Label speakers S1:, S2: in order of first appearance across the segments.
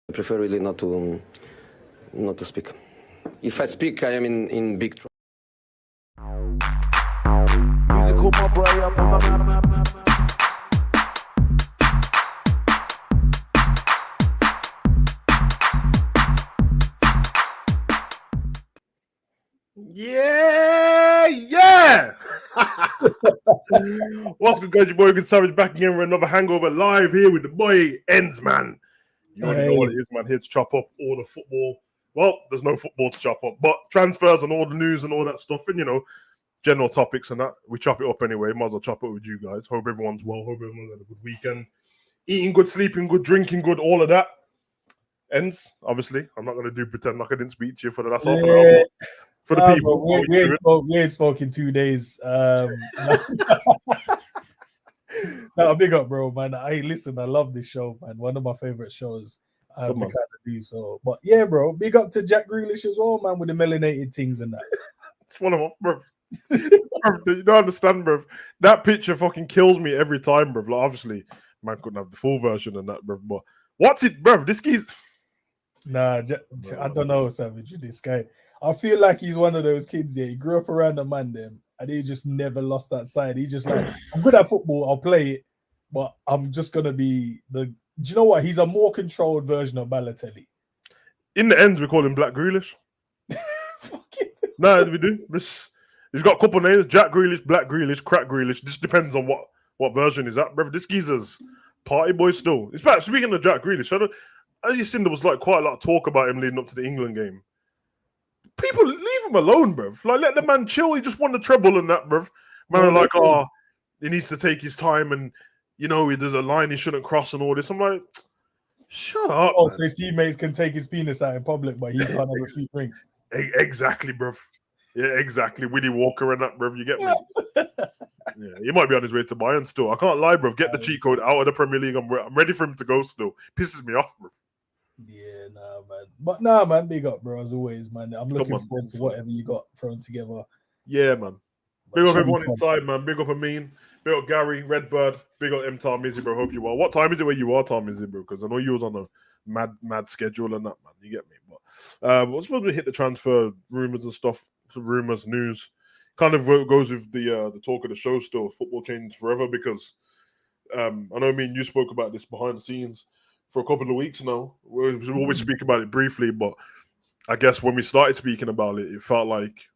S1: I prefer really not to speak. If I speak, I am in big trouble.
S2: Musical mob right up on the map. Yeah. What's good, guys? Your boy Good Savage back again with another Hangover live here with the boy Ends, man. You already know what it is, man. Here to chop up all the football. Well, there's no football to chop up, but transfers and all the news and all that stuff, and general topics and that. We chop it up anyway. Might as well chop it with you guys. Hope everyone's well. Hope everyone's had a good weekend. Eating good, sleeping good, drinking good, all of that. Ends, obviously. I'm not going to do pretend like I didn't speak to you for the last half an hour. For the people,
S3: we ain't spoke in 2 days. No, big up, bro, man. I love this show, man. One of my favorite shows. I have to kind of do so. But yeah, bro, big up to Jack Grealish as well, man, with the melanated things and that.
S2: It's one of my, bro. You don't understand, bro. That picture fucking kills me every time, bro. Like, obviously, man couldn't have the full version and that, bro. But what's it, bro? This guy's.
S3: Nah, I don't know, Savage. This guy, I feel like he's one of those kids. Yeah, he grew up around the man, them, and he just never lost that side. He's just like, I'm good at football. I'll play it, but I'm just gonna be the. Do you know what? He's a more controlled version of Balotelli.
S2: In the end, we call him Black Grealish. Nah, we do. He's got a couple names: Jack Grealish, Black Grealish, Crack Grealish. This depends on what version is that, bro. This geezer's party boy still. In fact, speaking of Jack Grealish, I just seen there was like quite a lot of talk about him leading up to the England game. People leave him alone, bro. Like, let the man chill. He just won the treble and that, bro. Man are like, he needs to take his time and there's a line he shouldn't cross and all this. I'm like, shut up.
S3: Oh, so his teammates can take his penis out in public, but he can't have a few drinks.
S2: Exactly, bro. Yeah, exactly. Willie Walker and that, bro. You get me? Yeah, he might be on his way to Bayern still. I can't lie, bro. Get the cheat code out of the Premier League. I'm ready for him to go still. Pisses me off, bro.
S3: Yeah, man. But man, big up, bro, as always, man. I'm looking forward to whatever you got thrown together.
S2: Yeah, man. Big up everyone inside, man. Big up Amin. Big up Gary, Redbird. Big up M. Tom Izzy, bro. Hope you are. What time is it where you are, Tom Izzy, bro? Because I know you was on a mad schedule and that, man. You get me? But we're supposed to hit the transfer rumors and stuff. Some rumors, news. Kind of goes with the talk of the show still. Football changes forever because I know me and you spoke about this behind the scenes for a couple of weeks now. We always speak about it briefly, but I guess when we started speaking about it, it felt like,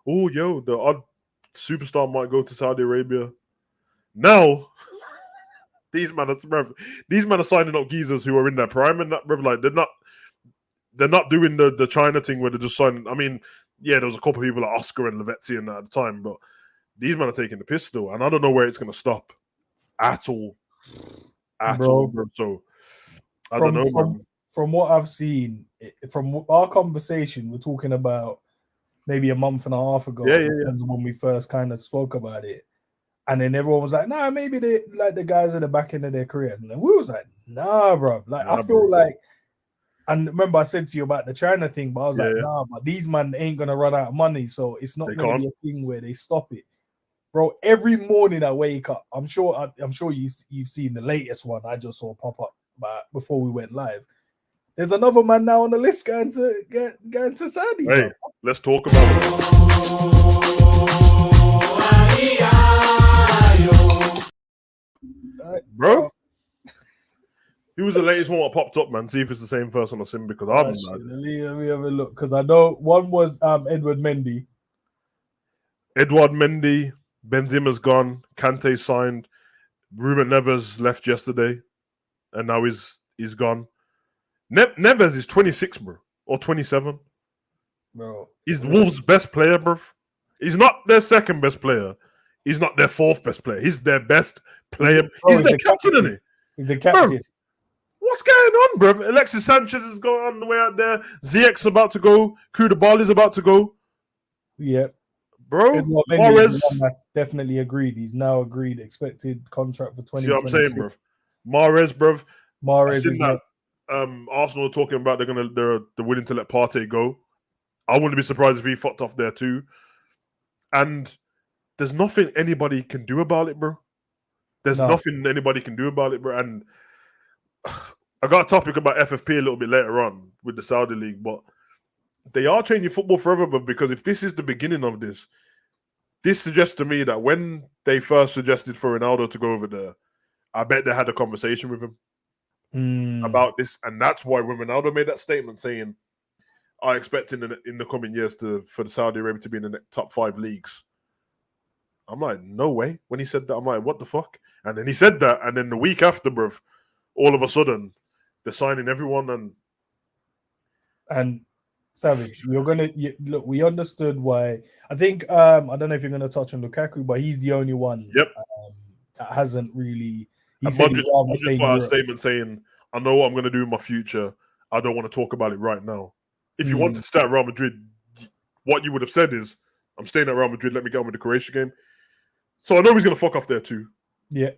S2: the odd superstar might go to Saudi Arabia. Now, these men are signing up geezers who are in their prime and that, like they're not doing the China thing where they're just signing. I mean, yeah, there was a couple of people like Oscar and Lavezzi and that at the time, but these men are taking the piss still, and I don't know where it's going to stop at all. Bro. So I don't know.
S3: From what I've seen, from our conversation, we're talking about maybe a month and a half ago in terms of when we first kind of spoke about it. And then everyone was like, nah, maybe they like the guys at the back end of their career. And then we was like, nah, bro. Like, I feel like, and remember I said to you about the China thing, but I was like, nah, but these man ain't going to run out of money. So it's not going to be a thing where they stop it. Bro, every morning I wake up, I'm sure you've seen the latest one I just saw pop up before we went live. There's another man now on the list going to Saudi.
S2: Hey, let's talk about it. Bro, who was the latest one that popped up, man? See if it's the same person or same, because I'm
S3: let me have a look, because I know one was Edward Mendy.
S2: Benzema's gone. Kante signed. Ruben Neves left yesterday, and now he's gone. Neves is 26, bro, or 27.
S3: Bro,
S2: he's Wolves' best player, bro. He's not their second best player. He's not their fourth best player. He's their best player. He's their captain, isn't he?
S3: He's the captain.
S2: Bro, what's going on, bro? Alexis Sanchez is going on the way out there. Ziyech's about to go. Koulibaly's about to go.
S3: Yeah.
S2: Bro, Mahrez
S3: definitely agreed. He's now agreed expected contract for 2026.
S2: See what I'm saying, bro? Mahrez, bro.
S3: Mahrez is
S2: that. Arsenal are talking about they're willing to let Partey go. I wouldn't be surprised if he fucked off there too. And there's nothing anybody can do about it, bro. There's nothing anybody can do about it, bro. And I got a topic about FFP a little bit later on with the Saudi League, but they are changing football forever. But because if this is the beginning of this suggests to me that when they first suggested for Ronaldo to go over there, I bet they had a conversation with him about this, and that's why when Ronaldo made that statement saying, "I expect in the coming years for the Saudi Arabia to be in the top 5 leagues," I'm like, no way. When he said that, I'm like, what the fuck? And then he said that, and then the week after, bruv, all of a sudden, they're signing everyone
S3: and Savage, look. We understood why. I think I don't know if you're gonna touch on Lukaku, but he's the only one.
S2: Yep.
S3: That hasn't really. He
S2: and
S3: said
S2: Modric,
S3: he'd rather stay
S2: Modric
S3: in
S2: put out a
S3: Europe.
S2: statement saying, "I know what I'm going to do in my future. I don't want to talk about it right now." If you wanted to stay at Real Madrid, what you would have said is, "I'm staying at Real Madrid. Let me get on with the Croatia game." So I know he's going to fuck off there too.
S3: Yeah.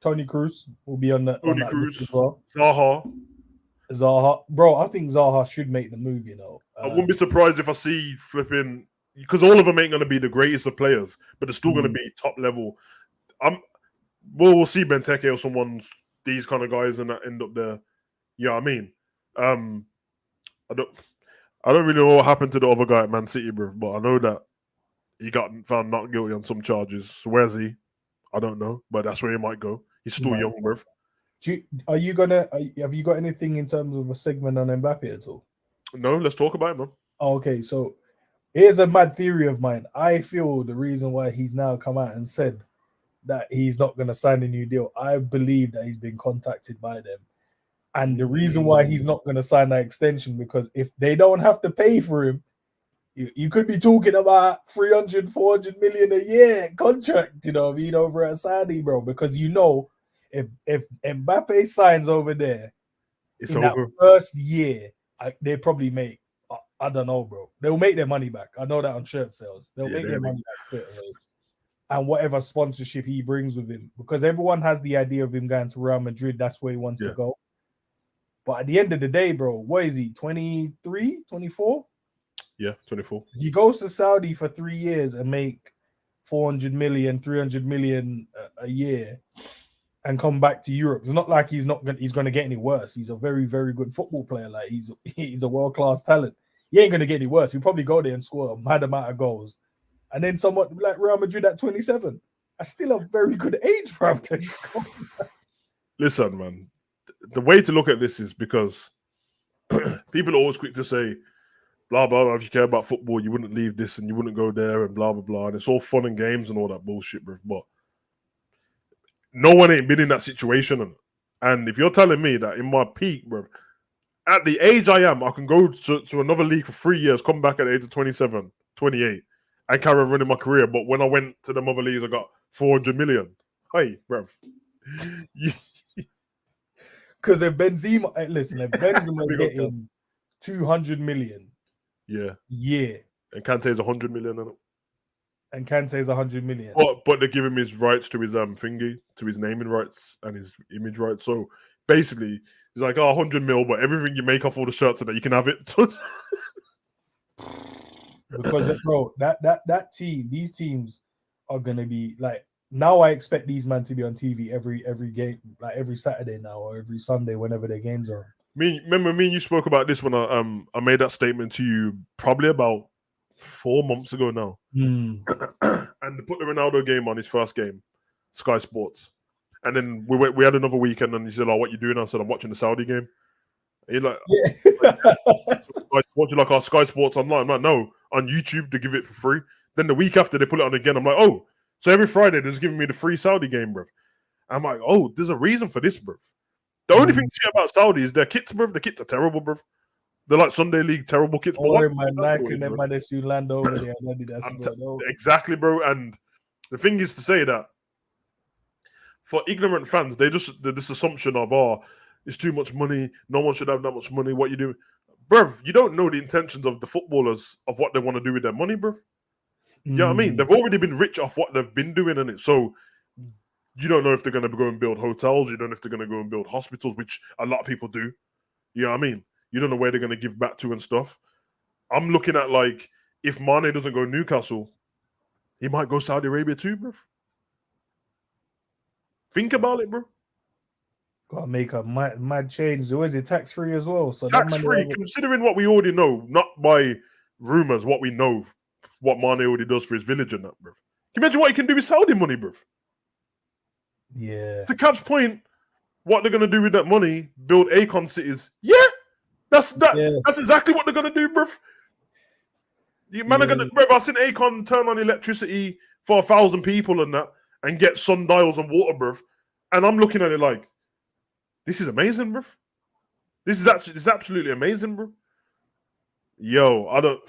S3: Tony Cruz will be on that list as well.
S2: Zaha.
S3: Bro, I think Zaha should make the move, you know.
S2: I wouldn't be surprised if I see flipping, because all of them ain't going to be the greatest of players, but they're still going to be top level. We'll see Benteke or these kind of guys and that end up there. You know what I mean? I don't really know what happened to the other guy at Man City, bro, but I know that he got found not guilty on some charges. So where's he? I don't know, but that's where he might go. He's still young, bro.
S3: Have you got anything in terms of a segment on Mbappe at all?
S2: No, let's talk about it, man.
S3: Okay, so here's a mad theory of mine. I feel the reason why he's now come out and said that he's not going to sign a new deal, I believe that he's been contacted by them. And the reason why he's not going to sign that extension, because if they don't have to pay for him, you could be talking about 300, 400 million a year contract, you know what I mean, over at Saudi, bro. Because you know, if Mbappe signs over there,
S2: it's
S3: in
S2: over.
S3: That first year, they probably make, I don't know, bro. They'll make their money back. I know that on shirt sales. They'll make their money back straight away. And whatever sponsorship he brings with him, because everyone has the idea of him going to Real Madrid. That's where he wants to go. But at the end of the day, bro, what is he, 23, 24?
S2: Yeah, 24.
S3: He goes to Saudi for 3 years and make 400 million, 300 million a year and come back to Europe. It's not like he's going to get any worse. He's a very, very good football player. Like he's a world-class talent. He ain't going to get any worse. He'll probably go there and score a mad amount of goals. And then someone like Real Madrid at 27. That's still a very good age, bro.
S2: Listen, man. The way to look at this is because people are always quick to say, blah, blah, blah. If you care about football, you wouldn't leave this and you wouldn't go there and blah, blah, blah. And it's all fun and games and all that bullshit, bro. But no one ain't been in that situation. And if you're telling me that in my peak, bro, at the age I am, I can go to another league for 3 years, come back at the age of 27, 28, and carry on running my career. But when I went to the other leagues, I got 400 million. Hey, bro.
S3: Because if Benzema, listen, if Benzema's getting 200 million,
S2: yeah,
S3: and
S2: Kante's 100 million,
S3: and Kante's 100 million,
S2: but they give him his rights to his thingy, to his naming rights and his image rights. So basically, he's like, 100 mil, but everything you make off all the shirts and that you can have it.
S3: Because bro, that team, these teams are gonna be like. Now I expect these men to be on TV every game, like every Saturday now or every Sunday whenever their games are.
S2: Remember me and you spoke about this when I made that statement to you probably about 4 months ago now. And they put the Ronaldo game on, his first game, Sky Sports. And then we had another weekend and he said, what you doing? I said, I'm watching the Saudi game. And he's like, watching like our Sky Sports online. I'm like, no, on YouTube to give it for free. Then the week after they put it on again. I'm like, oh. So every Friday, they're just giving me the free Saudi game, bruv. I'm like, oh, there's a reason for this, bruv. The only thing shit about Saudi is their kits, bruv. The kits are terrible, bruv. They're like Sunday League terrible kits. Exactly, bro. And the thing is to say that for ignorant fans, this assumption of, it's too much money. No one should have that much money. What you do, bruv? You don't know the intentions of the footballers of what they want to do with their money, bruv. You know what I mean? They've already been rich off what they've been doing in it. So you don't know if they're going to go and build hotels. You don't know if they're going to go and build hospitals, which a lot of people do. You know what I mean? You don't know where they're going to give back to and stuff. I'm looking at like, if Mane doesn't go Newcastle, he might go Saudi Arabia too, bro. Think about it, bro.
S3: Gotta make a mad change. Or is it tax free as well? So
S2: tax free, considering what we already know, not by rumors, what we know, what Mane already does for his village and that, bro. Can you imagine what he can do with Saudi money, bro?
S3: Yeah.
S2: To Cap's point, what they're gonna do with that money, build Akon cities. Yeah, that's exactly what they're gonna do, bro. You man are gonna, bro. I've seen Akon turn on electricity for 1,000 people and that, and get sundials and water, bro. And I'm looking at it like, this is amazing, bro. This is absolutely amazing, bro. Yo, I don't.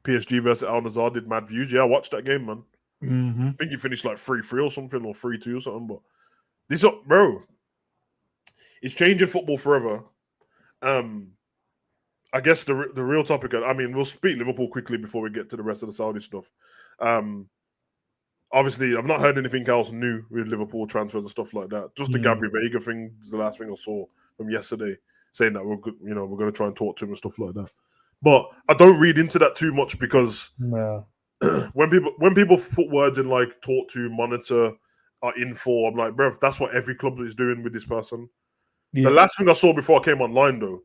S2: PSG versus Al Nassr did mad views. Yeah, I watched that game, man.
S3: Mm-hmm.
S2: I think he finished like 3-3 or something, or 3-2 or something. But this, bro, it's changing football forever. I guess the real topic. I mean, we'll speak Liverpool quickly before we get to the rest of the Saudi stuff. Obviously, I've not heard anything else new with Liverpool transfers and stuff like that. Just the Gabriel Vega thing is the last thing I saw from yesterday, saying that we're going to try and talk to him and stuff like that. But I don't read into that too much because when people put words in like talk to, monitor, are in for, I'm like, bruv, that's what every club is doing with this person. Yeah. The last thing I saw before I came online though,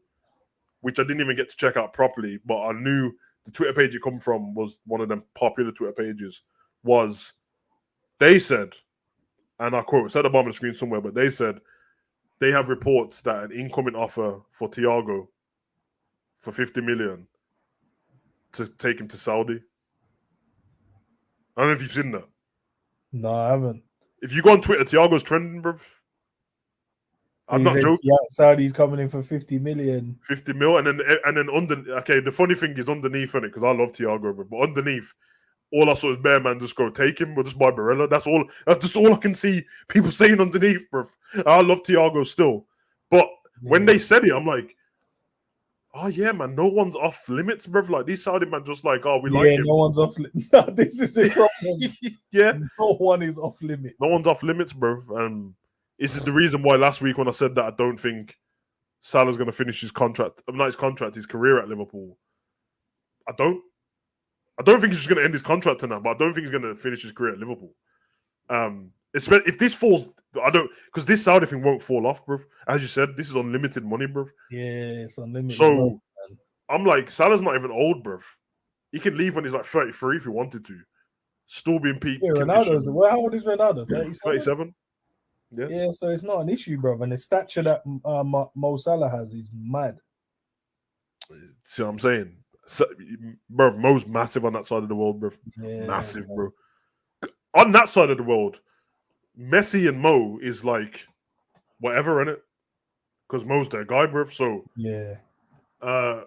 S2: which I didn't even get to check out properly, but I knew the Twitter page it come from was one of them popular Twitter pages, was they said, and I quote, it's at the bottom of the screen somewhere, but they said they have reports that an incoming offer for Thiago for 50 million to take him to Saudi. I don't know if you've seen that.
S3: No, I haven't.
S2: If you go on Twitter, Thiago's trending, bruv. So I'm not joking.
S3: Yeah, Saudi's coming in for 50 million.
S2: 50 mil, and then under. Okay, the funny thing is underneath on it, because I love Thiago, but underneath, all I saw is Bear Man just go take him, or just buy Barella. That's all I can see people saying underneath, bruv. I love Thiago still, but when they said it, I'm like, oh yeah, man, no one's off limits, bruv. Like these Saudi man just like, oh, we like him.
S3: No one's off limits. No, this is the problem.
S2: Yeah,
S3: no one is off limits.
S2: No one's off limits, bruv. This is the reason why last week when I said that I don't think Salah's going to finish his contract, his career at Liverpool. I don't think he's just going to end his contract tonight, but I don't think he's going to finish his career at Liverpool. If this falls, because this Saudi thing won't fall off, bruv. As you said, this is unlimited money, bruv.
S3: Yeah, it's unlimited.
S2: So I'm like, Salah's not even old, bruv. He can leave when he's like 33 if he wanted to. Still being peak.
S3: Yeah, Ronaldo's. Well, how old is Ronaldo?
S2: 37.
S3: Yeah, so it's not an issue, bro. And the stature that Mo Salah has is mad.
S2: See what I'm saying? So, bro, Mo's massive on that side of the world, bro.
S3: Yeah,
S2: massive, bro. On that side of the world, Messi and Mo is like whatever, innit? Because Mo's their guy, bro. So
S3: yeah.
S2: I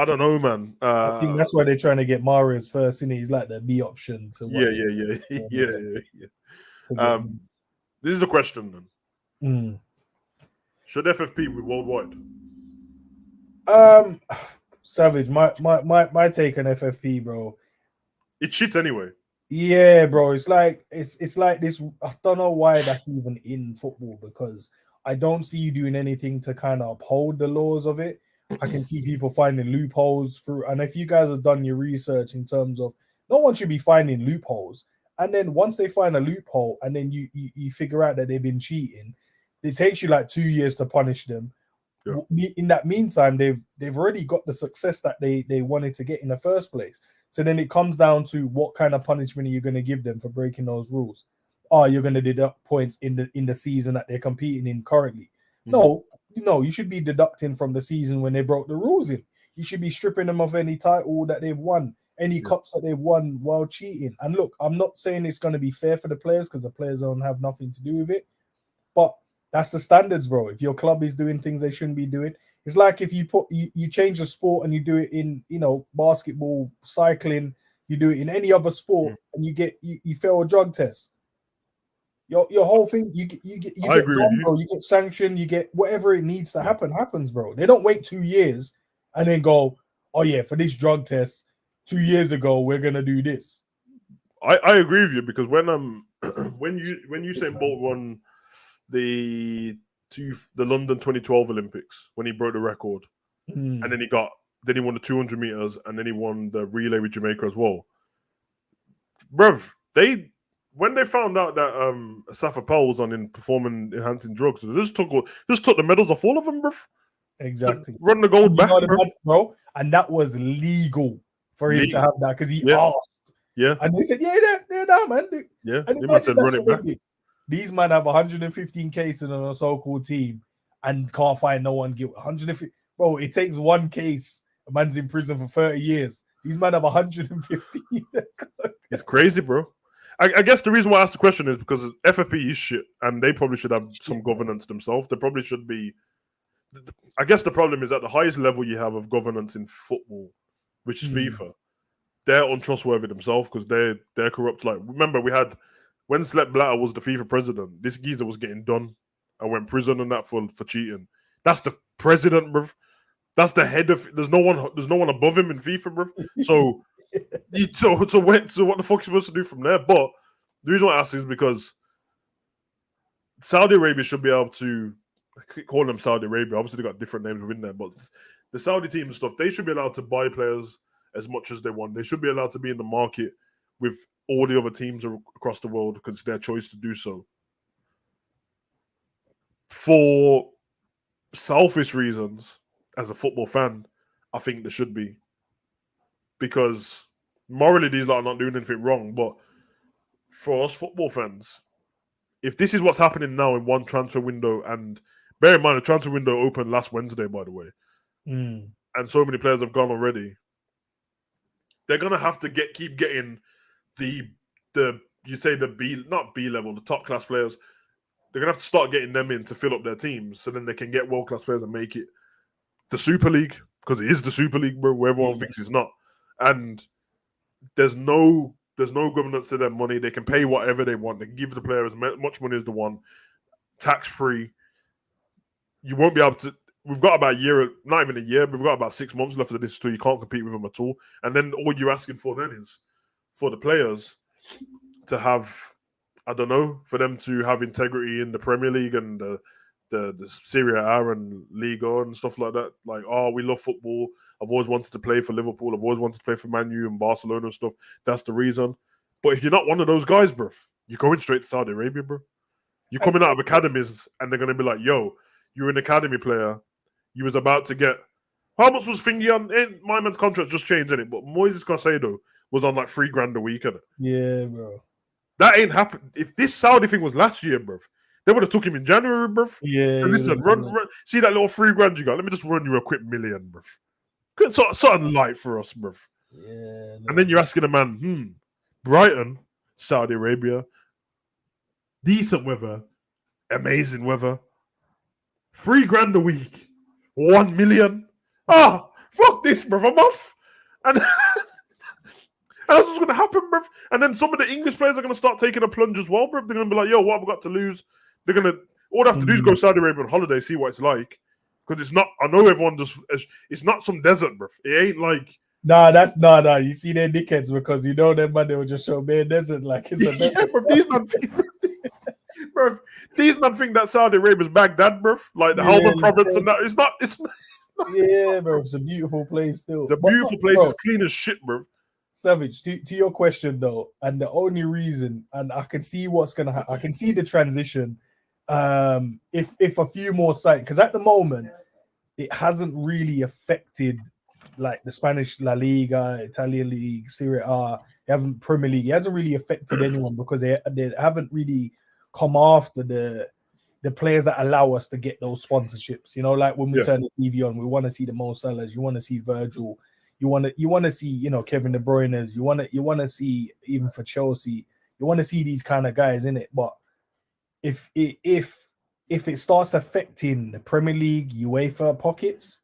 S2: don't know, man.
S3: I think that's why they're trying to get Mahrez first, and he's like the B option to
S2: yeah. This is a question then. Should FFP be worldwide?
S3: Savage, my take on FFP, bro.
S2: It's shit anyway.
S3: Yeah, bro. It's like this. I don't know why that's even in football, because I don't see you doing anything to kind of uphold the laws of it. I can see people finding loopholes through, and if you guys have done your research in terms of, no one should be finding loopholes. And then once they find a loophole, and then you figure out that they've been cheating, it takes you like 2 years to punish them. Yeah. In that meantime, they've already got the success that they wanted to get in the first place. So then it comes down to what kind of punishment are you going to give them for breaking those rules? You're going to deduct points in the season that they're competing in currently. Mm-hmm. No, you should be deducting from the season when they broke the rules in. You should be stripping them of any title that they've won, any cups that they've won while cheating. And look, I'm not saying it's going to be fair for the players, because the players don't have nothing to do with it. But that's the standards, bro. If your club is doing things they shouldn't be doing, it's like if you change the sport and you do it in, basketball, cycling, you do it in any other sport, and you fail a drug test. Your whole thing, you get done, bro. You get sanctioned, you get whatever it needs to happens, bro. They don't wait 2 years and then go, oh yeah, for this drug test 2 years ago we're gonna do this.
S2: I agree with you, because when Usain Bolt won the London 2012 Olympics, when he broke the record, and then he won the 200 meters, and then he won the relay with Jamaica as well. Bruv, when they found out that Safa Powell was on in performing enhancing drugs, they just took the medals off all of them, bro.
S3: Exactly.
S2: Run the gold back,
S3: bro. And that was legal for him to have that because he asked.
S2: Yeah.
S3: And they said, yeah, man.
S2: Yeah.
S3: And imagine that's what they did. These men have 115 cases on a so-called team and can't find no one guilty. 150, bro. It takes one case. A man's in prison for 30 years. These men have 115.
S2: It's crazy, bro. I guess the reason why I asked the question is because FFP is shit, and they probably should have some governance themselves. They probably should be. I guess the problem is at the highest level you have of governance in football, which is FIFA. They're untrustworthy themselves because they're corrupt. Like, remember, we had when Sepp Blatter was the FIFA president, this geezer was getting done and went prison and that for cheating. That's the president, bro. That's the head of. There's no one above him in FIFA, bro. So, so what the fuck are you supposed to do from there? But the reason why I ask is because Saudi Arabia should be able to. I call them Saudi Arabia. Obviously, they got different names within there, but the Saudi team and stuff, they should be allowed to buy players as much as they want. They should be allowed to be in the market with all the other teams across the world because it's their choice to do so. For selfish reasons, as a football fan, I think there should be. Because morally, these lot are not doing anything wrong. But for us football fans, if this is what's happening now in one transfer window, and bear in mind, the transfer window opened last Wednesday, by the way, and so many players have gone already, they're gonna have to keep getting the not B level, the top class players. They're gonna have to start getting them in to fill up their teams, so then they can get world class players and make it the Super League, because it is the Super League, bro. Where everyone thinks it's not, and there's no governance to their money. They can pay whatever they want. They can give the players as much money as they want, tax free. You won't be able to. We've got about a year, not even a year, but we've got about 6 months left of this, so you can't compete with them at all. And then all you're asking for then is for the players to have, I don't know, for them to have integrity in the Premier League and the Serie A and Liga and stuff like that. Like, oh, we love football. I've always wanted to play for Liverpool. I've always wanted to play for Man U and Barcelona and stuff. That's the reason. But if you're not one of those guys, bro, you're going straight to Saudi Arabia, bro. You're coming out of academies and they're going to be like, yo, you're an academy player. You was about to get... How much was Thingy on? My man's contract just changed, innit? But Moises Caicedo was on like $3,000 a week, innit?
S3: Yeah, bro.
S2: That ain't happened. If this Saudi thing was last year, bro, they would have took him in January, bro.
S3: Yeah.
S2: And listen, run. See that little $3,000 you got? Let me just run you a quick million, bro. Good, something light for us, bro.
S3: Yeah. No.
S2: And then you're asking a man, Brighton, Saudi Arabia, decent weather, amazing weather, $3,000 a week, 1 million. Fuck this, bro. I'm off. And that's what's going to happen, bro. And then some of the English players are going to start taking a plunge as well, bro. They're going to be like, yo, what have I got to lose? They're going to, all they have to do is go to Saudi Arabia on holiday, see what it's like. Because it's not, I know everyone just, it's not some desert, bro. It ain't like.
S3: Nah, that's nah. You see their dickheads because you know them, man, they will just show bare desert like it's a desert.
S2: Bro, these man think that Saudi Arabia is Baghdad, bro. Like the Helmand province and that. It's not.
S3: Yeah, bro. It's a beautiful place still.
S2: The beautiful place is clean as shit, bro.
S3: Savage, to your question though, and the only reason, and I can see what's gonna happen, I can see the transition. If a few more sites, because at the moment it hasn't really affected like the Spanish La Liga, Italian League, Serie A, they haven't Premier League. It hasn't really affected anyone because they haven't really come after the players that allow us to get those sponsorships. You know, like when we turn the TV on, we want to see the Mo Salahs, you want to see Virgil. You want to see, you know, Kevin De Bruyne's. You want to see, even for Chelsea, you want to see these kind of guys in it. But if it starts affecting the Premier League, UEFA pockets,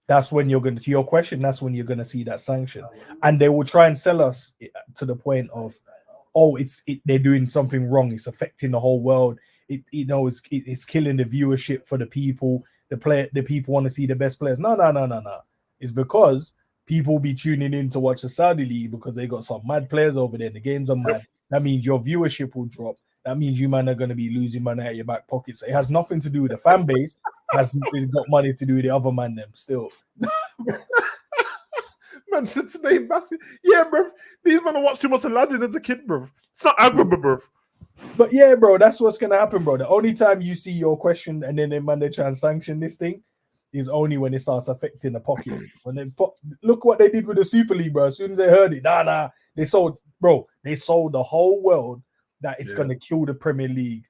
S3: that's when you're going to your question. That's when you're going to see that sanction, and they will try and sell us to the point of, oh, they're doing something wrong. It's affecting the whole world. It's killing the viewership for the people. The people want to see the best players. No. It's because people be tuning in to watch the Saudi League because they got some mad players over there and the games are mad. That means your viewership will drop. That means you man are going to be losing money out your back pocket. So it has nothing to do with the fan base. It's got money to do with the other man them still.
S2: Man said to name Bassi. Yeah, bruv. These men have watched too much Aladdin as a kid, bruv. It's not Agrabah, bruv.
S3: But yeah, bro, that's what's gonna happen, bro. The only time you see your question and then they try and sanction this thing is only when it starts affecting the pockets. When they look what they did with the Super League, bro. As soon as they heard it, they sold the whole world that it's gonna kill the Premier League.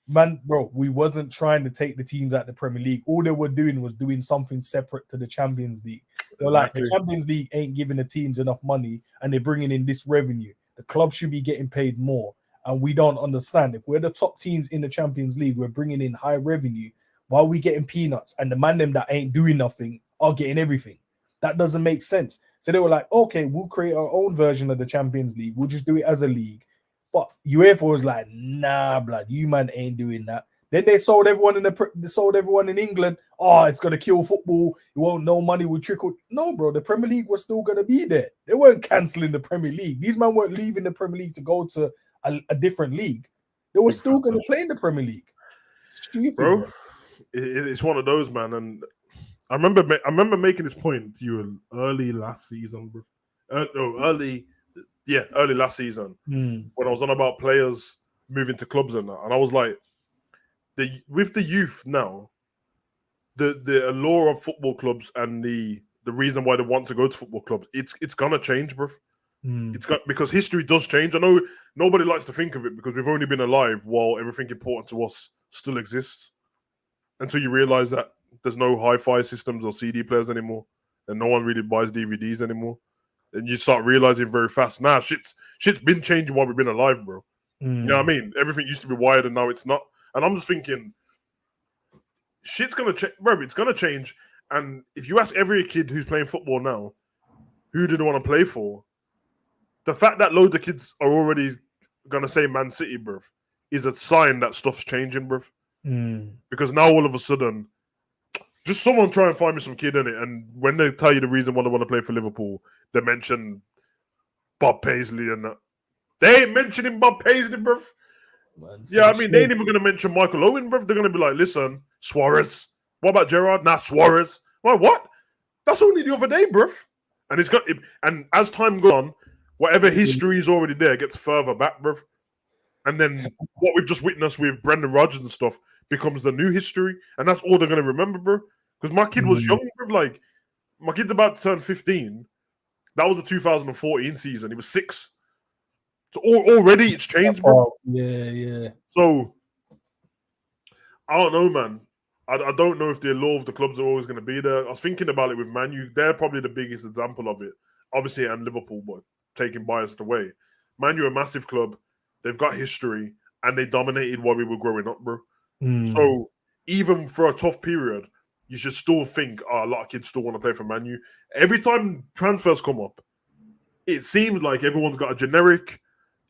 S3: Man, bro, we wasn't trying to take the teams out the Premier League. All they were doing was doing something separate to the Champions League. They're like, the Champions League ain't giving the teams enough money and they're bringing in this revenue. The club should be getting paid more. And we don't understand. If we're the top teams in the Champions League, we're bringing in high revenue while we getting peanuts, and the man them that ain't doing nothing are getting everything. That doesn't make sense. So they were like, okay, we'll create our own version of the Champions League. We'll just do it as a league. But UEFA was like, nah, blood, you man ain't doing that. Then they sold everyone in England. Oh, it's gonna kill football. No money will trickle. No, bro, the Premier League was still gonna be there. They weren't canceling the Premier League. These men weren't leaving the Premier League to go to a different league. They were still going to play in the Premier League. Stupid, bro.
S2: It's one of those, man. And I remember making this point to you early last season, bro. Early last season when I was on about players moving to clubs and that, and I was like, with the youth now, the allure of football clubs and the reason why they want to go to football clubs, it's gonna change, bro. It's got, because history does change. I know nobody likes to think of it because we've only been alive while everything important to us still exists. Until you realize that there's no hi-fi systems or CD players anymore, and no one really buys DVDs anymore. And you start realizing very fast, shit's been changing while we've been alive, bro. You know what I mean? Everything used to be wired and now it's not. And I'm just thinking, shit's gonna change, bro. It's gonna change. And if you ask every kid who's playing football now, who do they want to play for? The fact that loads of kids are already going to say Man City, bruv, is a sign that stuff's changing, bruv. Because now all of a sudden, just someone try and find me some kid in it, and when they tell you the reason why they want to play for Liverpool, they mention Bob Paisley and that. They ain't mentioning Bob Paisley, bruv. Man, they ain't even going to mention Michael Owen, bruv. They're going to be like, listen, Suarez. What about Gerrard? Nah, Suarez. Like, what? That's only the other day, bruv. And as time goes on, whatever history is already there gets further back, bruv. And then what we've just witnessed with Brendan Rodgers and stuff becomes the new history. And that's all they're going to remember, bro. Because my kid was young, bruv. Like, my kid's about to turn 15. That was the 2014 season. He was 6. So already it's changed, bro.
S3: Yeah.
S2: So, I don't know, man. I don't know if the allure of the clubs are always going to be there. I was thinking about it with Man U. They're probably the biggest example of it. Obviously, and Liverpool, but taking bias away. Man U, a massive club. They've got history, and they dominated while we were growing up, bro. So even for a tough period, you should still think a lot of kids still want to play for Man U. Every time transfers come up, it seems like everyone's got a generic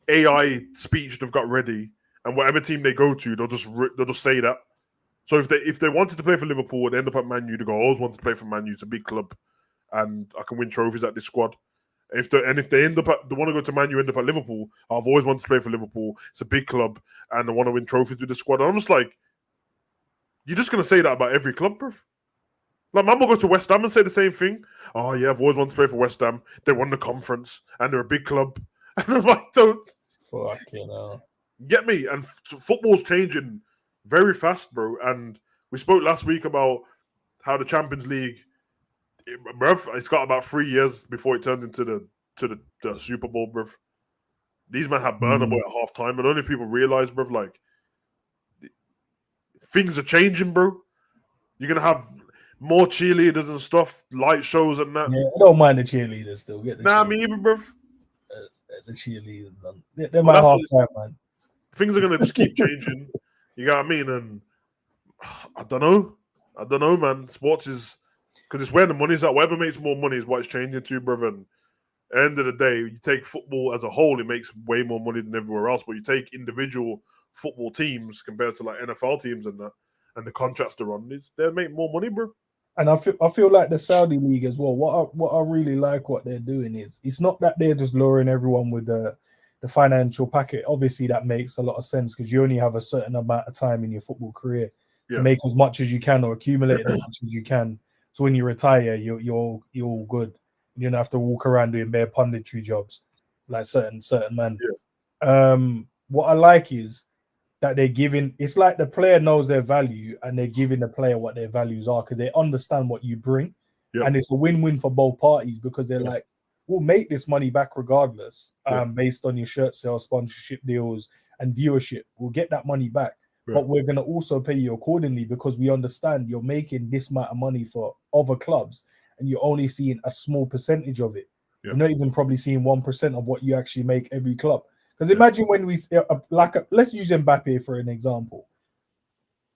S2: AI speech they've got ready, and whatever team they go to, they'll just say that. So if they wanted to play for Liverpool and end up at Man U, they go, I always wanted to play for Man U. It's a big club, and I can win trophies at this squad. If they end up they want to go to Man U, end up at Liverpool. I've always wanted to play for Liverpool. It's a big club, and I want to win trophies with the squad. And I'm just like, you're just gonna say that about every club, bro. Like, man will go to West Ham and say the same thing. Oh yeah, I've always wanted to play for West Ham. They won the conference, and they're a big club. And I'm like, don't
S3: fucking hell.
S2: Get me? And football's changing very fast, bro. And we spoke last week about how the Champions League. It's got about 3 years before it turns into the Super Bowl, bruv. These men have Burna Boy at half time, and only people realize, bruv, like, things are changing, bro. You're gonna have more cheerleaders and stuff, light shows and that.
S3: Yeah, I don't mind the cheerleaders still.
S2: Me either, bruv.
S3: The cheerleaders, they're my half time, man.
S2: Things are gonna just keep changing. You know what I mean? And I don't know, man. Sports is. Because it's where the money's at. Whatever makes more money is what it's changing to, brother. And at the end of the day, you take football as a whole, it makes way more money than everywhere else. But you take individual football teams compared to like NFL teams and that, and the contracts they're on, they make more money, bro.
S3: And I feel like the Saudi league as well. What I really like what they're doing is it's not that they're just luring everyone with the financial packet. Obviously, that makes a lot of sense because you only have a certain amount of time in your football career to make as much as you can or accumulate as much as you can. So when you retire, you're all good. You don't have to walk around doing bare punditry jobs like certain men.
S2: Yeah.
S3: What I like is that they're giving. It's like the player knows their value, and they're giving the player what their values are because they understand what you bring, and it's a win-win for both parties because they're like, we'll make this money back regardless, based on your shirt sales, sponsorship deals, and viewership. We'll get that money back. But we're going to also pay you accordingly because we understand you're making this amount of money for other clubs and you're only seeing a small percentage of it. You're not even probably seeing 1% of what you actually make every club. Because imagine when we, let's use Mbappe for an example.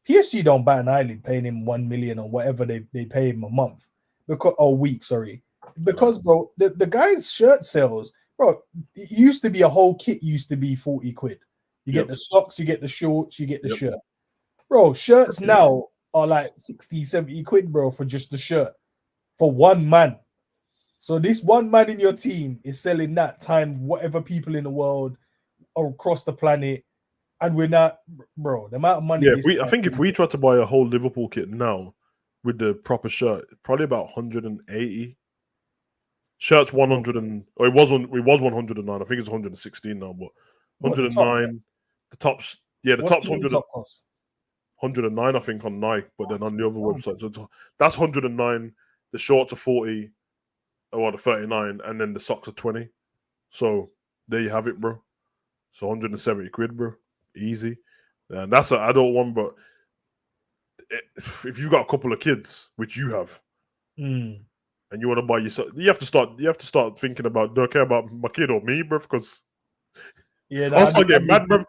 S3: PSG don't bat an eyelid paying him 1 million or whatever they pay him a month. Because, bro, the guy's shirt sales, bro, it used to be a whole kit used to be 40 quid. You get the socks, you get the shorts, you get the shirt. Bro, shirts now are like 60, 70 quid, bro, for just the shirt. For one man. So this one man in your team is selling that time whatever people in the world or across the planet. And we're not, bro, the amount of money.
S2: Yeah, I think if we try to buy a whole Liverpool kit now with the proper shirt, probably about 180. Shirts 100 and it was 109. I think it's 116 now, but 109. The tops, the tops 100,
S3: top cost?
S2: 109, I think, on Nike, but then on the other websites, so that's 109. The shorts are 40, or the 39, and then the socks are 20. So there you have it, bro. So 170 quid, bro. Easy. And that's an adult one, but if you've got a couple of kids, which you have, and you want to buy yourself, you have to start thinking about, do I care about my kid or me, bro? Because I get mad, bro.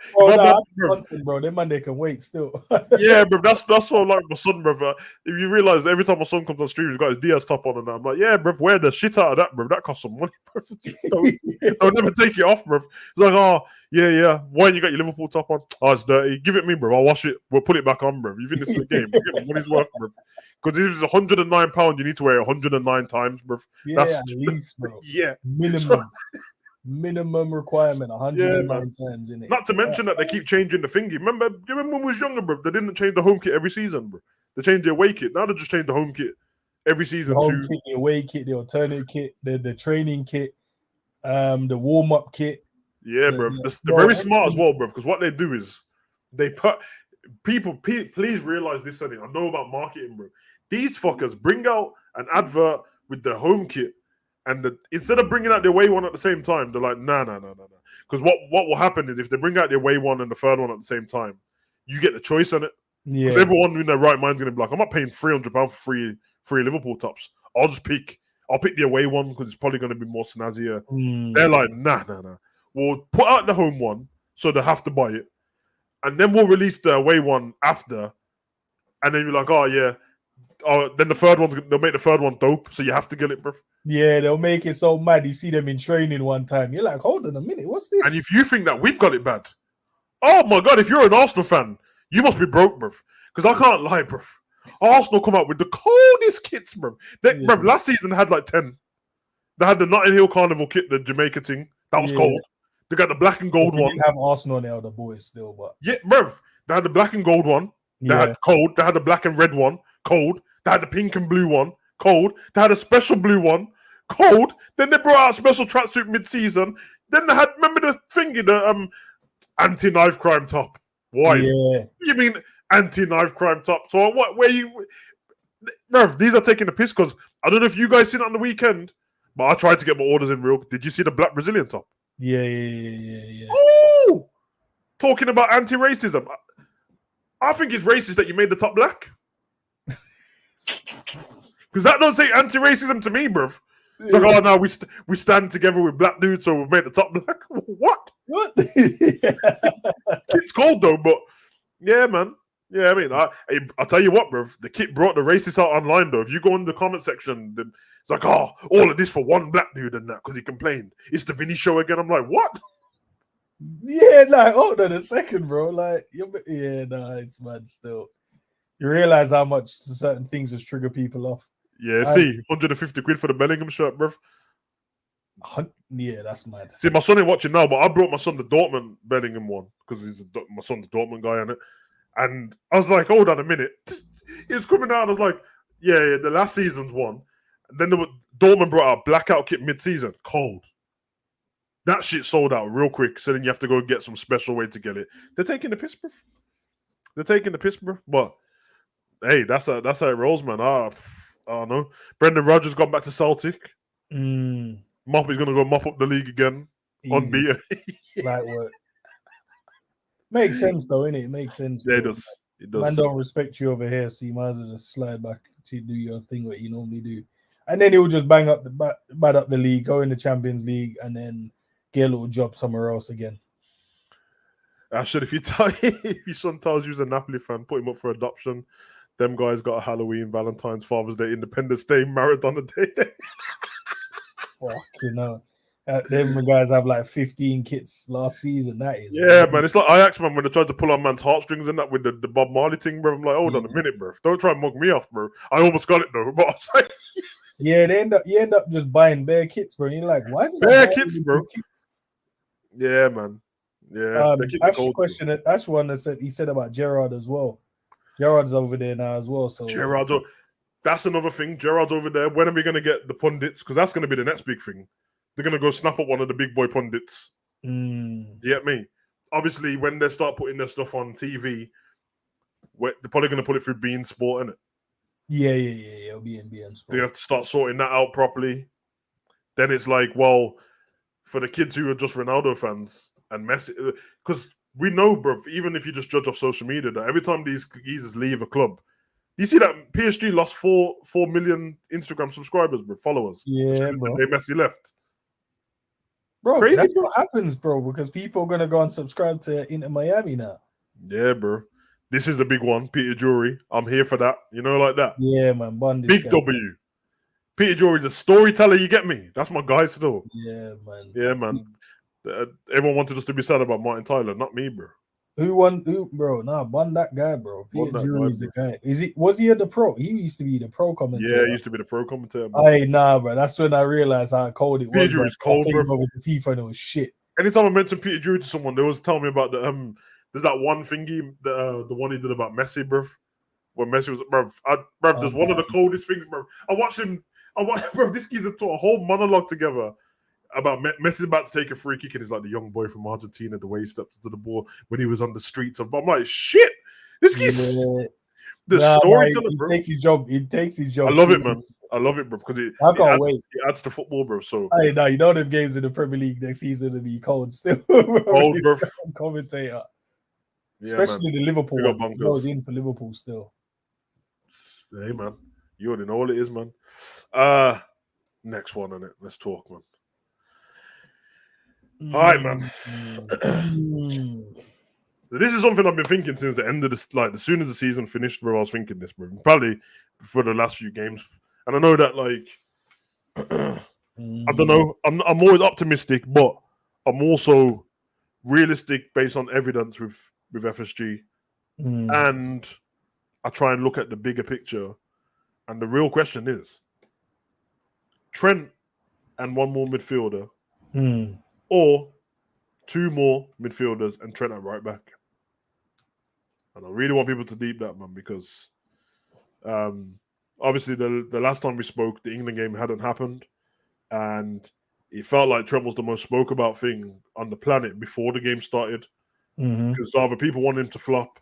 S3: Bro, them man, they can wait still.
S2: Yeah, bro. That's what I like my son, bro. If you realize every time my son comes on stream, he's got his Diaz top on, and I'm like, yeah, bro, wear the shit out of that, bro. That costs some money, bro. I'll never take it off, bro. He's like, oh, yeah. Why you got your Liverpool top on? Oh, it's dirty. Give it me, bro. I'll wash it. We'll put it back on, bro. You think this is a game? Get the money's worth, bro. Because if it's £109, you need to wear it 109 times, bro.
S3: Yeah, that's, at least, bro.
S2: Yeah,
S3: minimum requirement 109 times in it.
S2: Not to mention that they keep changing the thingy. Remember when we was younger, bro? They didn't change the home kit every season, bro. They changed the away kit. Now they just change the home kit every season.
S3: The home kit, the away kit, the alternate kit, the training kit, the warm up kit.
S2: Yeah, bro. They're very smart as well, bro. Because what they do is they put people. Please realize this, Sonny. I know about marketing, bro. These fuckers bring out an advert with the home kit. And instead of bringing out the away one at the same time, they're like, nah. Because what will happen is if they bring out the away one and the third one at the same time, you get the choice on it. Yeah. Because everyone in their right mind is going to be like, I'm not paying £300 for free Liverpool tops. I'll pick the away one because it's probably going to be more snazzier. They're like, nah. We'll put out the home one, so they have to buy it. And then we'll release the away one after. And then you're like, oh, yeah. Then they'll make the third one dope, so you have to get it, bro.
S3: Yeah, they'll make it so mad. You see them in training one time. You're like, hold on a minute, what's this?
S2: And if you think that we've got it bad, oh my God, if you're an Arsenal fan, you must be broke, bro. Because I can't lie, bro. Arsenal come out with the coldest kits, bro. Bro, last season they had like 10. They had the Notting Hill Carnival kit, the Jamaica thing. That was cold. They got the black and gold one.
S3: They have Arsenal now, the boys still, but
S2: yeah, bro. They had the black and gold one. They had cold. They had the black and red one, cold. They had the pink and blue one, cold. They had a special blue one, cold. Then they brought out a special tracksuit mid-season. Then they had, remember the thingy, the anti-knife crime top. Why? Yeah. You mean anti-knife crime top? So what? Where you? Merv, these are taking the piss because I don't know if you guys seen it on the weekend, but I tried to get my orders in real. Did you see the black Brazilian top?
S3: Yeah.
S2: Oh, talking about anti-racism. I think it's racist that you made the top black. Because that don't say anti-racism to me, bruv. It's like, oh no, we stand together with black dudes, so we've made the top black. What? It's cold though, but yeah, man. Yeah, I mean, I'll tell you what, bruv. The kit brought the racists out online though. If you go in the comment section, then it's like, oh, all of this for one black dude and that because he complained. It's the Vinny show again. I'm like, what?
S3: Yeah, like, hold on a second, bro. Like, it's mad still. You realize how much certain things just trigger people off.
S2: Yeah, see, 150 quid for the Bellingham shirt, bruv.
S3: Yeah, that's mad.
S2: See, my son ain't watching now, but I brought my son the Dortmund Bellingham one because my son's a Dortmund guy on it. And I was like, hold on a minute. He was coming out and I was like, yeah, the last season's one. Then Dortmund brought out a blackout kit mid-season. Cold. That shit sold out real quick. So then you have to go get some special way to get it. They're taking the piss, bro. But hey, that's how it rolls, man. I don't know. Brendan Rodgers got back to Celtic. Mop is gonna go mop up the league again. Unbeaten.
S3: Light work. Makes sense though, innit? It makes sense.
S2: Yeah, it does. It does.
S3: Man don't respect you over here, so you might as well just slide back to do your thing what you normally do. And then he'll just bang up the league, go in the Champions League, and then get a little job somewhere else again.
S2: Actually, if your son tells you he's a Napoli fan, put him up for adoption. Them guys got a Halloween, Valentine's, Father's Day, Independence Day, Marathon Day.
S3: Fucking hell. Them guys have like 15 kits last season. That is,
S2: man. It's like Ajax, man, when they tried to pull on man's heartstrings and that with the Bob Marley thing, bro. I'm like, hold on a minute, bro. Don't try and mug me off, bro. I almost got it though, but I was like,
S3: yeah, you end up just buying bare kits, bro. You're like, why
S2: bare kits, bro? Yeah, man. Yeah.
S3: Ash one that he said about Gerrard as well. Gerrard's over there now as well. So
S2: that's another thing. Gerrard's over there. When are we gonna get the pundits? Because that's gonna be the next big thing. They're gonna go snap up one of the big boy pundits. You get me? Obviously, when they start putting their stuff on TV, they're probably gonna put it through Bein Sport, innit?
S3: Yeah. It'll be in Bein Sport.
S2: They have to start sorting that out properly. Then it's like, well, for the kids who are just Ronaldo fans and Messi, because we know, bro, even if you just judge off social media, that every time these geezers leave a club, you see that PSG lost 4 million Instagram subscribers, bro, followers.
S3: Yeah, bro.
S2: The day Messi left.
S3: Bro, crazy, that's what happens, bro, because people are going to go and subscribe to Inter Miami now.
S2: Yeah, bro. This is the big one, Peter Drury. I'm here for that. You know, like that.
S3: Yeah, man.
S2: Big guy. W. Peter Drury's a storyteller, you get me? That's my guy still.
S3: Yeah, man.
S2: Yeah, man. Everyone wanted us to be sad about Martin Tyler, not me, bro.
S3: Bro? Nah, bun that guy, bro. Peter Drury's the guy. Was he at the pro? He used to be the pro commentator.
S2: Yeah, he used to be the pro commentator.
S3: Hey, nah, bro. That's when I realized how cold it was.
S2: Peter Drury's cold, bro.
S3: Over to FIFA and it was shit.
S2: Anytime I mention Peter Drury to someone, they always tell me about the there's that one thingy, the one he did about Messi, bro. When Messi was, bro, there's one of the coldest things, bro. I watched, bro, this geezer taught a whole monologue together about Messi about to take a free kick, and he's like the young boy from Argentina, the way he stepped into the ball when he was on the streets of. I'm like, shit, this guy's storyteller, bro.
S3: He takes his job.
S2: I love it, man. I love it, bro, because it adds to football, bro. So,
S3: hey, no, you know them games in the Premier League next season to be cold still. Cold,
S2: bro.
S3: Commentator,
S2: yeah,
S3: especially the Liverpool one. He goes in for Liverpool still.
S2: Hey, man, you already know what it is, man. Next one on it. Let's talk, man. All right, man. This is something I've been thinking since the end of this. Like, as soon as the season finished, bro, I was thinking this, bro. Probably for the last few games, and I know that, like, I don't know. I'm always optimistic, but I'm also realistic based on evidence with FSG, and I try and look at the bigger picture. And the real question is, Trent and one more midfielder. Or 2 more midfielders and Trent at right back. And I really want people to deep that, man, because obviously the last time we spoke, the England game hadn't happened. And it felt like Trent was the most spoke about thing on the planet before the game started. Because either people wanted him to flop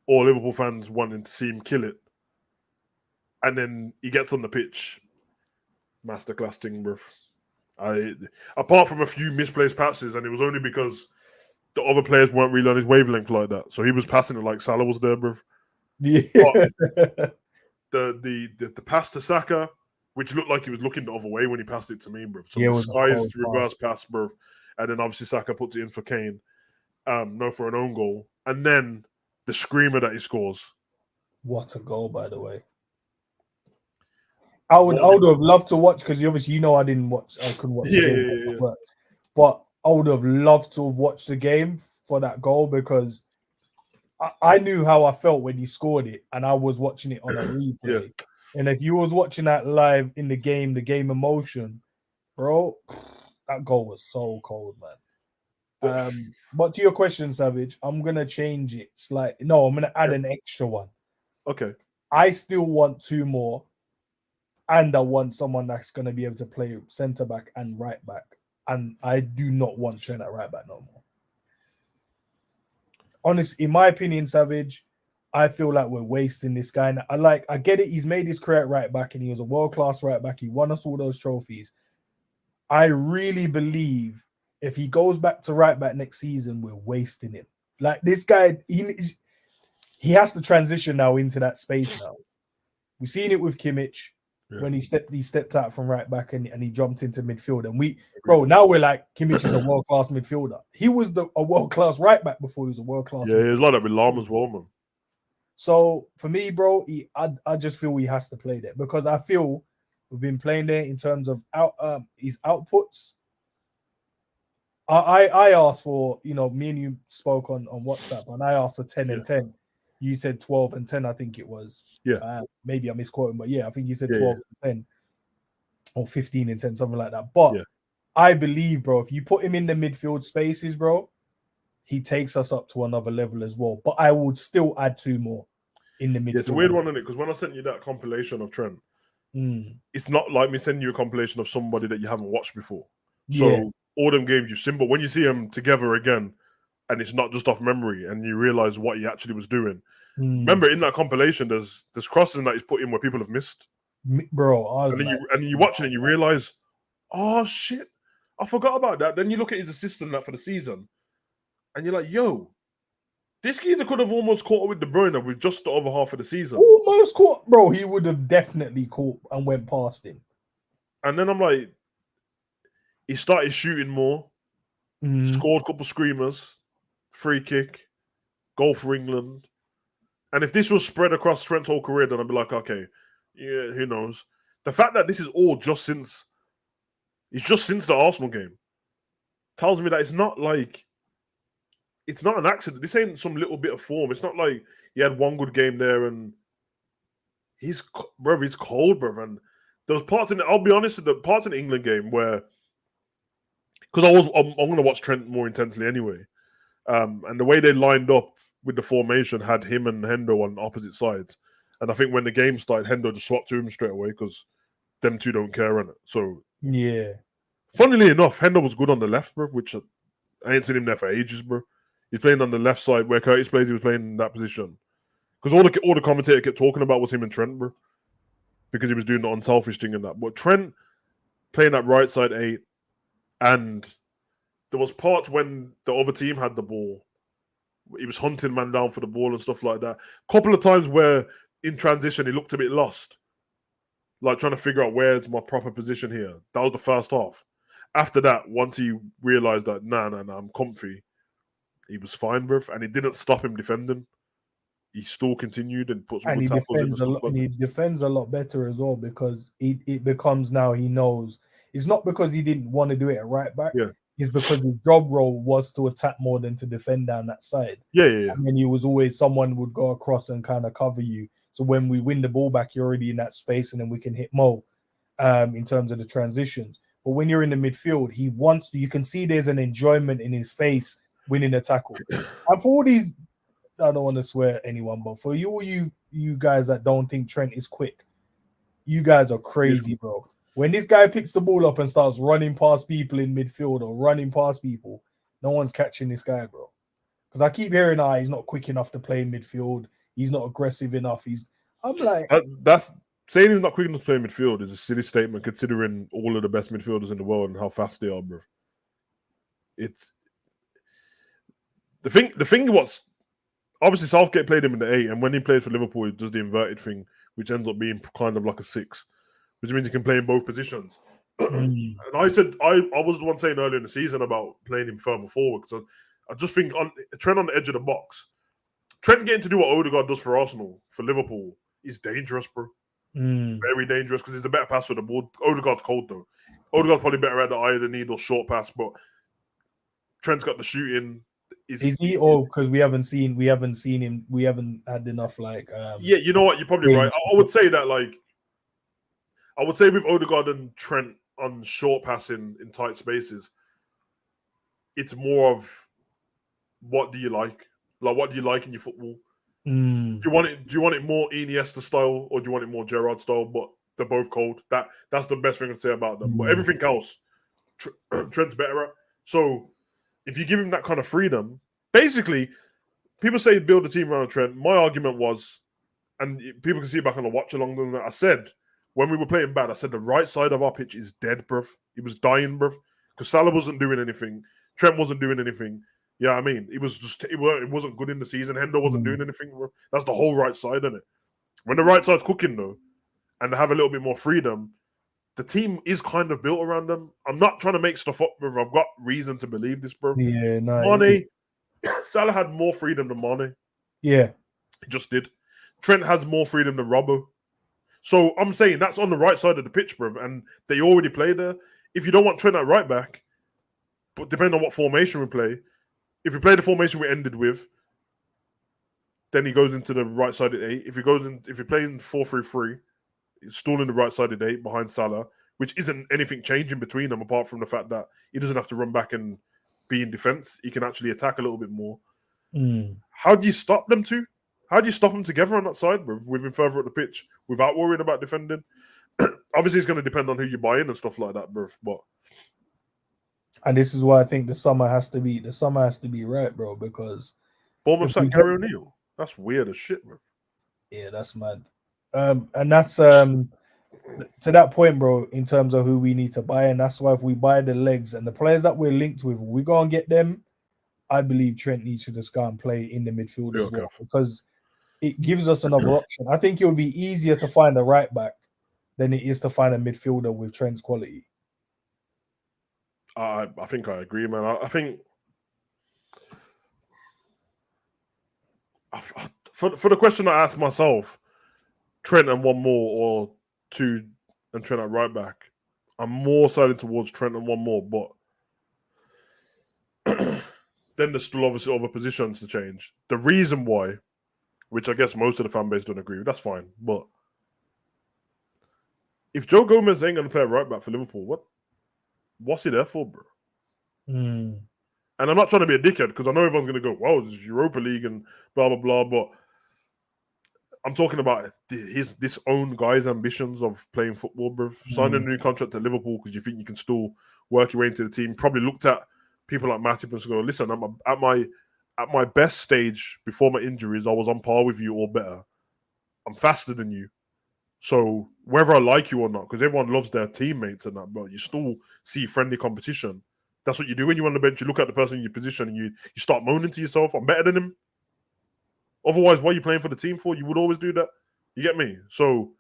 S2: or Liverpool fans wanting to see him kill it. And then he gets on the pitch. Masterclass thing, bro. Apart from a few misplaced passes, and it was only because the other players weren't really on his wavelength like that. So he was passing it like Salah was there, bro.
S3: Yeah.
S2: The pass to Saka, which looked like he was looking the other way when he passed it to me, bro. So
S3: yeah,
S2: the skies reverse pass, bro. And then obviously Saka puts it in for Kane. For an own goal. And then the screamer that he scores.
S3: What a goal, by the way. I would have loved to watch, because obviously I couldn't watch the game. But I would have loved to have watched the game for that goal, because I knew how I felt when he scored it, and I was watching it on a replay. And if you was watching that live in the game emotion, bro, that goal was so cold, man. But to your question, Savage, I'm gonna change it slightly. No, I'm gonna add an extra one.
S2: Okay.
S3: I still want 2 more. And I want someone that's going to be able to play centre back and right back. And I do not want Trent at right back no more. Honestly, in my opinion, Savage, I feel like we're wasting this guy. And I get it. He's made his career at right back and he was a world-class right back. He won us all those trophies. I really believe if he goes back to right back next season, we're wasting him. Like this guy, he has to transition now into that space now. We've seen it with Kimmich when he stepped out from right back and he jumped into midfield. And now we're like, Kimmich is a world-class midfielder. He was a world-class right back before he was a world-class.
S2: Yeah, he's like that with Lam as well, man.
S3: So for me, bro, I just feel he has to play there because I feel we've been playing there in terms of his outputs. I asked for, me and you spoke on WhatsApp and I asked for 10 and 10. You said 12 and 10, I think it was.
S2: Yeah.
S3: Maybe I'm misquoting, but I think you said 12 and 10 or 15 and 10, something like that. But I believe, bro, if you put him in the midfield spaces, bro, he takes us up to another level as well. But I would still add 2 more in the midfield.
S2: It's a weird one, isn't it? Because when I sent you that compilation of Trent, it's not like me sending you a compilation of somebody that you haven't watched before. So all them games you've seen, but when you see them together again, and it's not just off memory, and you realize what he actually was doing. Remember, in that compilation, there's crosses that he's put in where people have missed.
S3: Bro,
S2: and you watch it and you realize, oh shit, I forgot about that. Then you look at his assistant for the season, and you're like, yo, this geezer could have almost caught up with De Bruyne with just the other half of the season.
S3: Almost caught, bro. He would have definitely caught and went past him.
S2: And then I'm like, he started shooting more, scored a couple screamers, free kick, goal for England. And if this was spread across Trent's whole career, then I'd be like, okay, yeah, who knows? The fact that this is all just since the Arsenal game tells me that it's not an accident. This ain't some little bit of form. It's not like he had one good game there and he's cold, bro. And there was parts I'll be honest, the parts in the England game where, because I'm going to watch Trent more intensely anyway. And the way they lined up with the formation had him and Hendo on opposite sides. And I think when the game started, Hendo just swapped to him straight away because them two don't care on it. So, funnily enough, Hendo was good on the left, bro, which I ain't seen him there for ages, bro. He's playing on the left side where Curtis plays. He was playing in that position. Because all the commentator kept talking about was him and Trent, bro. Because he was doing the unselfish thing and that. But Trent playing that right side 8, and there was parts when the other team had the ball. He was hunting man down for the ball and stuff like that. Couple of times where in transition he looked a bit lost. Like trying to figure out where's my proper position here. That was the first half. After that, once he realised that, nah, I'm comfy, he was fine, bro. And it didn't stop him defending. He still continued and put some good tackles in.
S3: He defends a lot better as well because it becomes now he knows. It's not because he didn't want to do it at right back.
S2: Yeah.
S3: It's because his job role was to attack more than to defend down that side.
S2: Yeah.
S3: And then he was always someone would go across and kind of cover you. So when we win the ball back, you're already in that space and then we can hit Mo in terms of the transitions. But when you're in the midfield, he wants to, you can see there's an enjoyment in his face winning a tackle. And for all these, I don't want to swear at anyone, but for you guys that don't think Trent is quick, you guys are crazy, bro. When this guy picks the ball up and starts running past people in midfield or running past people, no one's catching this guy, bro. Because I keep hearing, he's not quick enough to play in midfield. He's not aggressive enough. I'm like...
S2: That's saying he's not quick enough to play in midfield is a silly statement considering all of the best midfielders in the world and how fast they are, bro. It's... The thing was... Obviously, Southgate played him in the 8, and when he plays for Liverpool, he does the inverted thing, which ends up being kind of like a 6. Which means he can play in both positions. And I said, I was the one saying earlier in the season about playing him further forward because I just think Trent on the edge of the box, Trent getting to do what Odegaard does for Arsenal, for Liverpool, is dangerous, bro. Very dangerous because he's the better passer with the ball. Odegaard's cold though. Odegaard's probably better at the eye of the needle, short pass, but Trent's got the shooting.
S3: Is he or because we haven't seen him, we haven't had enough like
S2: yeah, you know what? You're probably right. I would say that with Odegaard and Trent on short passing in tight spaces, it's more of what do you like? Like, what do you like in your football? Do you want it more Iniesta style or do you want it more Gerrard style? But They're both cold. That's the best thing to say about them. But everything else, Trent's better at. So if you give him that kind of freedom, basically, people say build a team around Trent. My argument was, and people can see it back on the watch along, that I said when we were playing bad, I said the right side of our pitch is dead, bruv. It was dying, bruv. Because Salah wasn't doing anything. Trent wasn't doing anything. Yeah, I mean, it wasn't good in the season. Hendo wasn't doing anything, bruv. That's the whole right side, isn't it? When the right side's cooking, though, and they have a little bit more freedom, the team is kind of built around them. I'm not trying to make stuff up, bro. I've got reason to believe this, bro.
S3: Yeah, no.
S2: Mane, Salah had more freedom than Mane.
S3: Yeah.
S2: He just did. Trent has more freedom than Robbo. So I'm saying that's on the right side of the pitch, bro. And they already play there. If you don't want Trent at right back, but depending on what formation we play, if we play the formation we ended with, then he goes into the right sided 8. If you're playing 4-3-3, he's still in the right sided 8 behind Salah, which isn't anything changing between them apart from the fact that he doesn't have to run back and be in defense. He can actually attack a little bit more. How do you stop them two? How do you stop them together on that side, bro, with him further up the pitch without worrying about defending? Obviously, it's going to depend on who you buy in and stuff like that, bro.
S3: And this is why I think the summer has to be right, bro, because
S2: Bournemouth sacked Gary O'Neill. That's weird as shit, bro.
S3: Yeah, that's mad. And that's to that point, bro, in terms of who we need to buy, and that's why if we buy the legs and the players that we're linked with, we go and get them. I believe Trent needs to just go and play in the midfield as well, because it gives us another option. I think it would be easier to find a right back than it is to find a midfielder with Trent's quality.
S2: I think I agree, man. I think for the question I asked myself, Trent and one more or two and Trent at right back, I'm more siding towards Trent and one more, but then there's still obviously other positions to change. The reason why, which I guess most of the fan base don't agree with, that's fine. But if Joe Gomez ain't going to play a right back for Liverpool, what's he there for, bro? And I'm not trying to be a dickhead because I know everyone's going to go, wow, this is Europa League and blah, blah, blah. But I'm talking about this own guy's ambitions of playing football, bro. Signing a new contract at Liverpool because you think you can still work your way into the team. Probably looked at people like Matip and go, listen, at my best stage before my injuries, I was on par with you or better. I'm faster than you. So whether I like you or not, because everyone loves their teammates and that, but you still see friendly competition. That's what you do when you're on the bench. You look at the person in your position and you start moaning to yourself, I'm better than him. Otherwise, what are you playing for the team for? You would always do that. You get me? So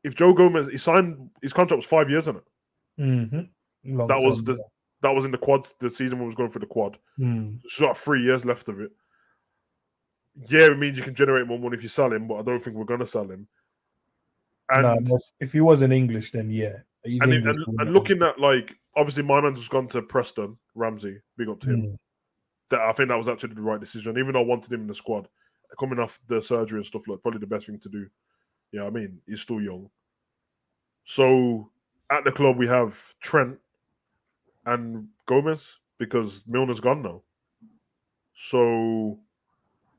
S2: if Joe Gomez, he signed, his contract was 5 years, isn't it?
S3: Mm-hmm.
S2: That was in the quad, the season when we was going for the quad. It's got 3 years left of it. Yeah, it means you can generate more money if you sell him, but I don't think we're going to sell him. And
S3: no, if he wasn't English, then yeah.
S2: And looking at, like, obviously my man's just gone to Preston, Ramsey, big up to him. I think that was actually the right decision, even though I wanted him in the squad. Coming off the surgery and stuff, like, probably the best thing to do. Yeah, I mean, he's still young. So at the club, we have Trent and Gomez because Milner's gone now. So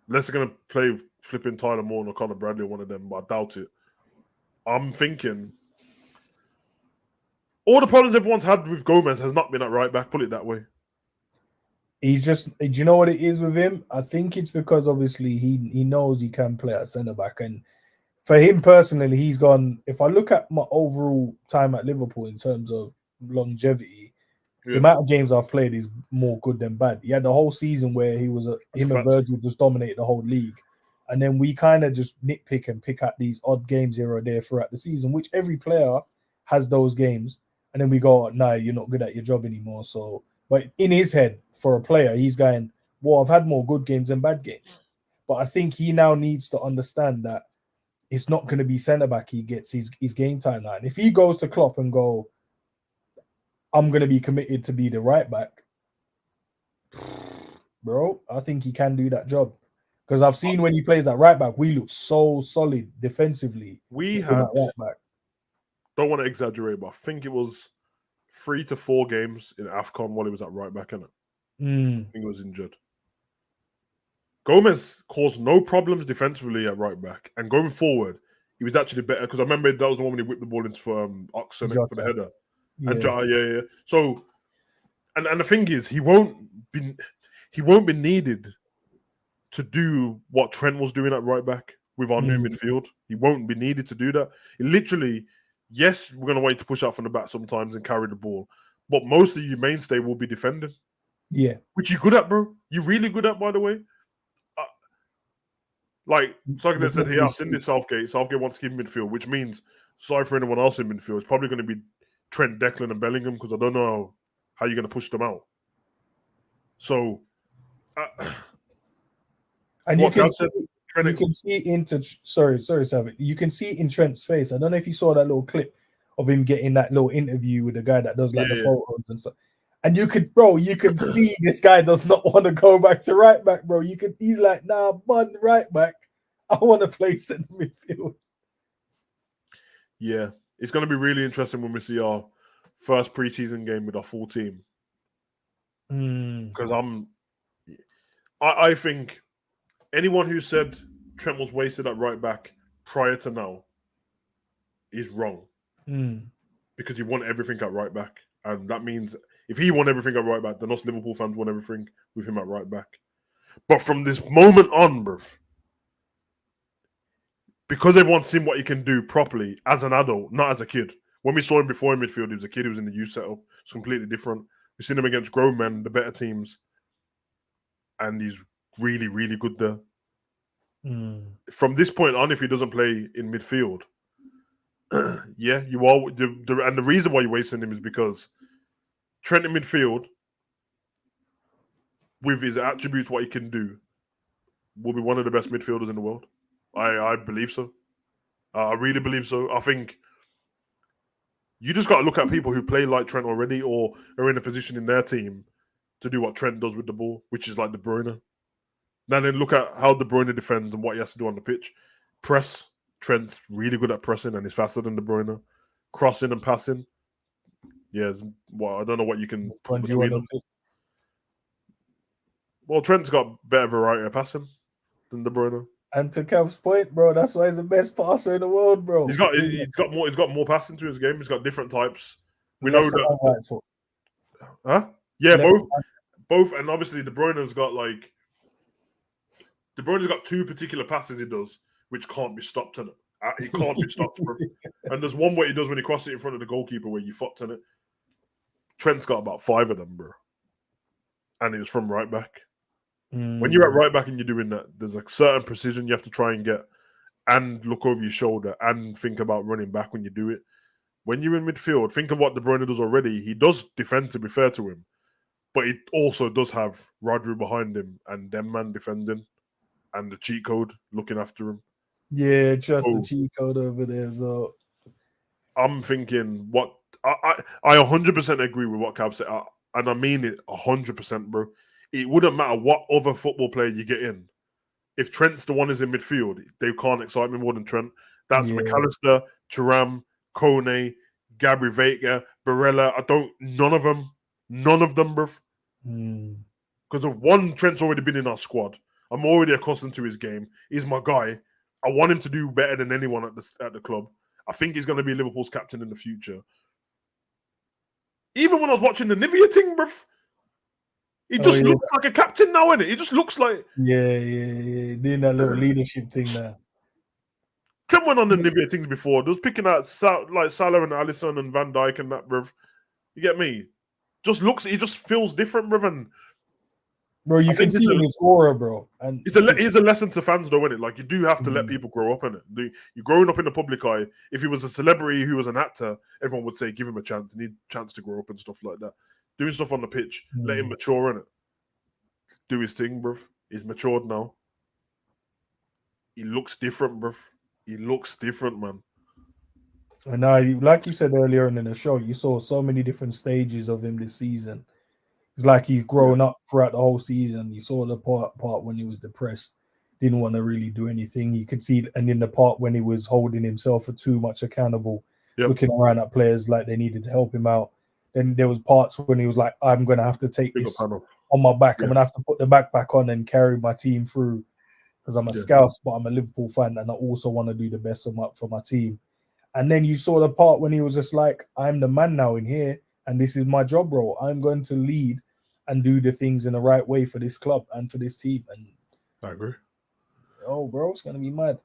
S2: unless they're going to play flipping Tyler Moore or Conor Bradley or one of them, but I doubt it. I'm thinking all the problems everyone's had with Gomez has not been at right back, put it that way.
S3: He's just, do you know what it is with him? I think it's because obviously he knows he can play at centre back, and for him personally, he's gone. If I look at my overall time at Liverpool in terms of longevity, the amount of games I've played is more good than bad. He had the whole season where him and Virgil just dominated the whole league, and then we kind of just nitpick and pick out these odd games here or there throughout the season, which every player has those games, and then we go, "No, you're not good at your job anymore." So, but in his head, for a player, he's going, well, I've had more good games than bad games. But I think he now needs to understand that it's not going to be centre-back he gets his game time now. And if he goes to Klopp and go, I'm going to be committed to be the right back, bro, I think he can do that job. Because I've seen when he plays at right back, we look so solid defensively.
S2: We had, right back. Don't want to exaggerate, but I think it was 3 to 4 games in AFCON while he was at right back, innit? I think he was injured. Gomez caused no problems defensively at right back. And going forward, he was actually better because I remember that was the one when he whipped the ball into Oxen for the header.
S3: Yeah.
S2: And Jota, yeah. So, and the thing is, he won't be needed to do what Trent was doing at right back with our new midfield. He won't be needed to do that. He literally, yes, we're going to wait to push out from the back sometimes and carry the ball, but most of your mainstay will be defending.
S3: Yeah.
S2: Which you're good at, bro. You're really good at, by the way. Like Southgate said, he asked in this Southgate wants to keep midfield, which means, sorry for anyone else in midfield, it's probably going to be Trent, Declan, and Bellingham because I don't know how you're going to push them out. So,
S3: and you can see into sorry, Savage. You can see in Trent's face. I don't know if you saw that little clip of him getting that little interview with the guy that does like the photos and stuff. And you could see this guy does not want to go back to right back, bro. He's like, nah, bud, right back. I want to play centre midfield.
S2: Yeah, it's going to be really interesting when we see our first preseason game with our full team. Because I think anyone who said Trent was wasted at right back prior to now is wrong. Because he won everything at right back. And that means if he won everything at right back, then us Liverpool fans won everything with him at right back. But from this moment on, bruv, because everyone's seen what he can do properly as an adult, not as a kid. When we saw him before in midfield, he was a kid, he was in the youth setup. It's completely different. We've seen him against grown men, the better teams. And he's really, really good there. From this point on, if he doesn't play in midfield, yeah, you are. And the reason why you're wasting him is because Trent in midfield, with his attributes, what he can do, will be one of the best midfielders in the world. I believe so. I really believe so. I think you just got to look at people who play like Trent already or are in a position in their team to do what Trent does with the ball, which is like De Bruyne. Now then look at how De Bruyne defends and what he has to do on the pitch. Press. Trent's really good at pressing and he's faster than De Bruyne. Crossing and passing. Yeah, well, I don't know what you can put between them. Well, Trent's got better variety of passing than De Bruyne.
S3: And to Kev's point, bro, that's why he's the best passer in the world, bro.
S2: He's got more passing to his game. He's got different types. We know that.
S3: Right foot.
S2: Huh? Yeah, both, and obviously De Bruyne's got two particular passes he does, which can't be stopped. He can't be stopped, bro. And there's one way he does when he crosses it in front of the goalkeeper where you fucked on it. Trent's got about 5 of them, bro. And he was from right back. When you're at right back and you're doing that, there's a certain precision you have to try and get and look over your shoulder and think about running back when you do it. When you're in midfield, think of what De Bruyne does already. He does defend, to be fair to him, but he also does have Rodri behind him and them man defending and the cheat code looking after him.
S3: Yeah, just the cheat code over there. So
S2: I'm thinking I 100% agree with what Cav said, and I mean it 100%, bro. It wouldn't matter what other football player you get in. If Trent's the one who's in midfield, they can't excite me more than Trent. That's McAllister, Thuram, Kone, Gabri Veiga, Barella. None of them, bro. Because of one, Trent's already been in our squad. I'm already accustomed to his game. He's my guy. I want him to do better than anyone at the club. I think he's going to be Liverpool's captain in the future. Even when I was watching the Nivea thing, bruv, he just looks like a captain now, innit? He just looks like...
S3: Yeah. Doing that little leadership thing there.
S2: Trent went on the Nivea things before. They was picking out like Salah and Alisson and Van Dijk and that, bruv. You get me? He just feels different, bruv. And
S3: bro, you can see in his aura, bro. And
S2: it's a lesson to fans, though, innit? Like, you do have to let people grow up, innit? You're growing up in the public eye. If he was a celebrity who was an actor, everyone would say, give him a chance. Need a chance to grow up and stuff like that. Doing stuff on the pitch, let him mature, innit? Do his thing, bruv. He's matured now. He looks different, bruv. He looks different, man.
S3: And now, like you said earlier in the show, you saw so many different stages of him this season. It's like he's grown up throughout the whole season. You saw the part when he was depressed, didn't want to really do anything. You could see, and in the part when he was holding himself for too much accountable, looking around at players like they needed to help him out. Then there was parts when he was like, I'm going to have to take this on my back. I'm going to have to put the backpack on and carry my team through. because I'm a Scouse, but I'm a Liverpool fan, and I also want to do the best for my team. And then you saw the part when he was just like, I'm the man now in here, and this is my job role. I'm going to lead and do the things in the right way for this club and for this team. And
S2: I agree.
S3: Oh, bro, it's gonna be mad.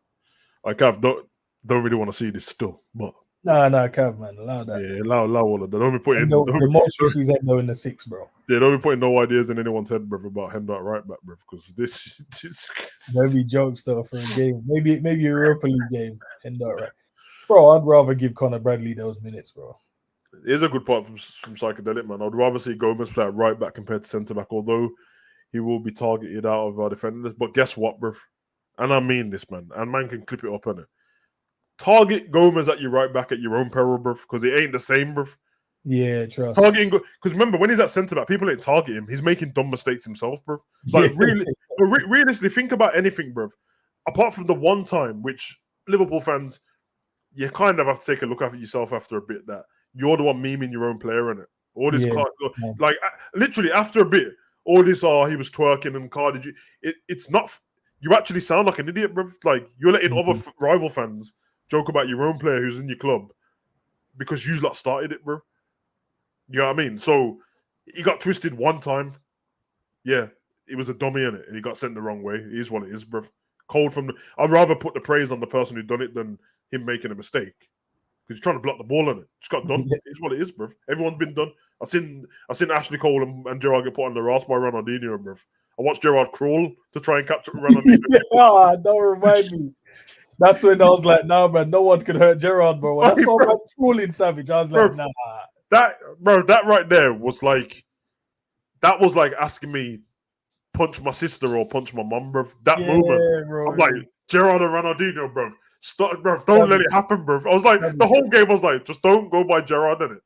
S2: I don't really want to see this still, but
S3: nah, Cav, man, allow that.
S2: Yeah, allow all of that. Don't be putting
S3: the most you see Hendo in the 6, bro.
S2: Yeah, don't be putting no ideas in anyone's head, bro, about Hendo at right back, bro, because this
S3: maybe jokes though for a game, maybe a Europa League game. Hendo at right, bro. I'd rather give Conor Bradley those minutes, bro.
S2: Here's a good part from Psychedelic, man. I'd rather see Gomez play at right back compared to centre back, although he will be targeted out of our defenders. But guess what, bro? And I mean this, man. And man can clip it up on it. Target Gomez at your right back at your own peril, bro, because it ain't the same, bro.
S3: Yeah, trust.
S2: Targeting, because remember, when he's at centre back, people ain't target him. He's making dumb mistakes himself, bro. Like, really, realistically, think about anything, bro. Apart from the one time, which Liverpool fans, you kind of have to take a look at yourself after a bit, that you're the one memeing your own player in it. All this like literally after a bit, all this he was twerking and carded you. It's not. You actually sound like an idiot, bro. Like you're letting other rival fans joke about your own player who's in your club because you lot started it, bro. You know what I mean? So he got twisted one time. Yeah, he was a dummy in it, and he got sent the wrong way. It is what it is, bro. Cold from the. I'd rather put the praise on the person who done it than him making a mistake. Because he's trying to block the ball on it. Just got done. It's what it is, bro. Everyone's been done. I've seen Ashley Cole and Gerrard get put on the ass by Ronaldinho, bro. I watched Gerrard crawl to try and catch Ronaldinho.
S3: Don't remind me. That's when I was like, nah, man, no one can hurt Gerrard, bro. When I saw that crawling Savage, I was like, nah.
S2: That right there was like, asking me punch my sister or punch my mum, bro. That moment, bro, I'm like, Gerrard and Ronaldinho, bro. Stop, bro. Don't let it happen, bro. I was like, the whole game was like, just don't go by Gerrard, innit?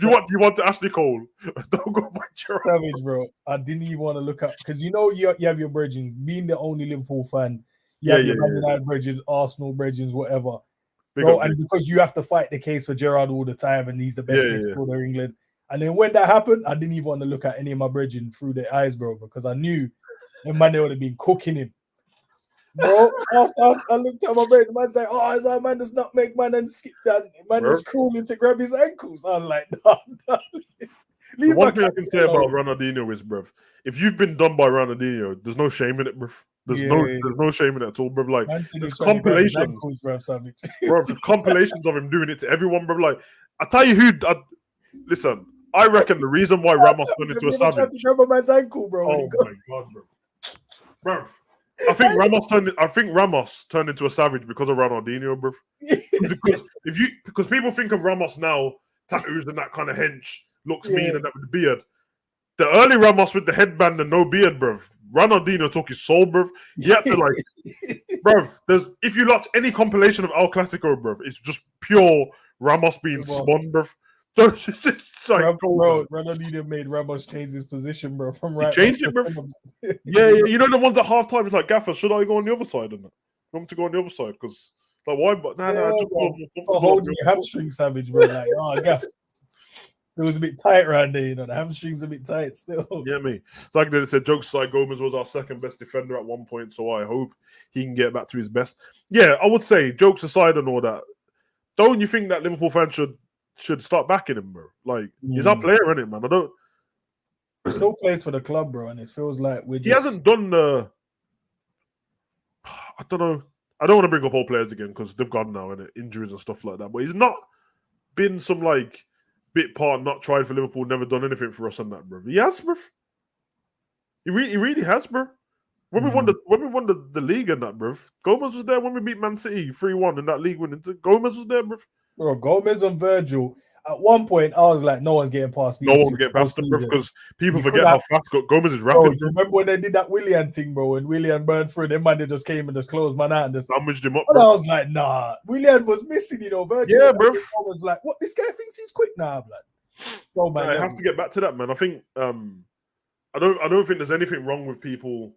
S2: You want Ashley Cole? Don't go by Gerrard.
S3: Savage, bro. I didn't even want to look up because you have your bridges. Being the only Liverpool fan, you have your Man United bridges, Arsenal bridges, whatever. Bro, and because you have to fight the case for Gerrard all the time, and he's the best midfielder in England. And then when that happened, I didn't even want to look at any of my bridging through their eyes, bro, because I knew the man they would have been cooking him. Bro, after I looked at my brain, the man's like, oh, is our man does not make man and skip that. Man was crawling to grab his ankles. I'm like, no.
S2: The one thing I can say about Ronaldinho is, bruv, if you've been done by Ronaldinho, there's no shame in it, bruv. There's no shame in it at all, bruv. Like, there's compilations,
S3: ankles, bruv,
S2: compilations of him doing it to everyone, bruv. Like, I tell you listen, I reckon the reason why Ramos turned into a savage.
S3: To grab a man's ankle, bro.
S2: Oh my god, bruv. I think Ramos turned into a savage because of Ronaldinho, bruv. because people think of Ramos now, tattoos and that kind of hench, looks mean and that with the beard. The early Ramos with the headband and no beard, bruv. Ronaldinho took his soul, bruv. He had to bruv. If you watch any compilation of El Clasico, bruv, it's just pure Ramos being spun, bruv. It's like,
S3: bro, Ronaldinho made Ramos change his position, bro. From right,
S2: he changed it, bro. Yeah. You know the ones at halftime. It's like, Gaffer, should I go on the other side? And I want to go on the other side because, like, why? But
S3: for holding your hamstring, Savage, bro. Like, Gaff. It was a bit tight around there, you know. The hamstrings a bit tight still.
S2: Yeah, me. So like I said, jokes aside, Gomez was our second best defender at one point. So I hope he can get back to his best. Yeah, I would say, jokes aside and all that. Don't you think that Liverpool fans should start backing him, bro? Like, he's our player, isn't it, man?
S3: He still plays for the club, bro, and it feels like
S2: he hasn't done the. I don't know. I don't want to bring up all players again because they've gone now and injuries and stuff like that. But he's not been some bit part, not tried for Liverpool, never done anything for us on that, bro. He has, bro. He really has, bro. When we won the league and that, bro. Gomez was there when we beat Man City 3-1 in that league winning. Gomez was there, bro.
S3: Bro, Gomez and Virgil. At one point, I was like, no one's getting past these.
S2: No one get past them, bro, because people forget how fast Gomez is rapid.
S3: Bro, remember when they did that Willian thing, bro? When Willian burned through, them man, they just came and just closed man out and just
S2: sandwiched him up.
S3: And I was like, nah. Willian was missing, you know. Virgil.
S2: Yeah, bro.
S3: I was like, what? This guy thinks he's quick now, blood.
S2: Oh man, I have to get back to that, man. I think I don't think there's anything wrong with people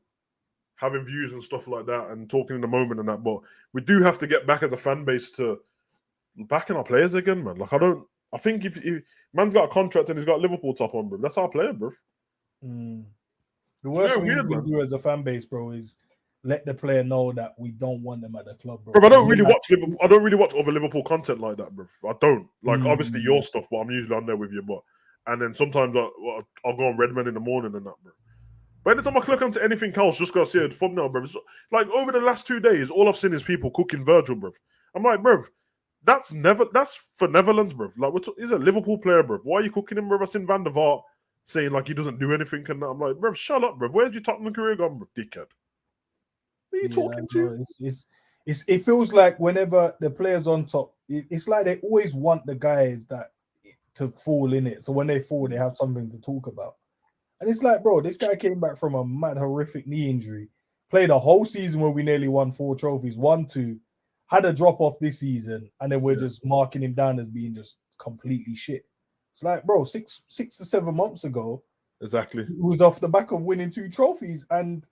S2: having views and stuff like that and talking in the moment and that, but we do have to get back as a fan base to backing our players again, man. Like I think if man's got a contract and he's got Liverpool top on, bro, that's our player, bro.
S3: The worst thing we can do as a fan base, bro, is let the player know that we don't want them at the club, bro.
S2: Bro, I don't really watch Liverpool. I don't really watch other Liverpool content like that, bro. I don't like obviously your stuff, but I'm usually on there with you. But and then sometimes I'll go on Redman in the morning and that, bro. But anytime I click onto anything else, just gotta see a thumbnail, bro. It's like over the last 2 days, all I've seen is people cooking Virgil, bro. I'm like, bro, that's for Netherlands, bro. Like, he's a Liverpool player, bro. Why are you cooking him, bro? I've seen Van der Vaart saying like he doesn't do anything, and that. I'm like, bro, shut up, bro. Where's your Tottenham career gone, bro, dickhead? What are you talking to?
S3: It feels like whenever the players on top, it's like they always want the guys that to fall in it. So when they fall, they have something to talk about. And it's like, bro, this guy came back from a mad, horrific knee injury, played a whole season where we nearly won 4 trophies, 1-2, had a drop off this season, and then we're just marking him down as being just completely shit. It's like, bro, 6 to 7 months ago,
S2: exactly,
S3: he was off the back of winning 2 trophies and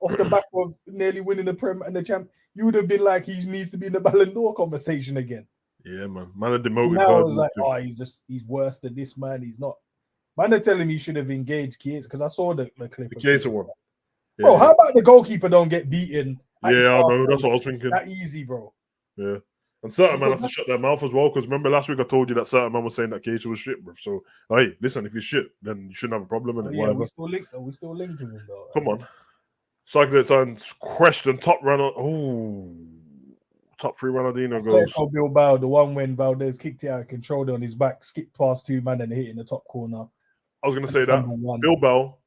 S3: off the back of nearly winning the Prem and the Champ. You would have been like, he needs to be in the Ballon d'Or conversation again.
S2: Yeah, man. Man, are demoted.
S3: Now I was like, oh, he's worse than this man. He's not. Man, they're telling me he should have engaged Chiesa because I saw the clip.
S2: The Chiesa one.
S3: Yeah, bro, how about the goalkeeper don't get beaten?
S2: Yeah, I know. That's what I was thinking.
S3: That easy, bro.
S2: Yeah. And certain man have to shut their mouth as well, because remember last week I told you that certain man was saying that Chiesa was shit, bro. So, hey, listen, if you're shit, then you shouldn't have a problem in it.
S3: Yeah, we still linking him, though.
S2: Come on. Cyclist question, top runner. Oh, top 3 Ronaldinho goals.
S3: Bilbao, the one when Valdez kicked it out, controlled it on his back, skipped past 2 men and hit in the top corner.
S2: I was going to say that. Bilbao,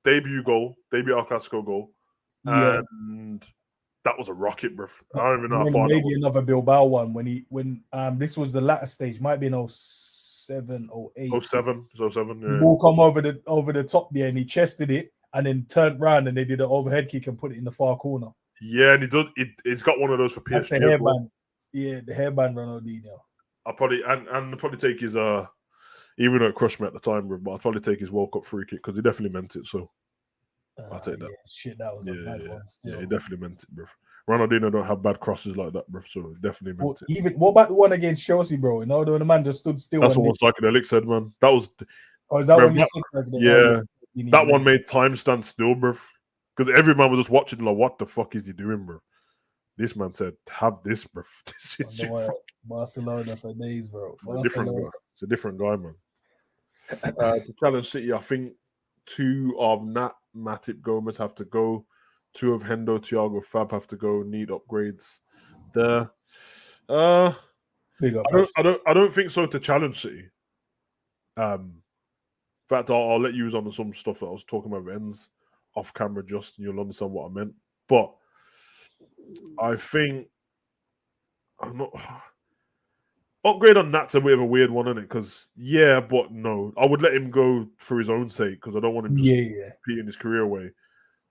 S2: debut El Clasico goal.
S3: Yeah.
S2: And that was a rocket, bro. I don't even know how far
S3: maybe another Bilbao one when this was the latter stage, might be in 07, 08.
S2: 07, yeah.
S3: The ball come over the top there and he chested it and then turned round and they did an overhead kick and put it in the far corner.
S2: Yeah, and he's got one of those for PSG.
S3: That's the hairband. Yeah, the hairband Ronaldinho.
S2: I'll probably take his even though it crushed me at the time, bro, but I'll probably take his World Cup free kick because he definitely meant it. So I'll take that.
S3: Yeah, shit, that was a bad one. Still.
S2: Yeah, he definitely meant it, bro. Ronaldinho don't have bad crosses like that, bro. So definitely meant it.
S3: What about the one against Chelsea, bro? You know, the man just stood still.
S2: That's what psychedelic said, man. That was.
S3: Oh, is that when you said
S2: yeah, that one made time stand still, bro. Because every man was just watching, like, what the fuck is he doing, bro? This man said, "Have this, bro." This is
S3: Barcelona for days, bro.
S2: Different guy. It's a different guy, man. To challenge City, I think 2 of Nat, Matip, Gomez have to go. 2 of Hendo, Thiago, Fab have to go. Need upgrades there.
S3: Big up,
S2: I don't think so to challenge City. In fact, I'll let you use on some stuff that I was talking about ends off camera, just and you'll understand what I meant. But I think I'm not. Upgrade on Nat's a bit of a weird one, isn't it? Because but no, I would let him go for his own sake because I don't want him just repeating his career away.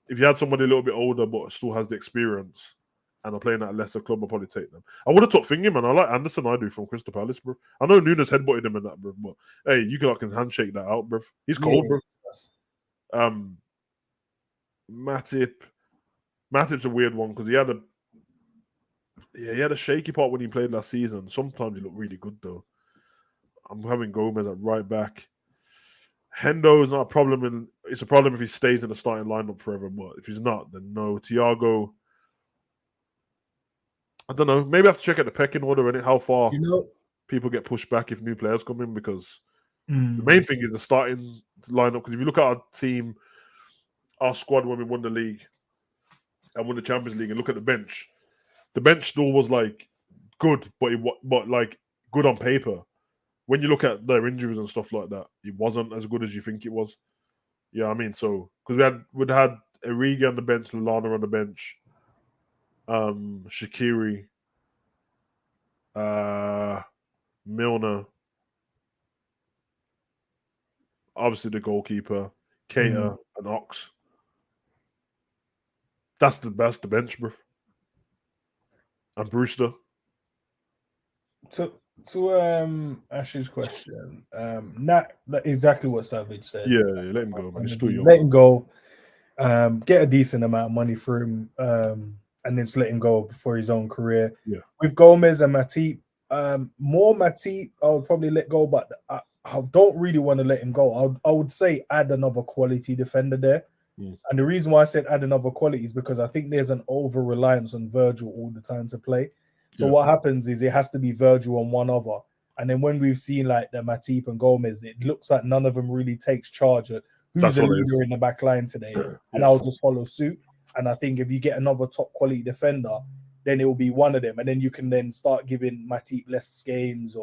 S2: If you had somebody a little bit older but still has the experience and are playing at a lesser club, I'll probably take them. I would have took Thingy, man. I like Anderson. I do from Crystal Palace, bro. I know Nunes headbutted him in that, bro. But hey, you can handshake that out, bro. He's cold, bro. Matip's a weird one because he had a shaky part when he played last season. Sometimes he looked really good though. I'm having Gomez at right back. Hendo is not a problem, and it's a problem if he stays in the starting lineup forever. But if he's not, then no. Thiago, I don't know. Maybe I have to check out the pecking order and how far people get pushed back if new players come in. Because the main thing is the starting lineup. Because if you look at our team, our squad when we won the league and won the Champions League, and look at the bench still was like good, but like good on paper. When you look at their injuries and stuff like that, it wasn't as good as you think it was. Yeah, I mean, so because we'd had Origi on the bench, Lallana on the bench, Shaqiri, Milner, obviously the goalkeeper, Keita and Ox. That's the bench, bro. And Brewster.
S3: To Ash's question, not exactly what Savage said.
S2: Yeah, let him go, man. He's still young.
S3: Let him go. Get a decent amount of money for him, and then just let him go for his own career.
S2: Yeah.
S3: With Gomez and Matip, more Matip, I would probably let go, but I don't really want to let him go. I would say add another quality defender there And the reason why I said add another quality is because I think there's an over reliance on Virgil all the time to play. So what happens is it has to be Virgil and one other. And then when we've seen like the Matip and Gomez, it looks like none of them really takes charge at who's the leader in the back line today. And I'll just follow suit. And I think if you get another top quality defender, then it will be one of them. And then you can then start giving Matip less games,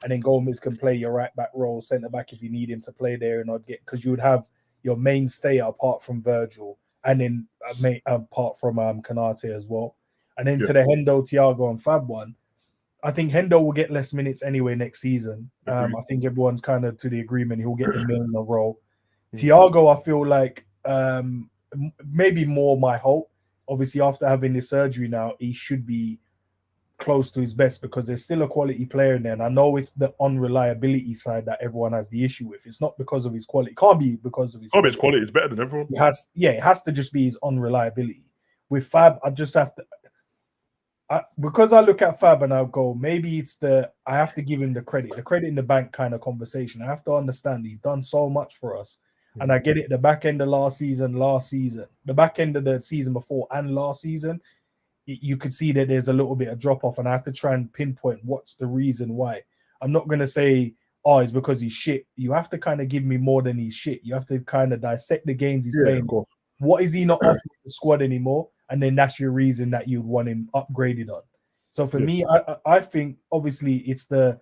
S3: and then Gomez can play your right back role, centre back if you need him to play there, and because you would have your mainstay apart from Virgil, and then apart from Kanate as well. And then to the Hendo, Thiago, and Fab one, I think Hendo will get less minutes anyway next season. I think everyone's kind of to the agreement he'll get the Milner role. Thiago, I feel like maybe more my hope. Obviously, after having this surgery now, he should be close to his best because there's still a quality player in there. And I know it's the unreliability side that everyone has the issue with. It's not because of his quality. It can't be because of his quality.
S2: His quality is better than everyone.
S3: It has to just be his unreliability. With Fab, I just have to... because I look at Fab and I'll go, maybe it's I have to give him the credit in the bank kind of conversation. I have to understand he's done so much for us. And I get it, the back end of last season, the back end of the season before and last season, you could see that there's a little bit of drop off, and I have to try and pinpoint what's the reason why. I'm not going to say, oh, it's because he's shit. You have to kind of give me more than he's shit. You have to kind of dissect the games he's playing. What is he not offering the squad anymore? And then that's your reason that you'd want him upgraded on. So for me, I think obviously it's the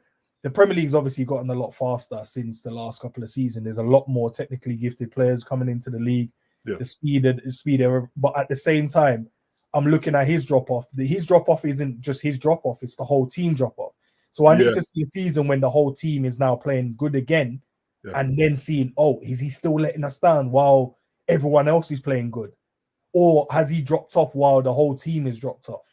S3: Premier League's obviously gotten a lot faster since the last couple of seasons. There's a lot more technically gifted players coming into the league. The speed, but at the same time, I'm looking at his drop-off. His drop-off isn't just his drop-off, it's the whole team drop-off. So I need to see a season when the whole team is now playing good again, and then seeing, is he still letting us down while everyone else is playing good? Or has he dropped off while the whole team is dropped off?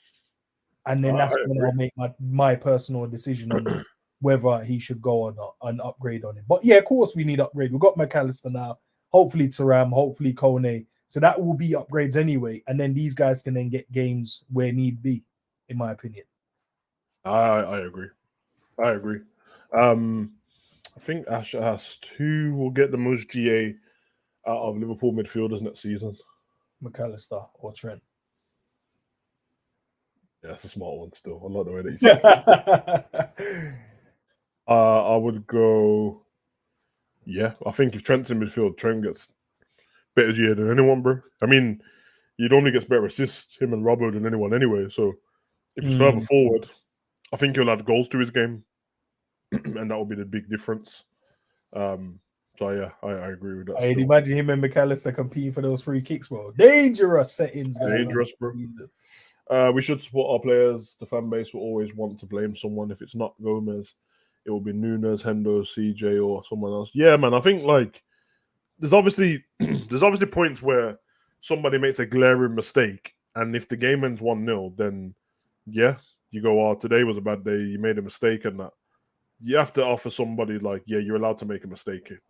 S3: And then that's when I'll make my personal decision on whether he should go or not, and upgrade on it. But yeah, of course we need upgrade. We've got McAllister now, hopefully Thuram, hopefully Kone. So that will be upgrades anyway. And then these guys can then get games where need be, in my opinion.
S2: I agree. I think Ash asked who will get the most GA out of Liverpool midfielders next season.
S3: McAllister or Trent.
S2: Yeah, that's a smart one still. I like the way that you said it. I would go... Yeah, I think if Trent's in midfield, Trent gets better GA than anyone, bro. I mean, he only gets better assists, him and Robbo, than anyone anyway. So if he's further forward, I think he'll add goals to his game. And that will be the big difference. So yeah, I agree with that.
S3: I'd imagine him and McAllister competing for those free kicks, bro. Dangerous settings, guys.
S2: Dangerous, bro. We should support our players. The fan base will always want to blame someone. If it's not Gomez, it will be Nunes, Hendo, CJ, or someone else. Yeah, man. I think like there's obviously points where somebody makes a glaring mistake, and if the game ends 1-0, then yeah, you go, today was a bad day. You made a mistake, and that you have to offer somebody like, yeah, you're allowed to make a mistake. It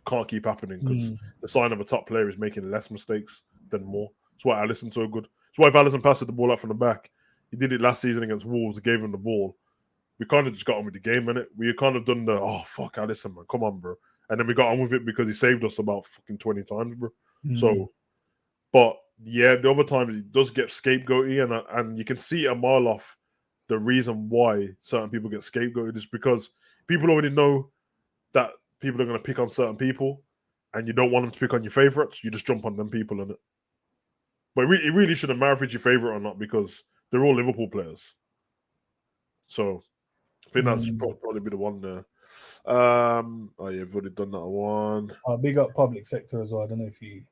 S2: can't keep happening because the sign of a top player is making less mistakes than more. That's why Alisson's so good. That's why if Alisson passes the ball out from the back, he did it last season against Wolves. Gave him the ball. We kind of just got on with the game, innit? We kind of done the, fuck Alisson, man, come on, bro. And then we got on with it because he saved us about fucking 20 times, bro. So, but yeah, the other times he does get scapegoaty, and you can see a mile off the reason why certain people get scapegoated is because people already know that people are going to pick on certain people, and you don't want them to pick on your favorites. You just jump on them people, innit? But it really shouldn't matter if it's your favorite or not because they're all Liverpool players. So I think that's probably be the one there. Yeah, we've already done that one.
S3: Big up public sector as well. I don't know if you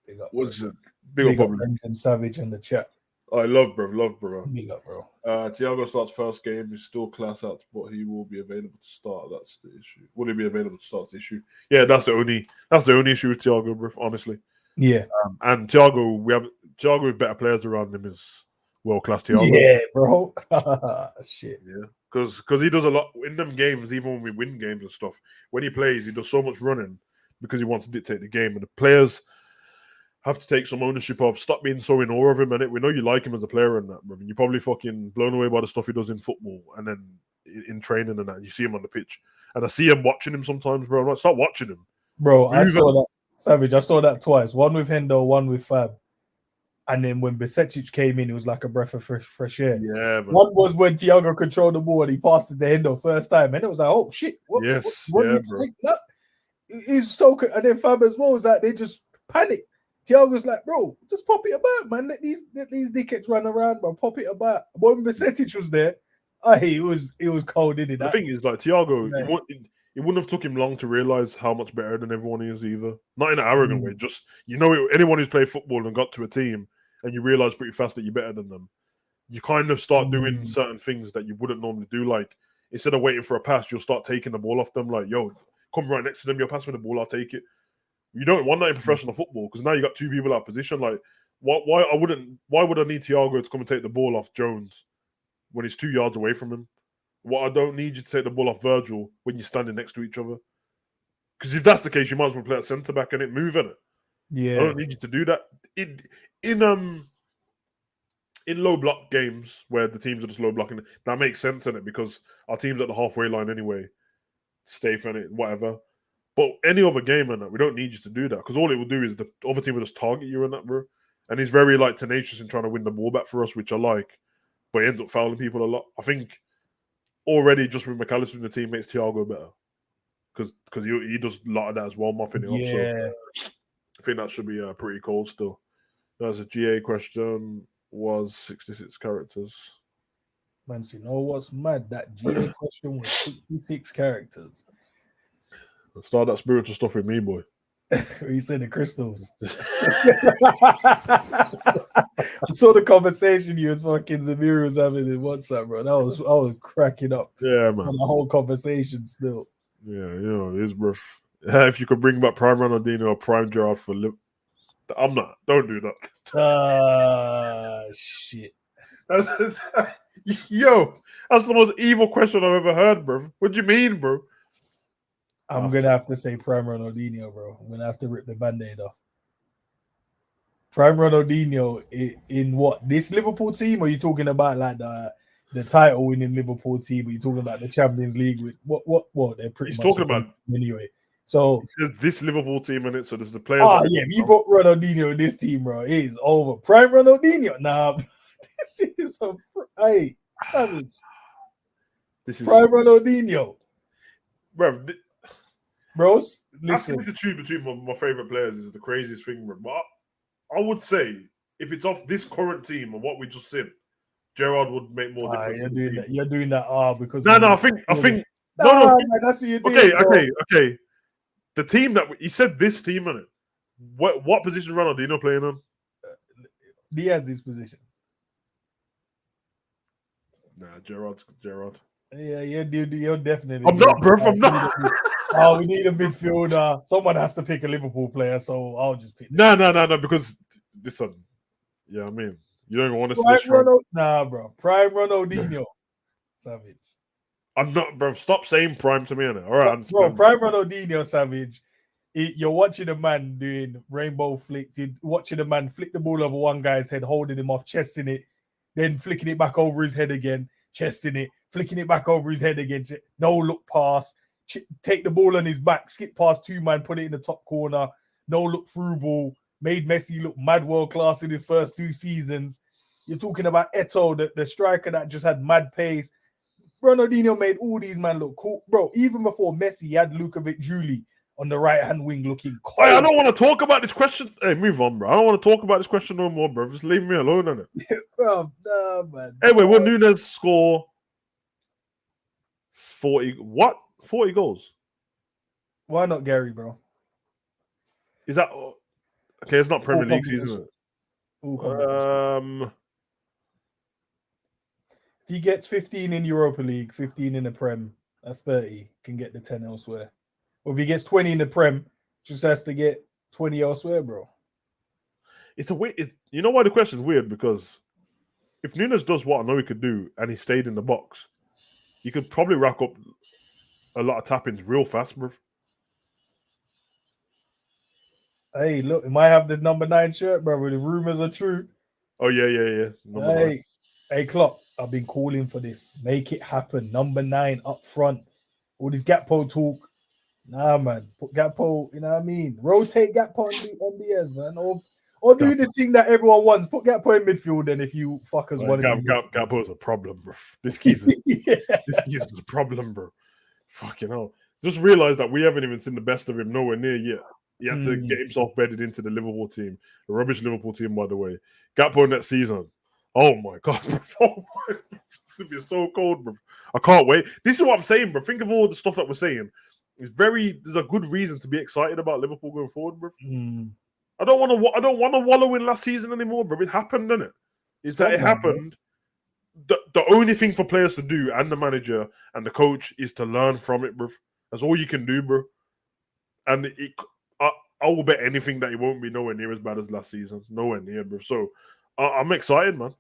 S3: big up.
S2: What's it? Big up public
S3: and Savage in the chat.
S2: I love bro.
S3: Big up, bro.
S2: Thiago starts first game. He's still class out, but he will be available to start. That's the issue. Will he be available to start? The issue. Yeah, that's the only issue with Thiago, bro. Honestly.
S3: Yeah.
S2: And Thiago, Thiago with better players around him is world class. Thiago.
S3: Yeah, bro. Shit.
S2: Yeah. Because he does a lot in them games, even when we win games and stuff. When he plays, he does so much running because he wants to dictate the game. And the players have to take some ownership of, stop being so in awe of him. And we know you like him as a player and that, bro. You're probably fucking blown away by the stuff he does in football and then in training and that. You see him on the pitch. And I see him watching him sometimes, bro. I'm like, stop watching him.
S3: Bro, I saw that. Savage, I saw that twice. One with Hendo, one with Fab. And then when Besetic came in, it was like a breath of fresh air.
S2: Yeah, man.
S3: One was when Thiago controlled the ball and he passed it to Hendo first time. And it was like, oh, shit. What
S2: yeah, bro.
S3: He's so good. And then Fab as well was like, they just panicked. Thiago's like, bro, just pop it about, man. Let these dickheads run around, bro. Pop it about. When Besetic was there, it was cold, didn't it?
S2: The thing is, like, Thiago, it wouldn't have took him long to realize how much better than everyone is either. Not in an arrogant way, just, anyone who's played football and got to a team and you realize pretty fast that you're better than them, you kind of start doing certain things that you wouldn't normally do. Like, instead of waiting for a pass, you'll start taking the ball off them. Like, yo, come right next to them, you'll pass me the ball, I'll take it. You don't want that in professional football because now you got two people out of position. Like, why would I need Thiago to come and take the ball off Jones when he's 2 yards away from him? I don't need you to take the ball off Virgil when you're standing next to each other. Because if that's the case, you might as well play at centre back and move in it.
S3: Yeah,
S2: I don't need you to do that. In low block games where the teams are just low blocking, that makes sense in it because our team's at the halfway line anyway. Stay for it, whatever. But any other game in that, we don't need you to do that because all it will do is the other team will just target you in that, bro. And he's very tenacious in trying to win the ball back for us, which I like. But he ends up fouling people a lot. I think already just with McAllister in the team makes Thiago better because he does a lot of that as well, mopping it up. So I think that should be pretty cool still. That's a GA question. Was 66 characters.
S3: Man, so you know what's mad? That GA question was 66 characters.
S2: Start that spiritual stuff with me, boy.
S3: You said the crystals. I saw the conversation you and fucking Zamir was having in WhatsApp, bro. I was cracking up.
S2: Yeah, man.
S3: On the whole conversation still.
S2: Yeah, it is, bro. If you could bring back Prime Ronaldinho or Prime Gerrard for I'm not. Don't do that.
S3: Shit.
S2: That's the most evil question I've ever heard, bro. What do you mean, bro?
S3: I'm gonna have to say Prime Ronaldinho, bro. I'm gonna have to rip the band-aid off. Prime Ronaldinho in what? This Liverpool team? Or are you talking about like the title winning Liverpool team? Or are you talking about the Champions League with what? They're pretty. He's much talking about anyway. So
S2: it says this Liverpool team in it. So there's the players.
S3: If you put Ronaldinho in this team, bro, it is over. Prime Ronaldinho, nah. This is savage. This is Prime Ronaldinho,
S2: bro.
S3: Bros, listen.
S2: The choose between my favorite players is the craziest thing, bro. But I would say if it's off this current team and what we just said, Gerrard would make more difference.
S3: You're doing that because
S2: I think
S3: man, that's what you're doing.
S2: Okay. The team that he said this team in it. What position Ronaldinho playing on?
S3: Diaz's position.
S2: Nah, Gerrard.
S3: Yeah, you're definitely.
S2: I'm not, bro. I'm not.
S3: We need a midfielder. Someone has to pick a Liverpool player, so I'll just pick.
S2: No. Because listen, you don't even want to see this.
S3: Bro. Prime Ronaldinho, savage.
S2: I'm not, bro. Stop saying prime to me, innit? All right,
S3: bro. Prime Ronaldinho, savage. You're watching a man doing rainbow flicks. You're watching a man flick the ball over one guy's head, holding him off, chesting it, then flicking it back over his head again, chesting it, flicking it back over his head again. No look pass. Take the ball on his back, skip past two man, put it in the top corner. No look through ball. Made Messi look mad world class in his first 2 seasons. You're talking about Eto'o, the striker that just had mad pace. Ronaldinho made all these men look cool. Bro, even before Messi, he had Lukovic Juli on the right-hand wing looking cold.
S2: I don't want to talk about this question. Hey, move on, bro. I don't want to talk about this question no more, bro. Just leave me alone on it.
S3: Bro, nah, man.
S2: Anyway, will Nunes score 40? What? 40 goals?
S3: Why not Gary, bro?
S2: Is that... Okay, it's not Premier League season.
S3: If he gets 15 in Europa League, 15 in the Prem, that's 30. Can get the 10 elsewhere. Or if he gets 20 in the Prem, just has to get 20 elsewhere, bro.
S2: It's a weird... You know why the question's weird? Because if Nunes does what I know he could do and he stayed in the box, he could probably rack up a lot of tap-ins real fast, bro.
S3: Hey, look, he might have the number 9 shirt, bro. The rumors are true.
S2: Oh, yeah.
S3: Hey, Klopp, I've been calling for this. Make it happen. Number 9 up front. All this Gakpo talk. Nah, man. Put Gakpo, you know what I mean? Rotate Gakpo on the ears, man. Or do the thing that everyone wants. Put Gakpo in midfield, then if you fuckers want him.
S2: Gakpo's a problem, bro. This keys is a problem, bro. Fucking hell. Just realised that we haven't even seen the best of him nowhere near yet. He had to get himself bedded into the Liverpool team. A rubbish Liverpool team, by the way. Gakpo next season. Oh my God, bro. Oh my, it's gonna be so cold, bro. I can't wait. This is what I'm saying, bro. Think of all the stuff that we're saying. There's a good reason to be excited about Liverpool going forward, bro. I don't want to wallow in last season anymore, bro. It happened, didn't it? It happened. The only thing for players to do, and the manager and the coach, is to learn from it, bro. That's all you can do, bro. And I will bet anything that it won't be nowhere near as bad as last season. Nowhere near, bro. So I'm excited, man.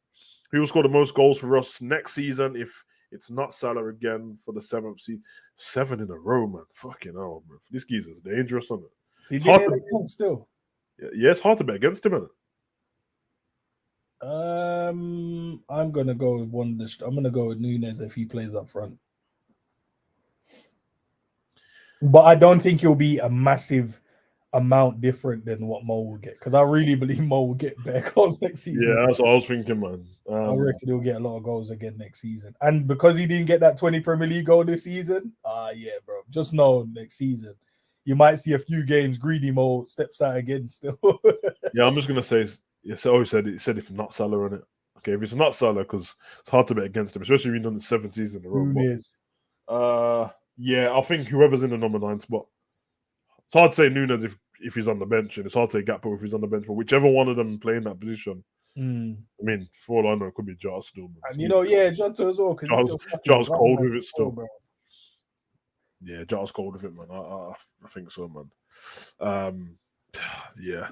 S2: Who will score the most goals for us next season if it's not Salah again for the 7th season? 7 in a row, man. Fucking hell, bro. This geezer's dangerous, isn't it?
S3: It's hard to still.
S2: Yeah, it's hard to bet against him, isn't
S3: it? I'm gonna go with I'm gonna go with Nunes if he plays up front. But I don't think he'll be a massive amount different than what Mo will get, because I really believe Mo will get better goals next season.
S2: Yeah, that's what I was thinking, man.
S3: I reckon he'll get a lot of goals again next season. And because he didn't get that 20 Premier League goal this season, yeah, bro. Just know next season you might see a few games greedy Mo steps out again still.
S2: Yeah, I'm just gonna say, he said if not Salah on it. Okay, if it's not Salah, because it's hard to bet against him, especially if you've done the 7th season in a row. Yeah, I think whoever's in the number 9 spot. It's hard to say Nunes if he's on the bench, and it's hard to say Gakpo if he's on the bench. But whichever one of them playing that position, I mean, for all I know, it could be Jota still.
S3: And Jota as well.
S2: Jota's cold with it still, bro. Yeah, Jota's cold with it, man. I think so, man. Yeah.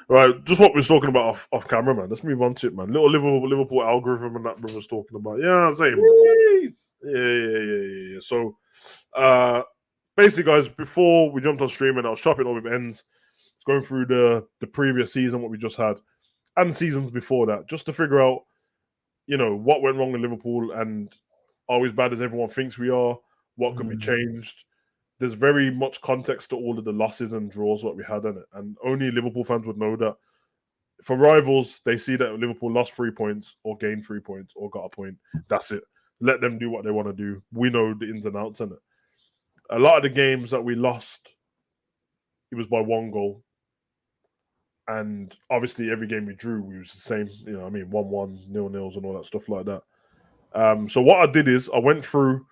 S2: Right, just what we was talking about off camera, man. Let's move on to it, man. Little Liverpool algorithm and that brother's talking about. Yeah, same. Yeah. So, basically, guys, before we jumped on streaming, I was chopping all with ends, going through the previous season, what we just had, and seasons before that, just to figure out, what went wrong with Liverpool, and are we as bad as everyone thinks we are? What can be changed? There's very much context to all of the losses and draws what we had in it, and only Liverpool fans would know that. For rivals, they see that Liverpool lost 3 points or gained 3 points or got a point. That's it. Let them do what they want to do. We know the ins and outs in it. A lot of the games that we lost, it was by 1 goal. And obviously every game we drew, we was the same, 1-1, 0-0s and all that stuff like that. So what I did is I went through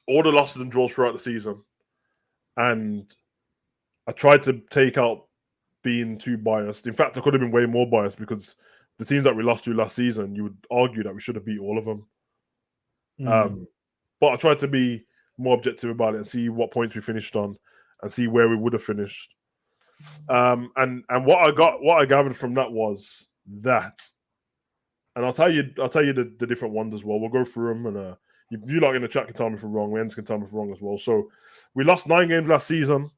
S2: all the losses and draws throughout the season, and I tried to take out being too biased. In fact, I could have been way more biased, because the teams that we lost to last season, you would argue that we should have beat all of them. But I tried to be more objective about it and see what points we finished on and see where we would have finished. And what I gathered from that was that, and I'll tell you the different ones as well. We'll go through them, and you lot in the chat can tell me if I'm wrong. Ends can tell me if I'm wrong as well. So we lost 9 games last season.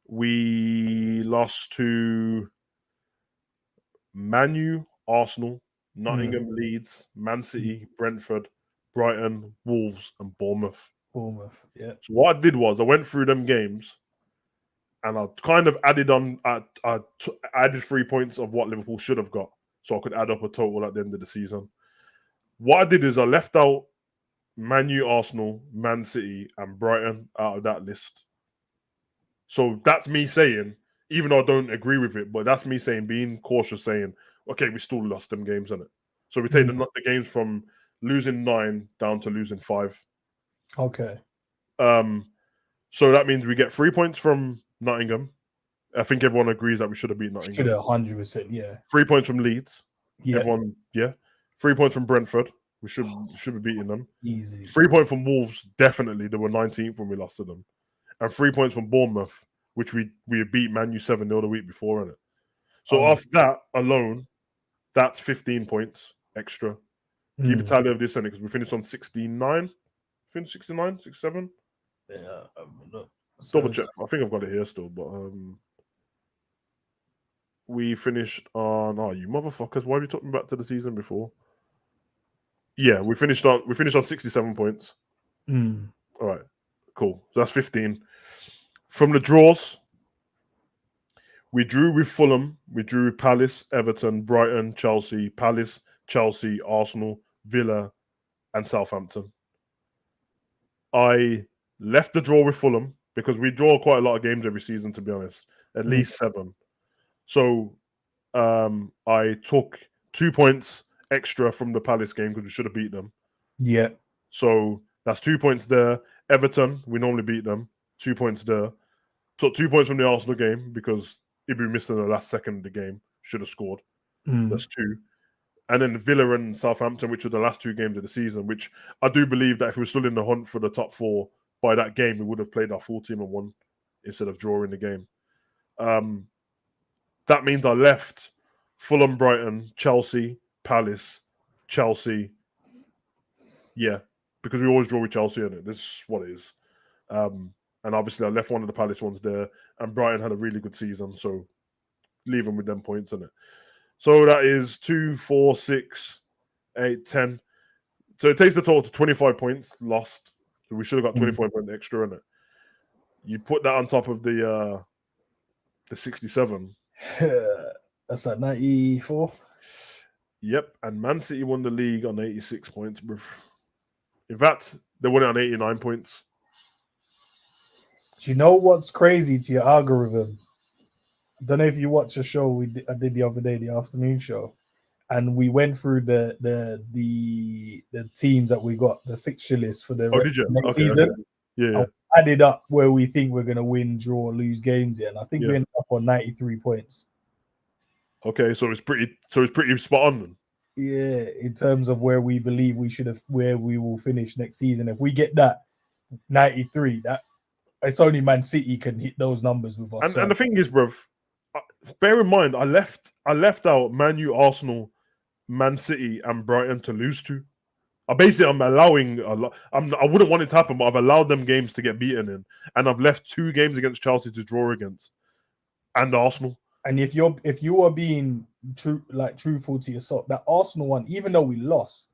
S2: We lost to Man U, Arsenal, Nottingham, Leeds, Man City, Brentford, Brighton, Wolves, and Bournemouth.
S3: Yeah.
S2: So what I did was I went through them games, and I kind of added on. I added 3 points of what Liverpool should have got, so I could add up a total at the end of the season. What I did is I left out Man U, Arsenal, Man City, and Brighton out of that list. So that's me saying, even though I don't agree with it, but that's me saying, being cautious, saying, okay, we still lost them games, innit? So we take the games from losing 9 down to losing 5.
S3: Okay.
S2: So that means we get 3 points from Nottingham. I think everyone agrees that we should have beaten Nottingham.
S3: Should have 100%, yeah.
S2: 3 points from Leeds.
S3: Yeah.
S2: Everyone, yeah. 3 points from Brentford. We should be beating them.
S3: Easy.
S2: 3 points from Wolves, definitely. They were 19th when we lost to them. And 3 points from Bournemouth, which we beat Man U 7-0 the week before, innit? So off that alone, that's 15 points extra. Keep a tally of this, innit? Because we finished on 69. Finished 69, 67?
S3: Yeah.
S2: Double check. I think I've got it here still, but we finished on. Oh, you motherfuckers! Why have you took me back to the season before? Yeah, we finished on 67 points. All right. Cool. So that's 15. From the draws, we drew with Fulham, we drew with Palace, Everton, Brighton, Chelsea, Palace, Chelsea, Arsenal, Villa, and Southampton. I left the draw with Fulham because we draw quite a lot of games every season, to be honest, at least 7. So I took 2 points extra from the Palace game because we should have beat them.
S3: Yeah.
S2: So that's 2 points there. Everton, we normally beat them. 2 points there. Took 2 points from the Arsenal game because Ibu missed in the last second of the game. Should have scored. That's 2. And then Villa and Southampton, which were the last 2 games of the season, which I do believe that if we were still in the hunt for the top 4 by that game, we would have played our full team and won instead of drawing the game. That means I left Fulham, Brighton, Chelsea, Palace, Chelsea. Yeah, because we always draw with Chelsea in it. This is what it is. And obviously, I left one of the Palace ones there, and Brighton had a really good season, so leave them with them points in it. So that is 2, 4, 6, 8, 10. So it takes the total to 25 points lost. So we should have got 25 points extra in it. You put that on top of the 67.
S3: That's like 94.
S2: Yep, and Man City won the league on 86 points, bro. In fact, they won it on 89 points.
S3: Do you know what's crazy to your algorithm? I don't know if you watch a show I did the other day, the afternoon show, and we went through the teams that we got, the fixture list for the next season.
S2: Okay. Yeah.
S3: And added up where we think we're going to win, draw, lose games here, and I think we ended up on 93 points.
S2: Okay, so it's pretty spot on then.
S3: Yeah, in terms of where we believe where we will finish next season. If we get that 93, that it's only Man City can hit those numbers with us.
S2: And the thing is, bruv, bear in mind, I left out Man U, Arsenal, Man City, and Brighton to lose to. I'm allowing a lot. I wouldn't want it to happen, but I've allowed them games to get beaten in, and I've left 2 games against Chelsea to draw against, and Arsenal.
S3: And if you are being truthful to yourself, that Arsenal one, even though we lost,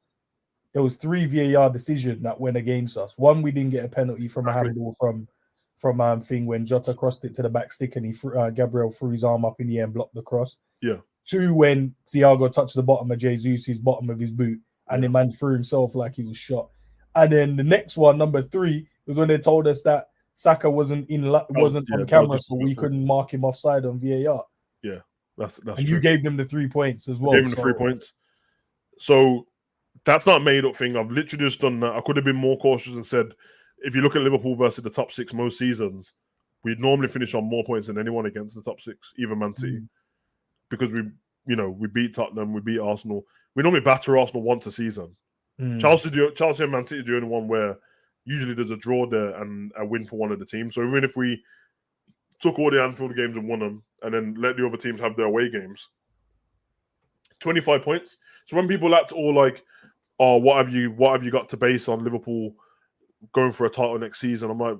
S3: there was 3 VAR decisions that went against us. One, we didn't get a penalty from a handball from thing when Jota crossed it to the back stick and Gabriel threw his arm up in the air and blocked the cross.
S2: Yeah.
S3: 2, when Thiago touched the bottom of Jesus' bottom of his boot, and the man threw himself like he was shot. And then the next one, number 3, was when they told us that Saka wasn't on camera, so we couldn't mark him offside on VAR.
S2: Yeah, that's
S3: and
S2: true.
S3: You gave them the 3 points as well.
S2: Gave them the 3 points. So that's not a made-up thing. I've literally just done that. I could have been more cautious and said, if you look at Liverpool versus the top 6 most seasons, we'd normally finish on more points than anyone against the top 6, even Man City, because we beat Tottenham, we beat Arsenal. We normally batter Arsenal once a season. Chelsea and Man City are the only one where usually there's a draw there and a win for one of the teams. So even if we took all the Anfield games and won them, and then let the other teams have their away games, 25 points. So when people act all like, "Oh, what have you got to base on Liverpool going for a title next season?" I'm like,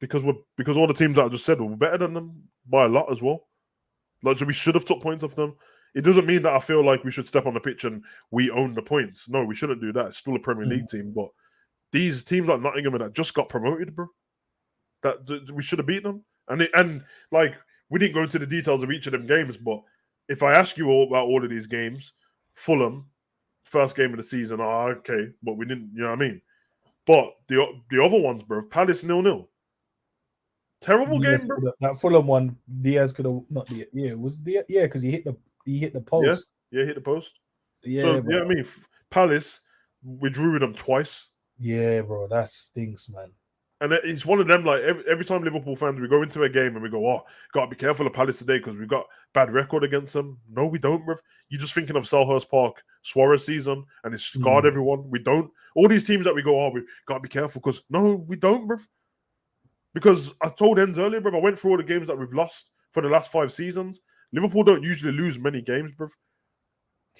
S2: because all the teams that I just said were better than them by a lot as well. Like, so we should have took points off them. It doesn't mean that I feel like we should step on the pitch and we own the points. No, we shouldn't do that. It's still a Premier League team, but these teams like Nottingham that just got promoted, bro, that we should have beat them. And like, we didn't go into the details of each of them games, but if I ask you all about all of these games, Fulham, first game of the season, okay, but we didn't, you know what I mean? But the other ones, bro, Palace 0-0. Terrible game, bro.
S3: That Fulham one, Diaz could have not the because he hit the post.
S2: Yeah, hit the post.
S3: Yeah,
S2: so,
S3: bro.
S2: I mean, Palace, we drew with them twice.
S3: Yeah, bro, that stinks, man.
S2: And it's one of them, like, every time Liverpool fans, we go into a game and we go, "Oh, got to be careful of Palace today because we've got bad record against them." No, we don't, bro. You're just thinking of Selhurst Park, Suarez season, and it's scarred everyone. We don't. All these teams that we go, "Oh, we got to be careful," because no, we don't, bro. Because I told Enz earlier, bro, I went through all the games that we've lost for the last 5 seasons. Liverpool don't usually lose many games, bro.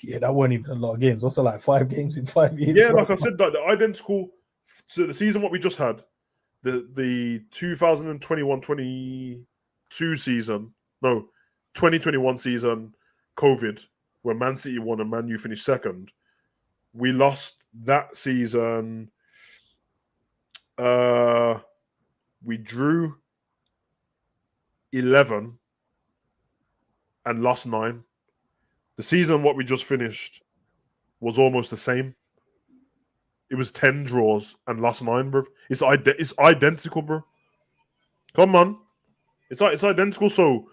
S3: Yeah, that weren't even a lot of games. Also, like 5 games in 5 years.
S2: Yeah, like I said, like, the identical to the season what we just had, the 2021-22 season, no, 2021 season, COVID, where Man City won and Man U finished second. We lost that season We drew 11 and lost 9. The season what we just finished was almost the same. It was 10 draws and lost 9, bro. It's identical, bro. Come on, it's identical. So,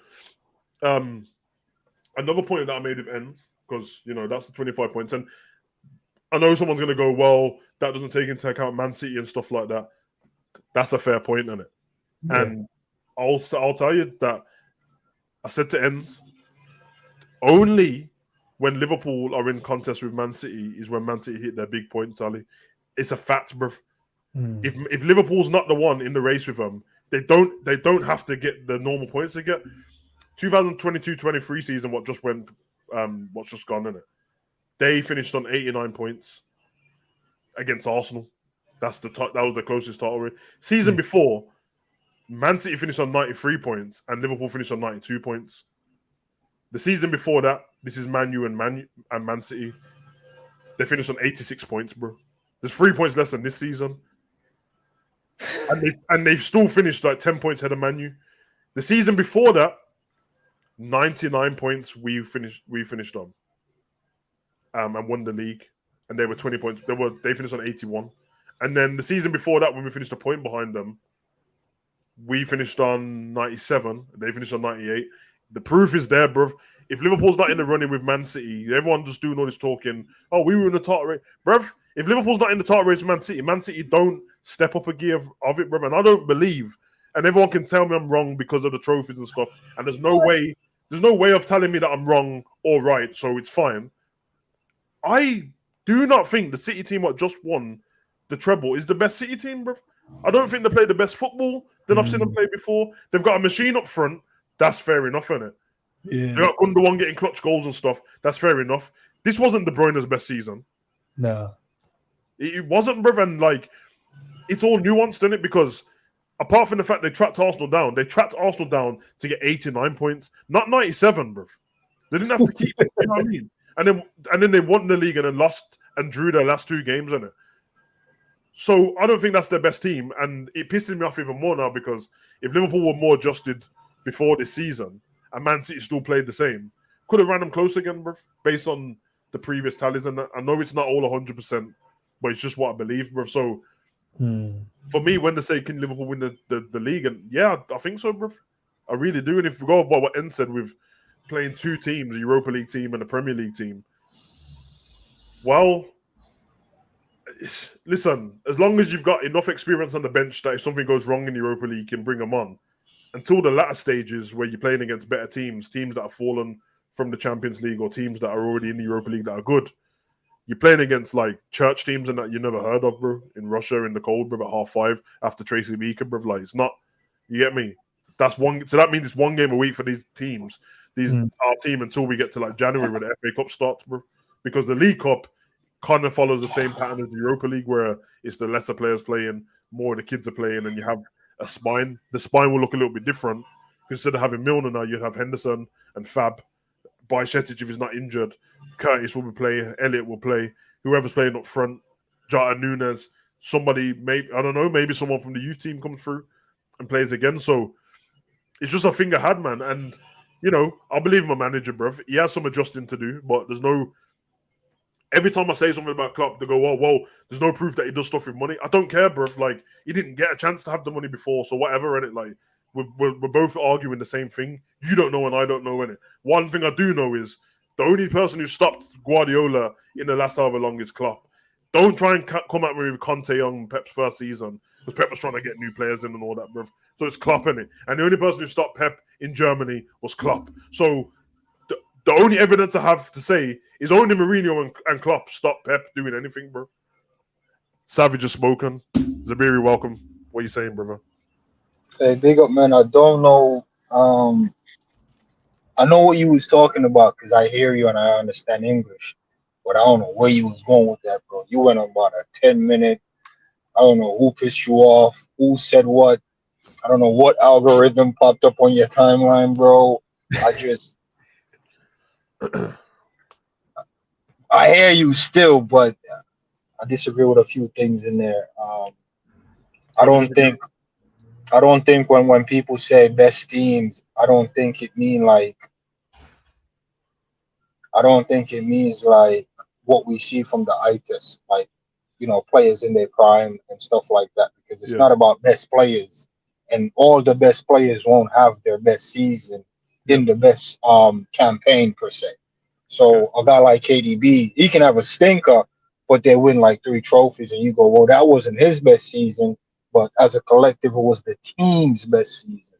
S2: another point that I made with ends, because that's the 25 points, and I know someone's gonna go, well, that doesn't take into account Man City and stuff like that. That's a fair point, isn't it? Yeah. And I'll tell you that I said to ends, only when Liverpool are in contest with Man City is when Man City hit their big point tally. It's a fact, bro. If Liverpool's not the one in the race with them, they don't have to get the normal points they get. 2022-23 season, what's just gone in it. They finished on 89 points against Arsenal. That was the closest title. Season before, Man City finished on 93 points and Liverpool finished on 92 points. The season before that, this is Man U and Man City. They finished on 86 points, bro. There's 3 points less than this season. And they've still finished like 10 points ahead of Man U. The season before that, 99 points we finished on. And won the league. And they were 20 points. They finished on 81. And then the season before that, when we finished a point behind them, we finished on 97. They finished on 98. The proof is there, bro. If Liverpool's not in the running with Man City, everyone just doing all this talking. Oh, we were in the title race, bro. If Liverpool's not in the title race with Man City don't step up a gear of it, bro. And I don't believe, and everyone can tell me I'm wrong because of the trophies and stuff. And there's no way of telling me that I'm wrong or right, so it's fine. I do not think the City team what just won the treble is the best City team, bro. I don't think they play the best football that I've seen them play before. They've got a machine up front. That's fair enough, isn't it? Yeah. They got Gundogan getting clutch goals and stuff. That's fair enough. This wasn't De Bruyne's best season.
S3: No.
S2: It wasn't, bro. And it's all nuanced, isn't it? Because apart from the fact they tracked Arsenal down to get 89 points, not 97, bro. They didn't have to keep it, you know what I mean? And then they won the league and then lost and drew their last 2 games, innit? So I don't think that's their best team, and it pisses me off even more now because if Liverpool were more adjusted before this season and Man City still played the same, could have ran them close again, bro, based on the previous tallies. And I know it's not all 100%, but it's just what I believe, bro. So for me, when they say can Liverpool win the league, and yeah, I think so, bro. I really do. And if we go by what En said with playing 2 teams, a Europa League team and a Premier League team, well, listen, as long as you've got enough experience on the bench that if something goes wrong in the Europa League, you can bring them on. Until the latter stages where you're playing against better teams that have fallen from the Champions League or teams that are already in the Europa League that are good, you're playing against church teams and that you never heard of, bro, in Russia in the cold, bro, at 5:30 after Tracy Beaker, bro. It's not, you get me? That's one. So that means it's 1 game a week for these teams. Our team until we get to January when the FA Cup starts, bro. Because the League Cup kind of follows the same pattern as the Europa League, where it's the lesser players playing, more of the kids are playing, and you have a spine. The spine will look a little bit different. Instead of having Milner now, you have Henderson and Fab. Bajcetic, if he's not injured, Curtis will be playing, Elliott will play, whoever's playing up front, Jota Nunes, somebody, maybe someone from the youth team comes through and plays again. So it's just a thing I had, man. And, I believe my manager, bruv. He has some adjusting to do, but there's no... Every time I say something about Klopp, they go, whoa, there's no proof that he does stuff with money. I don't care, bruv. He didn't get a chance to have the money before, so whatever, innit? We're both arguing the same thing. You don't know and I don't know, innit? One thing I do know is the only person who stopped Guardiola in the last however long is Klopp. Don't try and come at me with Conte on Pep's first season, because Pep was trying to get new players in and all that, bruv. So it's Klopp, innit? And the only person who stopped Pep in Germany was Klopp. So the only evidence I have to say is only Mourinho and Klopp stopped Pep doing anything, bro. Savage has spoken. Zabiri, welcome. What are you saying, brother?
S4: Hey, big up, man. I don't know. I know what you was talking about because I hear you and I understand English, but I don't know where you was going with that, bro. You went on about a 10-minute. I don't know who pissed you off, who said what. I don't know what algorithm popped up on your timeline, bro. I hear you still, but I disagree with a few things in there. I don't think when people say best teams, I don't think it means like what we see from the eye test, like players in their prime and stuff like that, because it's not about best players, and all the best players won't have their best season in the best campaign per se. So a guy like KDB, he can have a stinker, but they win like 3 trophies, and you go, well, that wasn't his best season, but as a collective, it was the team's best season.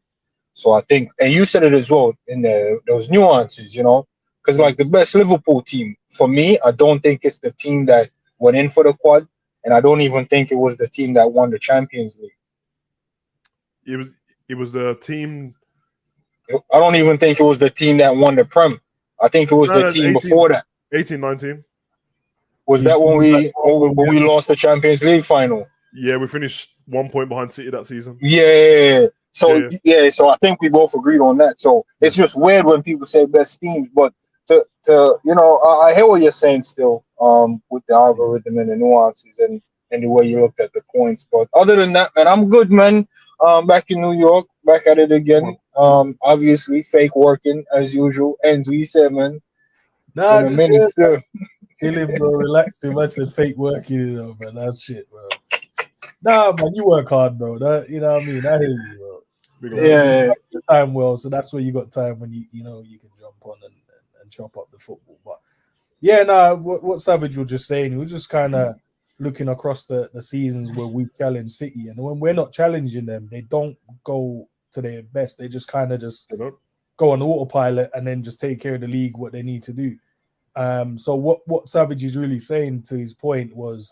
S4: So I think, and you said it as well in those nuances, because like the best Liverpool team, for me, I don't think it's the team that went in for the quad, and I don't even think it was the team that won the Champions League.
S2: It was the team.
S4: I don't even think it was the team that won the Prem. I think it was the team before that.
S2: 18-19.
S4: Was that when we lost the Champions League final?
S2: Yeah, we finished 1 point behind City that season.
S4: Yeah. So so I think we both agreed on that. So it's just weird when people say best teams, but to I hear what you're saying still, with the algorithm and the nuances and the way you looked at the points. But other than that, man, I'm good, man. Back in New York, back at it again. Obviously fake working as usual. Ends we said, man.
S3: Nah,
S4: in a minute still.
S3: Chilling, bro, relaxing. I said fake working, man. That's shit, bro. Nah, man, you work hard, bro. You know what I mean? I hear you, bro.
S4: Yeah.
S3: You time well, so that's where you got time when you can jump on and chop up the football. But yeah, what Savage was just saying, he was just kind of looking across the seasons where we've challenged City, and when we're not challenging them, they don't go to their best. They just kind of just go on the autopilot and then just take care of the league, what they need to do. So what Savage is really saying, to his point, was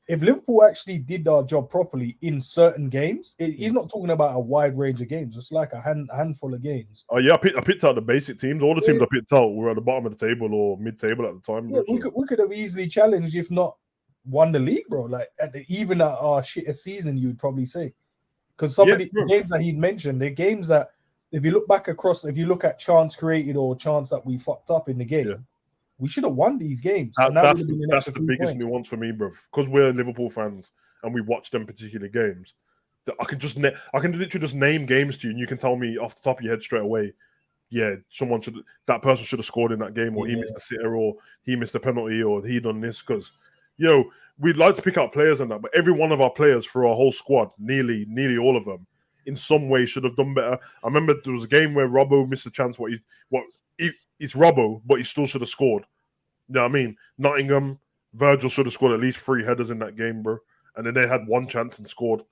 S3: if Liverpool actually did our job properly in certain games, he's not talking about a wide range of games. It's like a handful of games.
S2: Oh yeah, I picked out the basic teams. All the teams I picked out were at the bottom of the table or mid-table at the time.
S3: Yeah, we could have easily challenged, if not won the league, bro. Like even at our shittest season, you'd probably say, because some of the games that he'd mentioned, they're games that if you look back across, if you look at chance created or chance that we fucked up in the game. We should have won these games.
S2: That's the biggest nuance for me, bro. Because we're Liverpool fans and we watch them particular games. I can literally just name games to you, and you can tell me off the top of your head straight away. Yeah, that person should have scored in that game, or he missed a sitter, or he missed a penalty, or he done this. Because we'd like to pick out players and that, but every one of our players for our whole squad, nearly all of them, in some way should have done better. I remember there was a game where Robbo missed a chance. It's Robbo, but he still should have scored. You know what I mean? Nottingham, Virgil should have scored at least 3 headers in that game, bro. And then they had 1 chance and scored.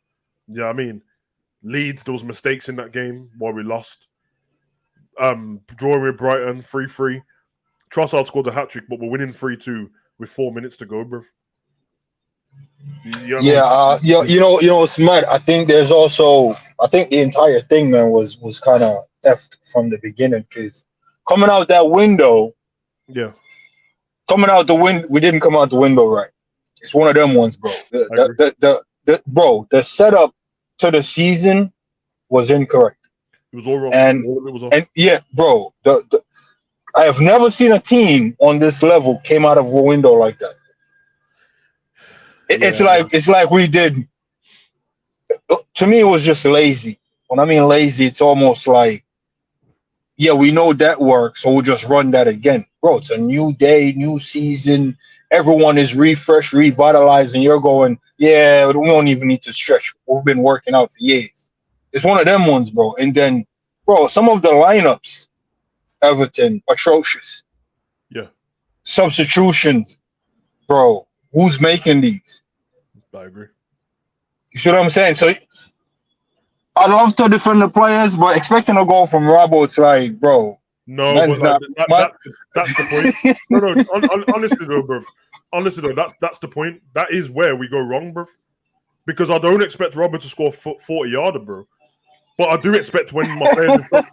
S2: You know what I mean? Leeds, there was mistakes in that game while we lost. Drawing with Brighton, 3-3. Trossard scored a hat-trick, but we're winning 3-2 with 4 minutes to go, bro. You know
S4: what's mad? I think there's also, the entire thing, man, was kind of effed from the beginning, because coming out that window, coming out the window, we didn't come out the window right. It's one of them ones, bro. The setup to the season was incorrect.
S2: It was all wrong.
S4: And yeah, bro. I have never seen a team on this level came out of a window like that. It's like we did. To me, it was just lazy. When I mean lazy, it's almost like, we know that works, so we'll just run that again. Bro, it's a new day, new season. Everyone is refreshed, revitalized, and you're going, we don't even need to stretch. We've been working out for years. It's one of them ones, bro. And then, bro, some of the lineups, Everton, atrocious.
S2: Yeah.
S4: Substitutions, bro. Who's making these?
S2: I agree.
S4: You see what I'm saying? So I love to defend the players, but expecting a goal from Robbo, it's like, bro.
S2: No, but that's the point. No, honestly though, bro. That's the point. That is where we go wrong, bro. Because I don't expect Robbo to score 40-yarder, bro. But I do expect when my players in front.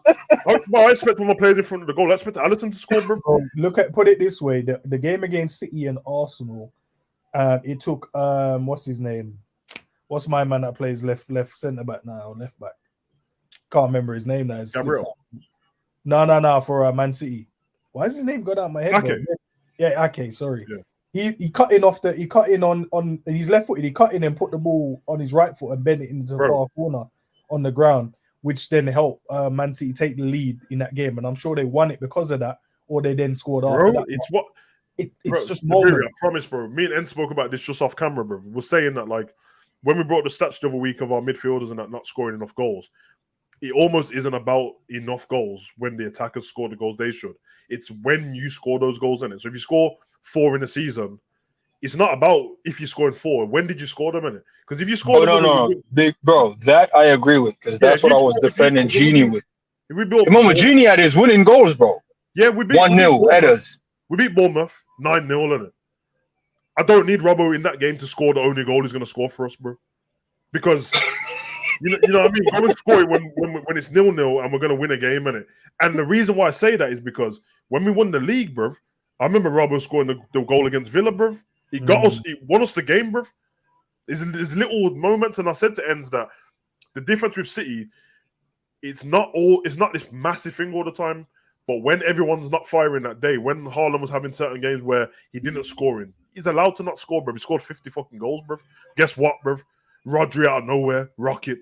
S2: I expect when my players in front of the goal. I expect Alisson to score, bro.
S3: Put it this way: the game against City and Arsenal, it took what's his name? What's my man that plays left centre back now, left back? Can't remember his name now.
S2: Gabriel.
S3: No, for Man City. Why is his name got out of my head?
S2: Okay.
S3: Yeah, okay, sorry.
S2: Yeah.
S3: He cut in on he's left footed. He cut in and put the ball on his right foot and bent it into the far corner on the ground, which then helped Man City take the lead in that game. And I'm sure they won it because of that, or they then scored after that. It's just moments.
S2: I promise, bro. Me and En spoke about this just off camera, bro. We're saying that, like, when we brought the stats the other week of our midfielders and that not scoring enough goals, it almost isn't about enough goals when the attackers score the goals they should. It's when you score those goals in it. So if you score 4 in a season, it's not about if you scored 4. When did you score them in it? Because if you score
S4: big bro, that I agree with, because that's what I was defending Genie with. Remember, Genie had his winning goals, bro.
S2: Yeah, we beat
S4: 1-0 headers.
S2: We beat Bournemouth 9-0 in it. I don't need Robbo in that game to score the only goal he's going to score for us, bro. Because you know what I mean. I'm going to score it when it's 0-0 and we're going to win a game in it. And the reason why I say that is because when we won the league, bro, I remember Robbo scoring the goal against Villa, bro. He got us. He won us the game, bro. There's little moments, and I said to Enz that the difference with City, it's not this massive thing all the time. But when everyone's not firing that day, when Haaland was having certain games where he didn't score in, he's allowed to not score, bro. He scored 50 fucking goals, bro. Guess what, bro? Rodri out of nowhere, rocket.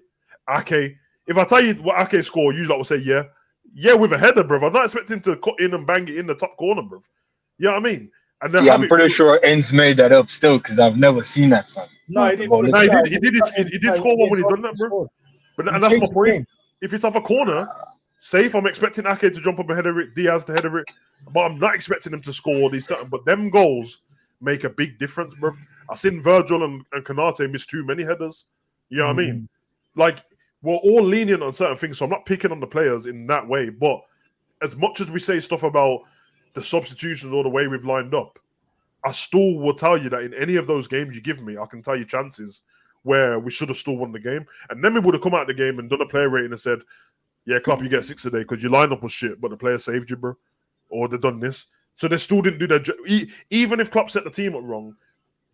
S2: Ake. If I tell you what Ake scored, usually I would say yeah, with a header, bro. I'm not expecting to cut in and bang it in the top corner, bro. You know what I mean? And then
S4: I'm pretty sure Enz made that up still, because I've never seen that from him.
S2: No, he did score one when he done that, bro. And that's my point. If it's off a corner, safe, I'm expecting Ake to jump up and header it, Diaz to header it, but I'm not expecting him to score these certain. But them goals make a big difference, bro. I've seen Virgil and Konate miss too many headers. You know what I mean? Like, we're all lenient on certain things, so I'm not picking on the players in that way. But as much as we say stuff about the substitutions or the way we've lined up, I still will tell you that in any of those games you give me, I can tell you chances where we should have still won the game. And then we would have come out of the game and done a player rating and said, yeah, Klopp, you get 6 today because your lineup was shit, but the player saved you, bro. Or they done this. So they still didn't do their job. Even if Klopp set the team up wrong,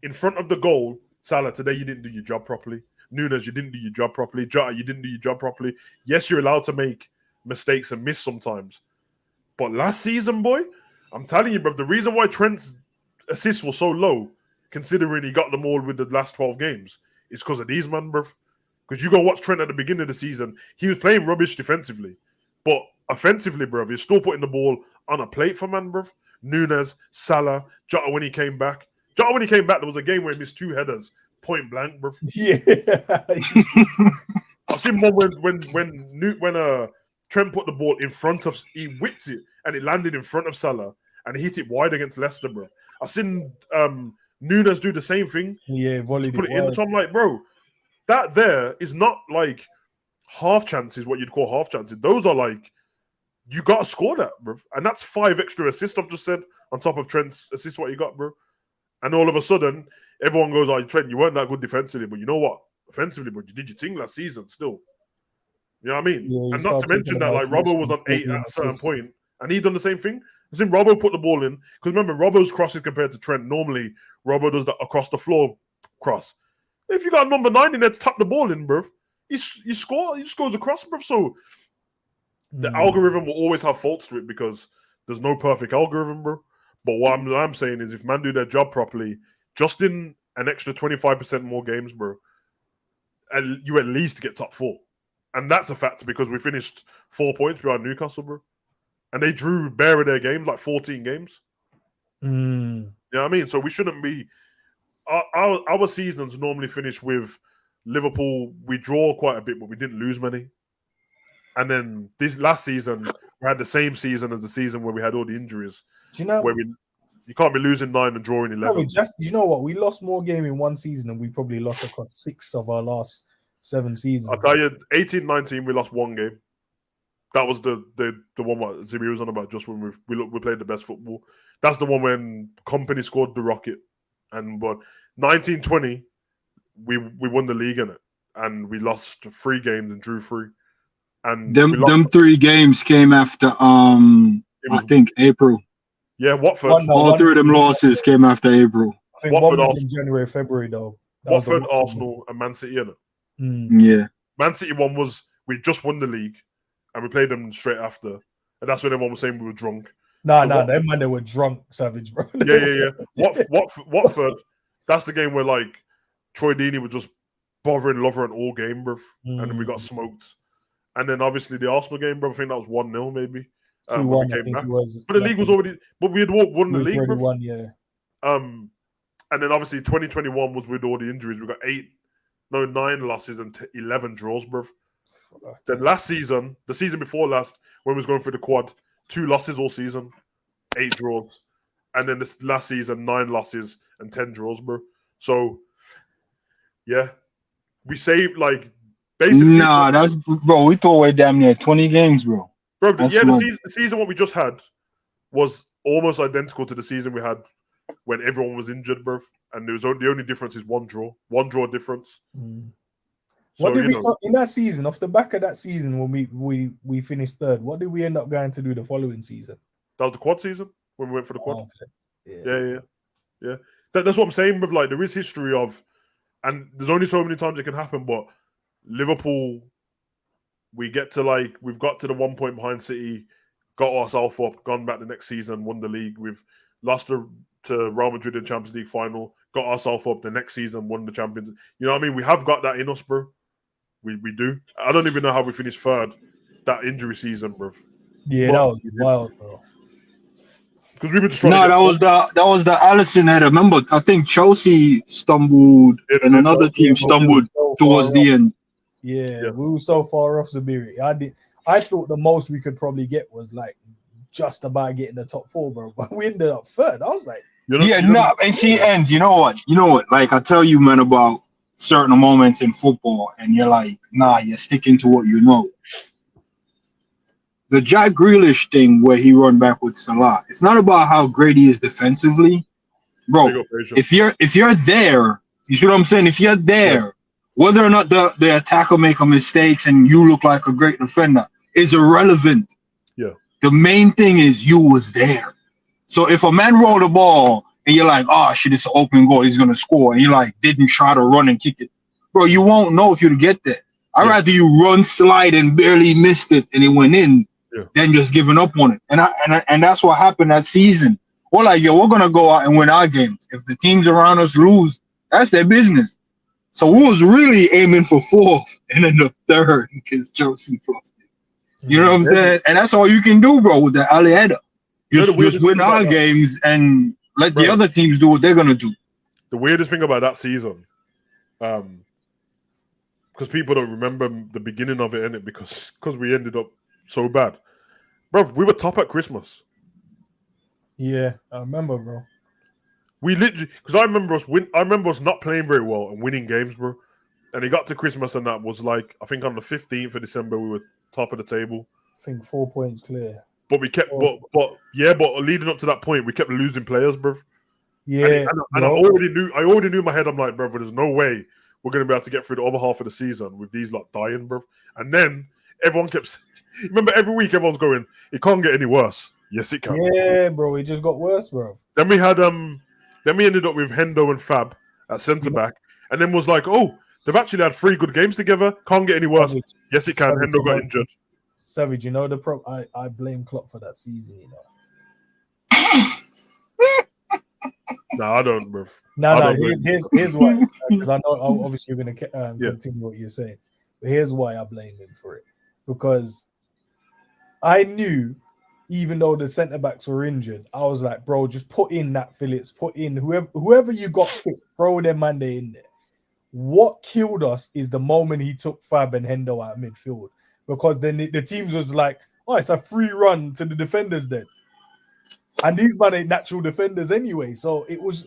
S2: in front of the goal, Salah, today you didn't do your job properly. Nunes, you didn't do your job properly. Jota, you didn't do your job properly. Yes, you're allowed to make mistakes and miss sometimes. But last season, boy, I'm telling you, bro, the reason why Trent's assists were so low, considering he got them all with the last 12 games, is because of these, man, bro. Because you go watch Trent at the beginning of the season, he was playing rubbish defensively. But offensively, bro, he's still putting the ball on a plate for man, bro. Nunes, Salah, Jota when he came back. Jota when he came back, there was a game where he missed 2 headers, point blank, bro.
S3: Yeah.
S2: I've seen one when Trent put the ball in front of, he whipped it and it landed in front of Salah and he hit it wide against Leicester, bro. I've seen Nunes do the same thing.
S3: Yeah, volleyed
S2: put it in. So I'm like, bro, that there is not like half chances, what you'd call half chances. Those are like, you got to score that, bro. And that's 5 extra assists I've just said on top of Trent's assist, what you got, bro. And all of a sudden, everyone goes, oh, Trent, you weren't that good defensively, but you know what? Offensively, but you did your thing last season still. You know what I mean? Yeah, and not to mention that, like, Robbo was on 8 at a certain point, and he done the same thing. I think Robbo put the ball in, because remember, Robbo's crosses compared to Trent, normally Robbo does that across the floor cross. If you got number 9 in there to tap the ball in, bro, he scores across, bro. So the algorithm will always have faults to it because there's no perfect algorithm, bro. But what I'm saying is, if man do their job properly, just in an extra 25% more games, bro, you at least get top 4. And that's a fact because we finished 4 points behind Newcastle, bro. And they drew bare of their games, like 14 games. You know what I mean? So we shouldn't be... Our seasons normally finish with Liverpool. We draw quite a bit, but we didn't lose many. And then this last season, we had the same season as the season where we had all the injuries.
S3: Do you know...
S2: Where you can't be losing 9 and drawing 11.
S3: You know what? We lost more games in one season than we probably lost across 6 of our last 7 seasons.
S2: I'll tell you, 18-19, we lost 1 game. That was the one what Zibby was on about just when we played the best football. That's the one when Company scored the rocket. But 19-20, we won the league in it. And we lost 3 games and drew 3. And
S4: them 3 games came after I think April.
S2: Yeah, Watford.
S4: All 3 of them losses came after April.
S3: I think Watford was in January, February though.
S2: Watford, Arsenal, and Man City in it.
S4: Yeah.
S2: Man City one was we just won the league and we played them straight after. And that's when everyone was saying we were drunk.
S3: Nah, them man, they were drunk, Savage, bro.
S2: Yeah. Watford, that's the game where like Troy Deeney was just bothering Lovren all game, bro. And then we got smoked. And then obviously the Arsenal game, bro, I think that was 1-0 maybe.
S3: 2-1, I think it was.
S2: But the league was already, but we had won the league, bro.
S3: Won, yeah.
S2: And then obviously 2021 was with all the injuries. We got 9 losses and 11 draws, bro. Then last season, the season before last, when we was going through the quad, 2 losses all season, 8 draws. And then this last season, 9 losses and 10 draws, bro. So, yeah. We saved, like, basically...
S4: Nah, that's... Bro, we threw away damn near 20 games, bro.
S2: Bro, the season what we just had was almost identical to the season we had when everyone was injured, bro. And there was the only difference is 1 draw. 1 draw difference.
S3: What did we in that season, off the back of that season when we finished 3rd, what did we end up going to do the following season?
S2: That was the quad season when we went for the quad.
S3: Okay.
S2: Yeah. That's what I'm saying, with like there is history of, and there's only so many times it can happen, but Liverpool, we've got to the 1 point behind City, got ourselves up, gone back the next season, won the league. We've lost to Real Madrid in the Champions League final, got ourselves up the next season, won the Champions. You know what I mean? We have got that in us, bro. We do. I don't even know how we finished 3rd that injury season, bro.
S3: Yeah, that was wild, bro.
S2: Because we were just trying.
S4: No, that was the Alisson header. Remember, I think Chelsea stumbled and another team stumbled towards the end.
S3: Yeah, we were so far off Zabiri. I thought the most we could probably get was like just about getting the top 4, bro. But we ended up 3rd. I was like,
S4: and see, ends. You know what? Like I tell you, man, about certain moments in football, and you're like, nah, you're sticking to what you know. The Jack Grealish thing where he run back with Salah, it's not about how great he is defensively, bro. If you're there, you see what I'm saying? If you're there, whether or not the attacker make a mistakes and you look like a great defender is irrelevant.
S2: Yeah.
S4: The main thing is you was there. So if a man rolled the ball and you're like, oh shit, it's an open goal, he's gonna score, and you like didn't try to run and kick it, bro, you won't know if you get there. I'd rather you run, slide, and barely missed it and it went in than just giving up on it. And that's what happened that season. We're like, we're gonna go out and win our games. If the teams around us lose, that's their business. So we was really aiming for 4th and then the 3rd because Chelsea fluffed it. You know what I'm saying? And that's all you can do, bro, with the Ali header. Just win our games and let the other teams do what they're gonna do.
S2: The weirdest thing about that season, because people don't remember the beginning of it, innit? Because we ended up so bad, bro. We were top at Christmas.
S3: Yeah, I remember, bro.
S2: We literally, because I remember us not playing very well and winning games, bro. And it got to Christmas and that was like, I think on the 15th of December we were top of the table.
S3: I think 4 points clear.
S2: But we kept, but leading up to that point, we kept losing players, bro.
S3: Yeah,
S2: and I already knew in my head, I'm like, bro, there's no way we're gonna be able to get through the other half of the season with these like dying, bro. And then everyone kept, remember every week everyone's going, it can't get any worse. Yes, it can.
S3: Yeah, bro, it just got worse, bro.
S2: Then we had then we ended up with Hendo and Fab at centre back, and then was like, oh, they've actually had 3 good games together. Can't get any worse. Savage. Yes, it can. Hendo got injured.
S3: Savage, you know I blame Klopp for that season, you know.
S2: No, I don't, bro.
S3: No. Here's why. Because I know obviously you're going to continue what you're saying, but here's why I blame him for it. Because I knew, even though the centre backs were injured, I was like, bro, just put in that Phillips, put in whoever you got fit, throw them Monday in there. What killed us is the moment he took Fab and Hendo out of midfield, because then the teams was like, oh, it's a free run to the defenders then. And these men ain't natural defenders anyway. So it was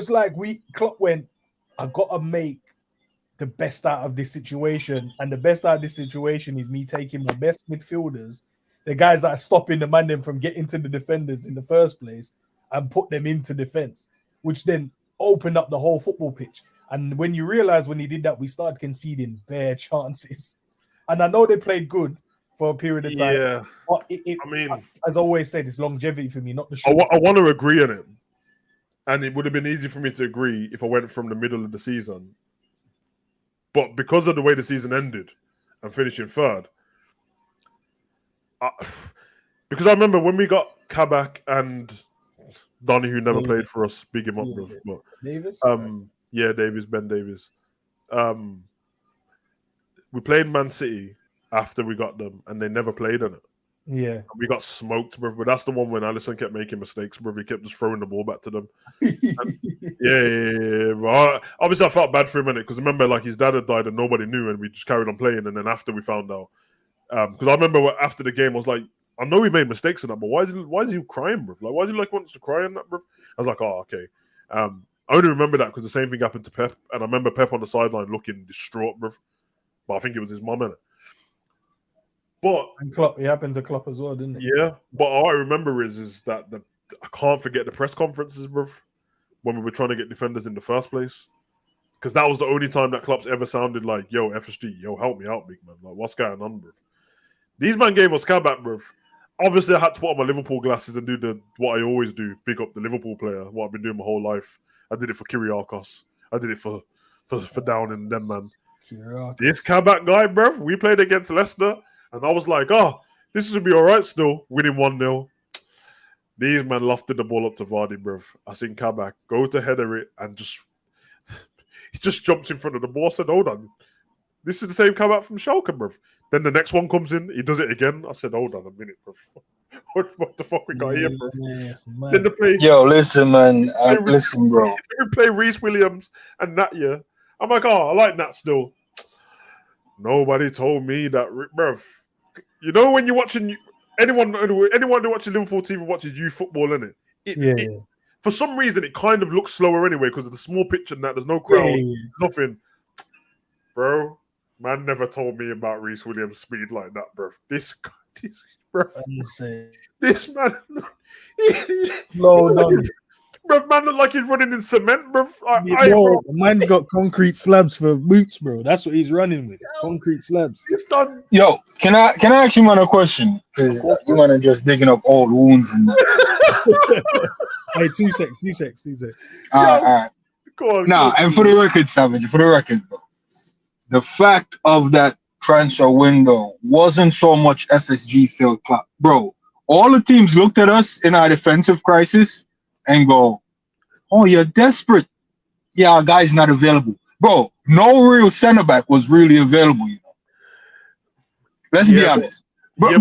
S3: like Klopp went, I gotta make the best out of this situation. And the best out of this situation is me taking my best midfielders, the guys that are stopping the man them from getting to the defenders in the first place, and put them into defense, which then opened up the whole football pitch. And when you realize when he did that, we started conceding bare chances. And I know they played good for a period of time.
S2: Yeah.
S3: But I mean, as I always said, it's longevity for me, not the short.
S2: I want to agree on it. And it would have been easy for me to agree if I went from the middle of the season. But because of the way the season ended and finishing 3rd, because I remember when we got Kabak and Donny, who never played for us. Big him up, bro. But,
S3: Davis?
S2: Yeah, Ben Davies. We played Man City after we got them, and they never played in it.
S3: Yeah.
S2: And we got smoked, bro. But that's the one when Alisson kept making mistakes, bro. He kept just throwing the ball back to them. Yeah. But obviously, I felt bad for him in it because remember, like his dad had died and nobody knew, and we just carried on playing. And then after we found out, because I remember after the game, I was like, I know we made mistakes in that, but why is he crying, bro? Like, why did you like want us to cry in that, bro? I was like, oh, okay. I only remember that because the same thing happened to Pep, and I remember Pep on the sideline looking distraught, bro. But I think it was his mum in it. But
S3: and Klopp, it happened to Klopp as well, didn't it?
S2: Yeah, but all I remember is that I can't forget the press conferences, bro, when we were trying to get defenders in the first place, because that was the only time that Klopp's ever sounded like, "Yo, FSG, yo, help me out, big man. Like, what's going on, bro?" These man gave us Kabak, bro. Obviously, I had to put on my Liverpool glasses and do what I always do, big up the Liverpool player, what I've been doing my whole life. I did it for Kyriakos. I did it for Down and them, man. This Kabak guy, bro, we played against Leicester, and I was like, oh, this should be all right still, winning 1-0. These men lofted the ball up to Vardy, bro. I seen Kabak go to header it and he just jumps in front of the ball. I said, hold on. This is the same Kabak from Schalke, bro. Then the next one comes in, he does it again. I said, hold on a minute, bro. What the fuck we got here, bro? Then the play.
S4: Yo, listen, man. Listen, bro.
S2: We play Reece Williams and Nat, yeah. I'm like, oh, I like Nat still. Nobody told me that, bro. You know when you're watching anyone who watches Liverpool TV watches youth football, innit? It, for some reason, it kind of looks slower anyway because of the small pitch and that. There's no crowd, nothing. Bro, man never told me about Reece Williams' speed like that, bro. This man,
S3: slow down.
S2: Bro, man look like he's running in cement, bro.
S3: Man's got concrete slabs for boots, bro. That's what he's running with. Concrete slabs.
S2: It's done.
S4: Yo, can I ask you man a question? Because you man are just digging up old wounds and that.
S3: Hey, two secs.
S4: All right.
S2: Go on.
S4: Nah, and for the record, Savage, bro, the fact of that transfer window wasn't so much FSG failed club, bro. All the teams looked at us in our defensive crisis and go, oh, you're desperate. Yeah, our guy's not available. Bro, no real center back was really available, you know. Let's be honest. Bro,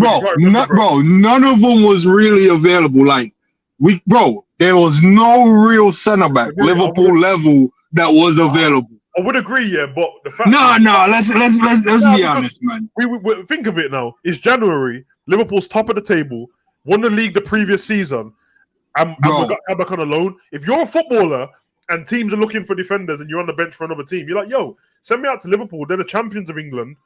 S4: none of them was really available. Like, there was no real center back, Liverpool level, that was available.
S2: I would agree, yeah, but the fact
S4: let's be honest, man.
S2: We think of it now. It's January, Liverpool's top of the table, won the league the previous season. And we got Kabak on a loan. If you're a footballer and teams are looking for defenders and you're on the bench for another team, you're like, yo, send me out to Liverpool. They're the champions of England.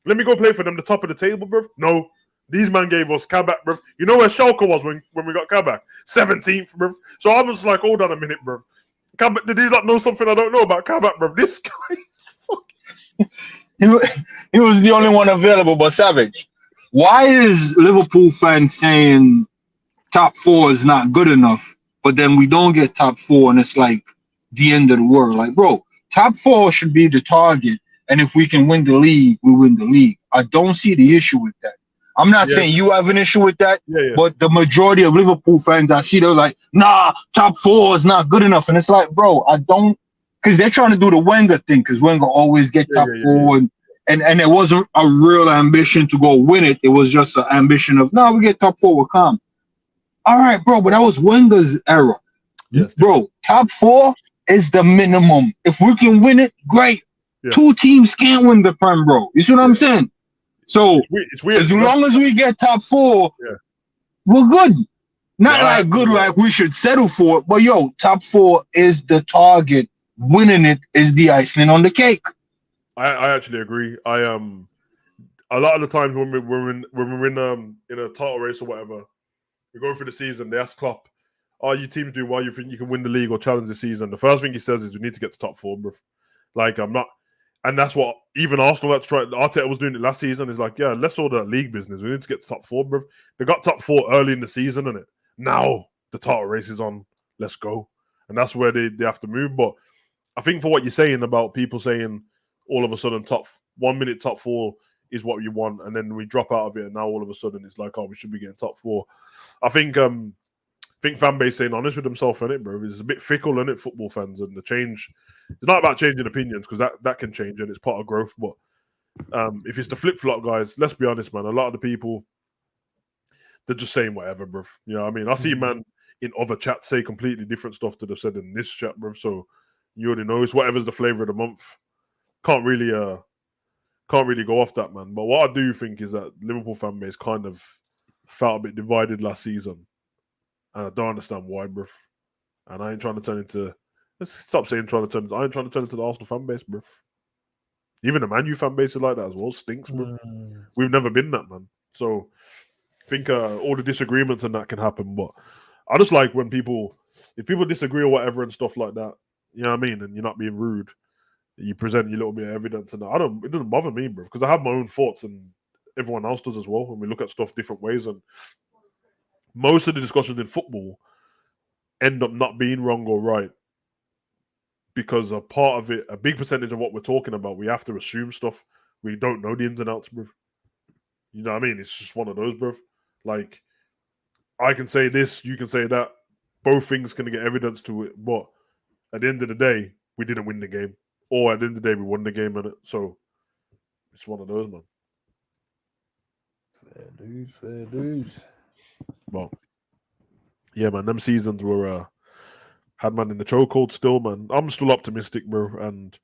S2: Let me go play for them, the top of the table, bro. No, these man gave us Kabak, bro. You know where Schalke was when we got Kabak? 17th, bro. So I was like, hold on a minute, bro. Kabak, did these like know something I don't know about Kabak, bro? This guy, fuck.
S4: He was the only one available, but Savage. Why is Liverpool fans saying top 4 is not good enough, but then we don't get top 4 and it's like the end of the world? Like, bro, top 4 should be the target, and if we can win the league, we win the league. I don't see the issue with that. I'm not saying you have an issue with that, but the majority of Liverpool fans I see, they're like, nah, top 4 is not good enough. And it's like, bro, I don't, because they're trying to do the Wenger thing, because Wenger always get top 4, and it wasn't a real ambition to go win it. It was just an ambition of, we get top 4, we're calm. All right, bro, but that was Wenger's era. Yes, bro, top 4 is the minimum. If we can win it, great. Yeah. 2 teams can't win the Prem, bro. You see what I'm saying? So it's weird. As long as we get top 4, we're good. Not like good, like we should settle for it, but yo, top 4 is the target. Winning it is the icing on the cake.
S2: I actually agree. A lot of the times when we're in a title race or whatever, we go through the season, they ask Klopp, you teams do well, you think you can win the league or challenge the season? The first thing he says is we need to get to top 4, bro. Like, I'm not, and that's what even Arsenal, Arteta was doing it last season. Is like, let's order that league business. We need to get to top 4, bro. They got top 4 early in the season, innit? Now the title race is on. Let's go. And that's where they have to move. But I think for what you're saying about people saying all of a sudden 1 minute top 4 is what you want, and then we drop out of it, and now all of a sudden it's like, oh, we should be getting top 4. I think fan base saying honest with themselves, innit, bro. It's a bit fickle, innit, football fans, and the change. It's not about changing opinions because that can change and it's part of growth. But if it's the flip flop, guys, let's be honest, man. A lot of the people, they're just saying whatever, bro. You know what I mean? I see man in other chats say completely different stuff to they've said in this chat, bro. So you already know it's whatever's the flavor of the month. Can't really go off that, man. But what I do think is that Liverpool fan base kind of felt a bit divided last season. And I don't understand why, bruv. And I ain't trying to turn into... Stop saying trying to turn into... I ain't trying to turn into the Arsenal fan base, bruv. Even the Man U fan base is like that as well. Stinks, bruv. We've never been that, man. So I think all the disagreements and that can happen. But I just like when people... If people disagree or whatever and stuff like that, you know what I mean? And you're not being rude. You present your little bit of evidence and that. It doesn't bother me, bruv. Because I have my own thoughts and everyone else does as well. And we look at stuff different ways. And most of the discussions in football end up not being wrong or right because a part of it, a big percentage of what we're talking about, we have to assume stuff. We don't know the ins and outs, bruv. You know what I mean? It's just one of those, bruv. Like, I can say this, you can say that. Both things can get evidence to it. But at the end of the day, we didn't win the game. Or at the end of the day, we won the game in it. So it's one of those, man.
S3: Fair dues.
S2: Well, yeah, man, them seasons were had man in the chokehold still, man. I'm still optimistic, bro. And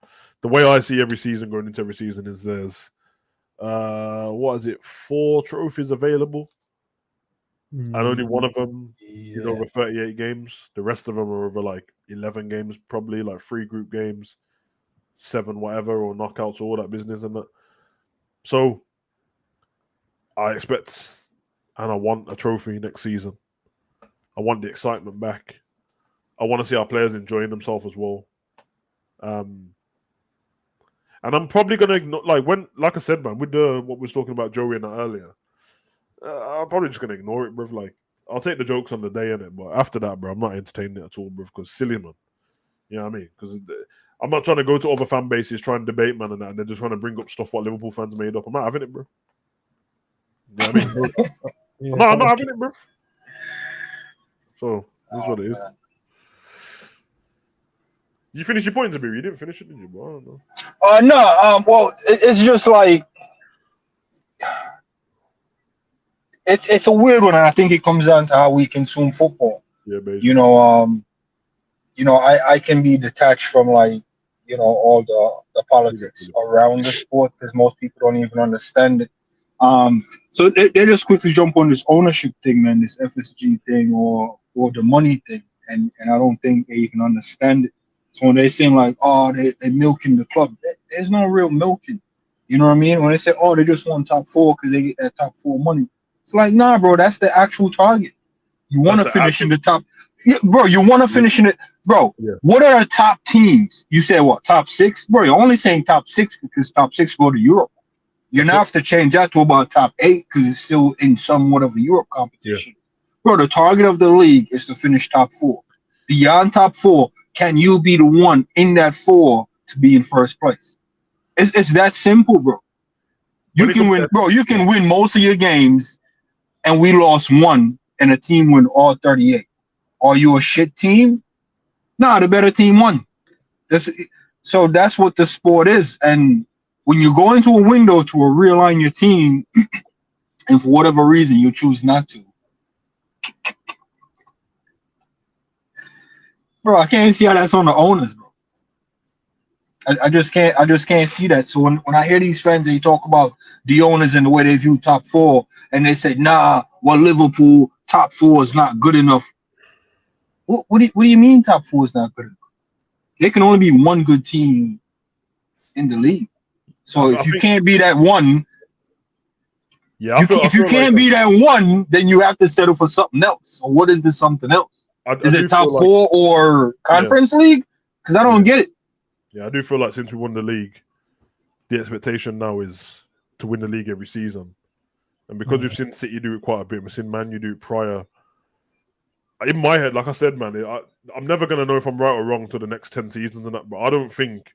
S2: the way I see every season going into every season is there's 4 trophies available, and only one of them is over 38 games. The rest of them are over like 11 games, probably like 3 group games, 7 whatever, or knockouts, all that business and that. So I expect and I want a trophy next season. I want the excitement back. I want to see our players enjoying themselves as well. And I'm probably gonna ignore, like I said, man, with what we was talking about Joey and that earlier. I'm probably just gonna ignore it, bro. Like, I'll take the jokes on the day in it, but after that, bro, I'm not entertaining it at all, bro. Because silly, man. You know what I mean? Because I'm not trying to go to other fan bases, try and debate, man, and that, and they're just trying to bring up stuff what Liverpool fans made up. I'm not having it, bro. You know what I mean? I'm not having it, bro. So that's what it is. You finished your points, Abir. You didn't finish it, did you? Bro? I don't know.
S4: No. Well, it's just like it's a weird one, and I think it comes down to how we consume football.
S2: Yeah, basically.
S4: You know, I can be detached from all the politics around the sport because most people don't even understand it. So they just quickly jump on this ownership thing, man, this FSG thing or the money thing, and I don't think they even understand it. So when they saying like, oh, they're milking the club, there's no real milking. You know what I mean? When they say, oh, they just want top 4 because they get that top 4 money, it's like, nah, bro, that's the actual target. You want to finish in the top, bro. You want to finish in it, bro. Yeah. What are the top teams? You said what, top 6, bro? You're only saying top 6 because top 6 go to Europe. You now have to change that to about top 8 because it's still in somewhat of a Europe competition. Yeah. Bro, the target of the league is to finish top 4. Beyond top 4, can you be the one in that 4 to be in first place? It's that simple, bro. You can win, bro. You can win most of your games, and we lost 1, and a team win all 38. Are you a shit team? Nah, the better team won. So that's what the sport is. And when you go into a window to realign your team, and for whatever reason you choose not to, bro, I can't see how that's on the owners, bro. I just can't see that. So when I hear these fans, they talk about the owners and the way they view top 4, and they say, nah, well, Liverpool top 4 is not good enough. What do you mean top 4 is not good enough? There can only be one good team in the league. So if you can't be that one, if you can't be that one, then you have to settle for something else. So what is this something else? Is it top 4 or conference league? Because I don't get it.
S2: Yeah, I do feel like since we won the league, the expectation now is to win the league every season. And because we've seen City do it quite a bit, we've seen Man U do it prior. In my head, like I said, man, I'm never going to know if I'm right or wrong to the next 10 seasons and that, but I don't think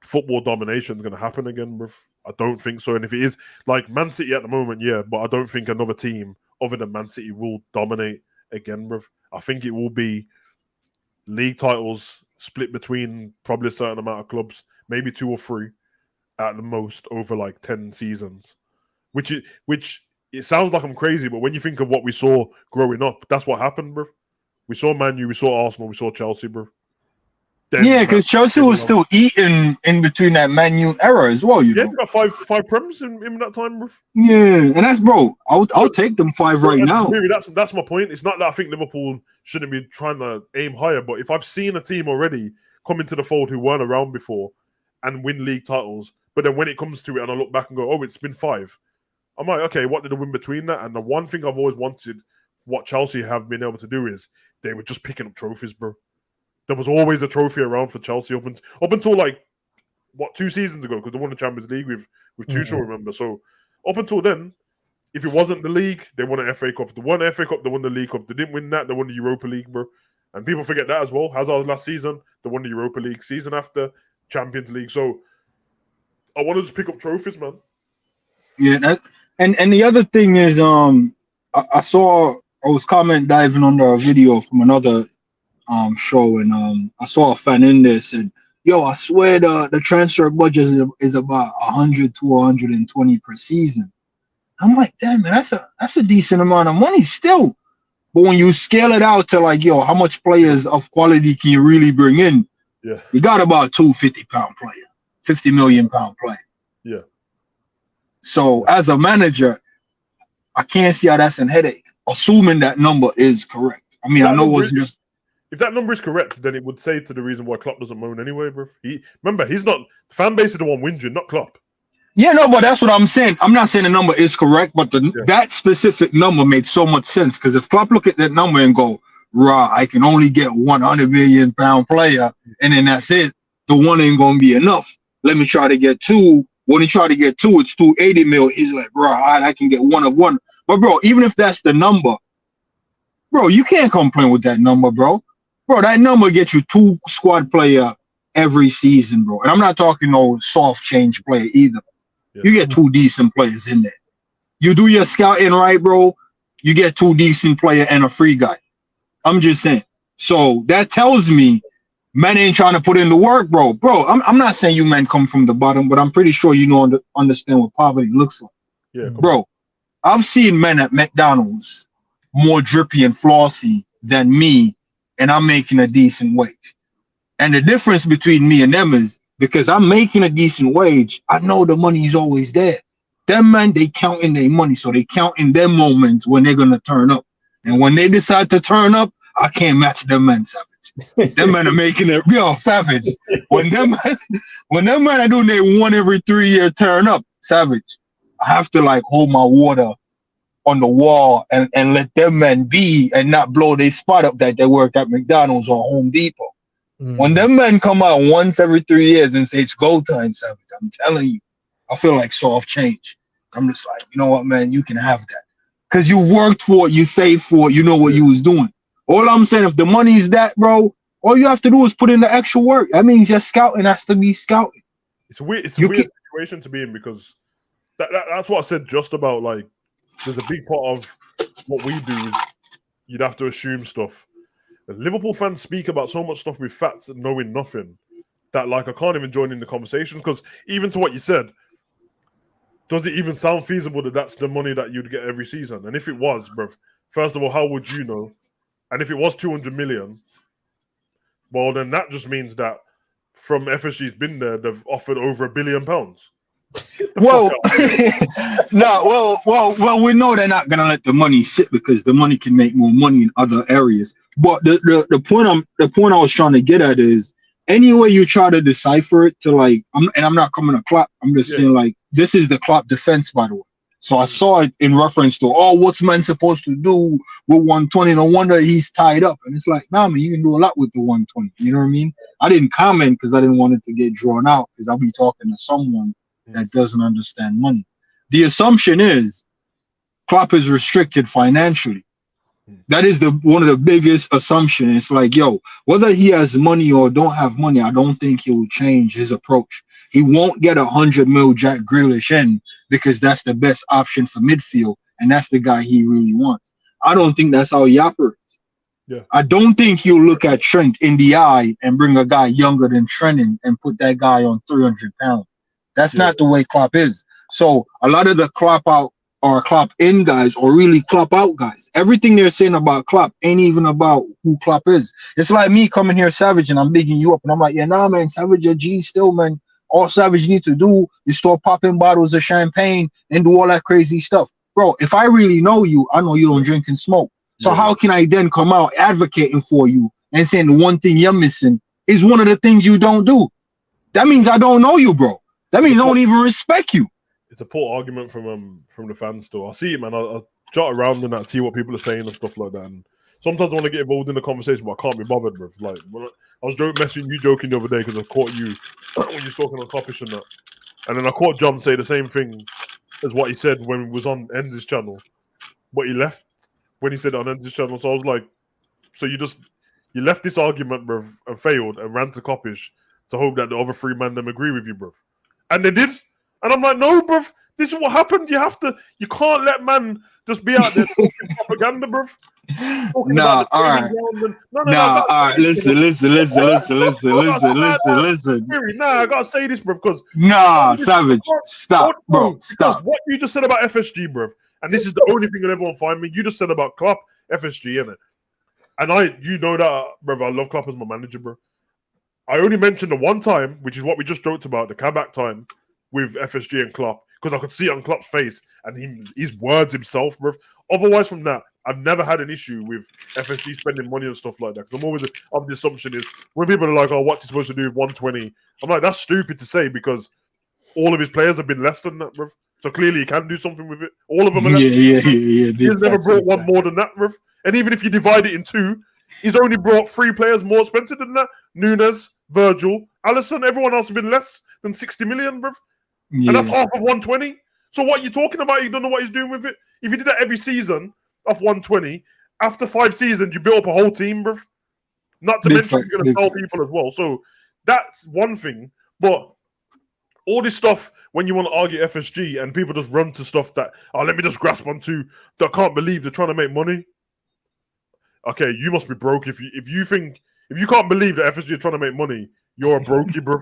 S2: football domination is going to happen again, bruv. I don't think so. And if it is like Man City at the moment, yeah, but I don't think another team other than Man City will dominate again, bruv. I think it will be league titles split between probably a certain amount of clubs, maybe 2 or 3 at the most over like 10 seasons. Which it sounds like I'm crazy, but when you think of what we saw growing up, that's what happened, bruv. We saw Man U, we saw Arsenal, we saw Chelsea, bruv.
S5: Yeah, because Chelsea was still eating in between that Man U era as well, you know.
S2: Yeah, got five prems in that time, bruv.
S5: Yeah, and that's, bro, I'll take them 5 right now.
S2: Really, that's my point. It's not that I think Liverpool shouldn't be trying to aim higher, but if I've seen a team already come into the fold who weren't around before and win league titles, but then when it comes to it and I look back and go, oh, it's been 5, I'm like, okay, what did they win between that? And the one thing I've always wanted, what Chelsea have been able to do is they were just picking up trophies, bro. There was always a trophy around for Chelsea up until like, 2 seasons ago, because they won the Champions League with Tuchel, remember? So up until then, if it wasn't the league, they won an FA Cup. If they won the FA Cup, they won the League Cup. They didn't win that, they won the Europa League, bro. And people forget that as well. Hazard last season, they won the Europa League. Season after, Champions League. So I want to just pick up trophies, man.
S5: Yeah, and the other thing is, I was comment diving under a video from another show, and I saw a fan in there said, yo, I swear the transfer budget is about 100 to 120 per season. I'm like, damn, man, that's a decent amount of money still. But when you scale it out to like, yo, how much players of quality can you really bring in?
S2: Yeah,
S5: you got about 2 50-pound player, 50 million pound player.
S2: Yeah.
S5: So as a manager, I can't see how that's a headache, assuming that number is correct. I mean, I know it's just.
S2: If that number is correct, then it would say to the reason why Klopp doesn't moan anyway, bro. Remember, he's not. The fan base is the one whinging, not Klopp.
S5: Yeah, no, but that's what I'm saying. I'm not saying the number is correct, but that specific number made so much sense, because if Klopp look at that number and go, "Rah, I can only get 100 million pound player, and then that's it. The one ain't gonna be enough. Let me try to get 2. When he try to get 2, it's 280 mil. He's like, bro, I can get 1 of 1. But bro, even if that's the number, bro, you can't complain with that number, bro. Bro, that number gets you 2 squad player every season, bro. And I'm not talking no soft change player either. Yeah. You get 2 decent players in there. You do your scouting right, bro. You get 2 decent player and a free guy. I'm just saying. So that tells me men ain't trying to put in the work, bro. Bro, I'm not saying you men come from the bottom, but I'm pretty sure you know understand what poverty looks like.
S2: Yeah,
S5: bro, I've seen men at McDonald's more drippy and flossy than me, and I'm making a decent wage. And the difference between me and them is because I'm making a decent wage, I know the money is always there. Them men, they counting their money, so they counting their moments when they're gonna turn up. And when they decide to turn up, I can't match them men, savage. Them men are making it real savage. When them men are doing their 1 every 3 year turn up, savage. I have to like hold my water on the wall and let them men be and not blow their spot up that they work at McDonald's or Home Depot. When them men come out once every 3 years and say it's go time, savage, I'm telling you, I feel like soft change. I'm just like, you know what, man, you can have that. Because you worked for it, you saved for it, you know what you was doing. All I'm saying, if the money is that, bro, all you have to do is put in the extra work. That means your scouting has to be scouting.
S2: It's a weird situation to be in, because that's what I said just about, like, there's a big part of what we do is you'd have to assume stuff. Liverpool fans speak about so much stuff with facts and knowing nothing that, like, I can't even join in the conversation, because even to what you said, does it even sound feasible that that's the money that you'd get every season? And if it was, bruv, first of all, how would you know? And if it was 200 million, well, then that just means that from FSG's been there, they've offered over £1 billion.
S5: Well, well, we know they're not gonna let the money sit, because the money can make more money in other areas. But the point I was trying to get at is, any way you try to decipher it to, like, I'm not coming to Klopp. I'm just saying, like, this is the Klopp defense, by the way. So I saw it in reference to, what's man supposed to do with 120? No wonder he's tied up. And it's like, nah, man, you can do a lot with the 120. You know what I mean? I didn't comment because I didn't want it to get drawn out, because I'll be talking to someone that doesn't understand money. The assumption is Klopp is restricted financially. That is one of the biggest assumptions. It's like, yo, whether he has money or don't have money, I don't think he will change his approach. He won't get 100 mil Jack Grealish in because that's the best option for midfield, and that's the guy he really wants. I don't think that's how he operates.
S2: Yeah.
S5: I don't think he'll look at Trent in the eye and bring a guy younger than Trent in and put that guy on 300 pounds. That's not the way Klopp is. So a lot of the Klopp out or Klopp in guys or really Klopp out guys, everything they're saying about Klopp ain't even about who Klopp is. It's like me coming here, Savage, and I'm bigging you up, and I'm like, yeah, nah, man, Savage, a G still, man. All Savage need to do is start popping bottles of champagne and do all that crazy stuff. Bro, if I really know you, I know you don't drink and smoke. So how can I then come out advocating for you and saying the one thing you're missing is one of the things you don't do? That means I don't know you, bro. That means I don't even respect you.
S2: It's a poor argument from the fans still. I see it, man. I'll jot around and see what people are saying and stuff like that. And sometimes I want to get involved in the conversation, but I can't be bothered, bro. Like, I was messaging you joking the other day because I caught you when you're talking on Kloppish and that. And then I caught John say the same thing as what he said when he was on Enz's channel. But he left when he said it on Enz's channel. So I was like, so you left this argument, bro, and failed and ran to Kloppish to hope that the other three men them agree with you, bro. And they did. And I'm like, no, bruv, this is what happened. You can't let man just be out there talking propaganda, bruv.
S5: Nah, all right. All right, listen.
S2: Nah, I gotta say this, bruv, because
S5: Savage, stop, bro, stop.
S2: What you just said about FSG, bruv, and this is the only thing that everyone find me. You just said about Klopp, FSG, innit? And you know that, bruv, I love Klopp as my manager, bro. I only mentioned the one time, which is what we just joked about, the comeback time with FSG and Klopp, because I could see it on Klopp's face and his words himself, bro. Otherwise, from that, I've never had an issue with FSG spending money and stuff like that. Because I'm always of the assumption is when people are like, "Oh, what's he supposed to do with 120?" I'm like, that's stupid to say because all of his players have been less than that, bro. So clearly, he can do something with it. All of them are less.
S5: Yeah.
S2: He's never brought one more than that, bro. And even if you divide it in two, he's only brought 3 players more expensive than that: Nunes, Virgil, Alisson. Everyone else has been less than 60 million, bro.
S5: Yeah.
S2: And that's half of 120. So what you're talking about, you don't know what he's doing with it. If you did that every season off 120, after 5 seasons, you build up a whole team, bruv. Not to mention you're going to sell people as well. So that's one thing. But all this stuff, when you want to argue FSG and people just run to stuff that, let me just grasp onto, that I can't believe they're trying to make money. Okay, you must be broke. If you can't believe that FSG are trying to make money, you're a brokey, bruv.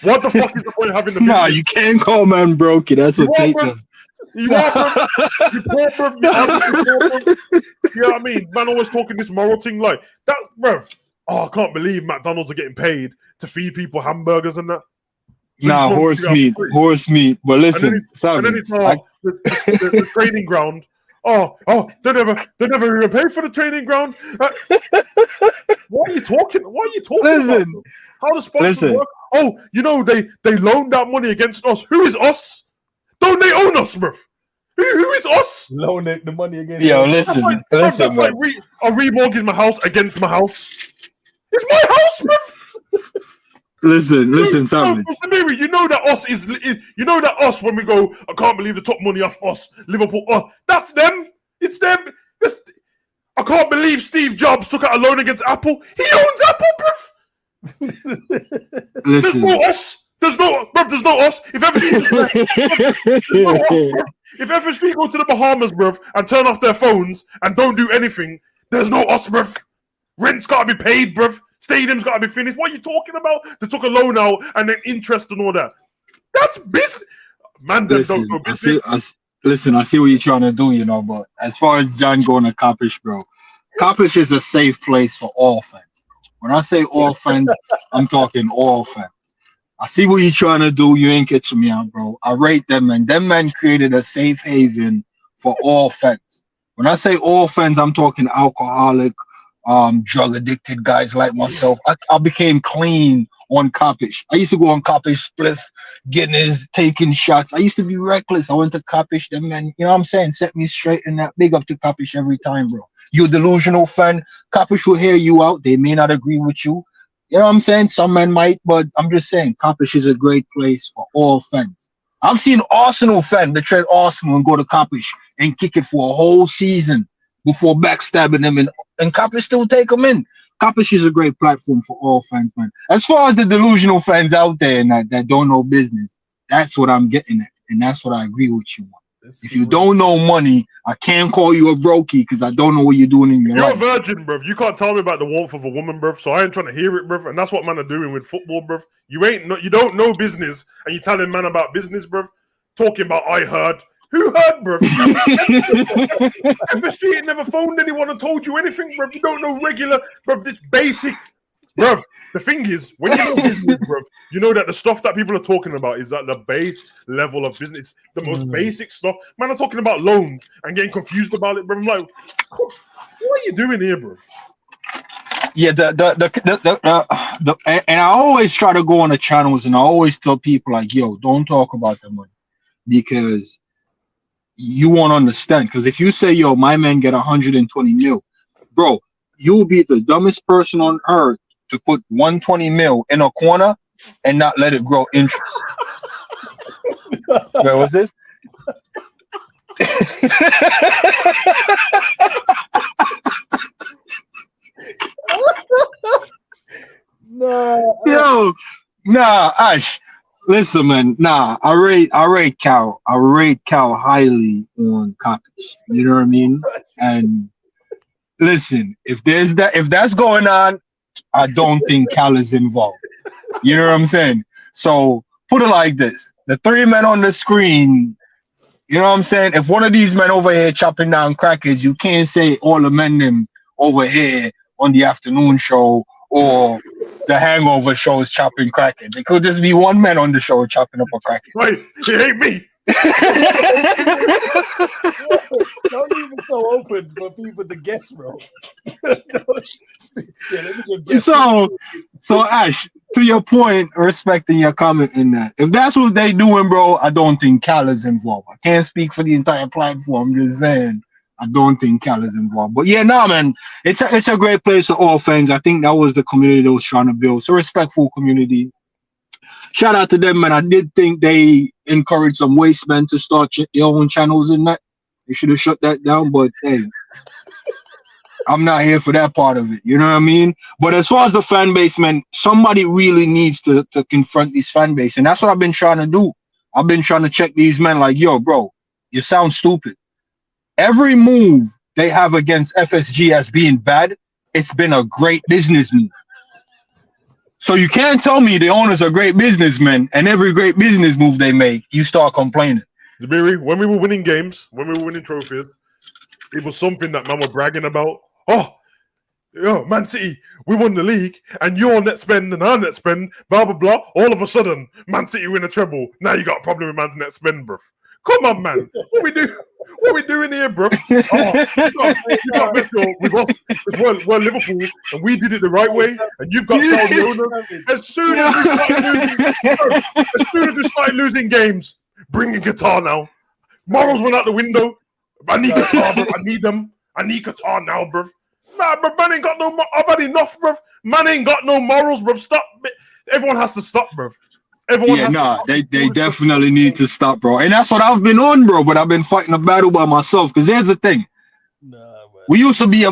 S2: What the fuck is the point of having the video?
S5: Nah, you can't call man brokey. That's what Tate does.
S2: You are, bro. You poor, bro. You know what I mean? Man always talking this moral thing like that, bro. Oh, I can't believe McDonald's are getting paid to feed people hamburgers and that. So
S5: horse meat. But listen,
S2: and then it's the training ground. Oh, they never even paid for the training ground. What are you talking?
S5: Listen,
S2: about? How does sponsors work? Oh, they loaned that money against us. Who is us? Don't they own us, bruv? Who is us?
S3: Loan the money against
S5: us. Listen, man.
S2: I remortgage my house against my house. It's my house, bruv.
S5: Listen, Savage.
S2: You know that us is you know that us when we go, I can't believe they took money off us, Liverpool. That's them. It's them. I can't believe Steve Jobs took out a loan against Apple. He owns Apple, bruv. There's no us. There's no us. If FSG go to the Bahamas, bruv, and turn off their phones and don't do anything, there's no us, bruv. Rent's gotta be paid, bruv. Stadium's gotta be finished. What are you talking about? They took a loan out and then interest and all that. That's business. Man, don't go business.
S5: I see what you're trying to do, but as far as John going to Koppish, bro, Koppish is a safe place for all fans. When I say all fans, I'm talking all fans. I see what you're trying to do. You ain't catching me out, bro. I rate them, and them men created a safe haven for all fans. When I say all fans, I'm talking alcoholic, drug addicted guys like myself. I became clean on Koppish. I used to go on Koppish spliff, taking shots. I used to be reckless. I went to Koppish, them men, you know what I'm saying, set me straight in that. Big up to Koppish every time, bro. You're a delusional fan. Koppish will hear you out. They may not agree with you. You know what I'm saying? Some men might, but I'm just saying Koppish is a great place for all fans. I've seen Arsenal fans betray Arsenal and go to Koppish and kick it for a whole season. before backstabbing them, and Kapish still take them in. Kapish is a great platform for all fans, man. As far as the delusional fans out there and that don't know business, that's what I'm getting at, and that's what I agree with you on. If you don't know money, I can't call you a brokey because I don't know what you're doing in your life.
S2: You're a virgin, bruv. You can't tell me about the warmth of a woman, bruv. So I ain't trying to hear it, bruv. And that's what man are doing with football, bruv. You don't know business, and you telling man about business, bruv. Talking about I heard. Who heard, bruv? FSG ain't never phoned anyone and told you anything, bruv. You don't know regular, bruv. This basic, bruv. The thing is, when you know business, bruv, you know that the stuff that people are talking about is at the base level of business, the most basic stuff. Man, I'm talking about loans and getting confused about it, bruv. I'm like, what are you doing here, bruv?
S5: Yeah, and I always try to go on the channels and I always tell people like, yo, don't talk about the money because you won't understand. Because if you say, yo, my man get 120 mil, bro, you'll be the dumbest person on earth to put 120 mil in a corner and not let it grow interest. Where was it? Nah, Ash. Listen, man. Nah, I rate Cal highly on Kapish. You know what I mean? And listen, if that's going on, I don't think Cal is involved. You know what I'm saying? So put it like this: the three men on the screen. You know what I'm saying? If one of these men over here chopping down crackers, you can't say all the men them over here on the afternoon show or the Hangover show is chopping crackers. It could just be one man on the show chopping up a cracker.
S2: Wait, it ain't me.
S3: Don't leave it so open for people to guess, bro. Let me just guess.
S5: So Ash, to your point, respecting your comment in that, if that's what they doing, bro, I don't think Cal is involved. I can't speak for the entire platform. I'm just saying, I don't think Cal is involved. But yeah, nah, man, it's a great place for all fans. I think that was the community they was trying to build. So respectful community. Shout out to them, man. I did think they encouraged some waste men to start their own channels in that. They should have shut that down, but hey, I'm not here for that part of it. You know what I mean? But as far as the fan base, man, somebody really needs to confront this fan base. And that's what I've been trying to do. I've been trying to check these men like, yo, bro, you sound stupid. Every move they have against FSG as being bad, it's been a great business move. So you can't tell me the owners are great businessmen and every great business move they make, you start complaining.
S2: Zabiri, when we were winning games, when we were winning trophies, it was something that man were bragging about. Oh, yo, Man City, we won the league, and your net spend and our net spend, blah, blah, blah. All of a sudden, Man City win a treble. Now you got a problem with man's net spend, bruv. Come on, man. What we doing here, bro? You got Metro with us, we're Liverpool, and we did it the right way, and you've got Saudi owners. As soon as we started losing games, bring in Qatar now. Morals went out the window. I need Qatar, bro. I need them. I need Qatar now, bro. Nah, bro, man ain't got no. I've had enough, bro. Man ain't got no morals, bro. Stop. Everyone has to stop, bro.
S5: They definitely need to stop, bro. And that's what I've been on, bro. But I've been fighting a battle by myself. Because here's the thing. We used to be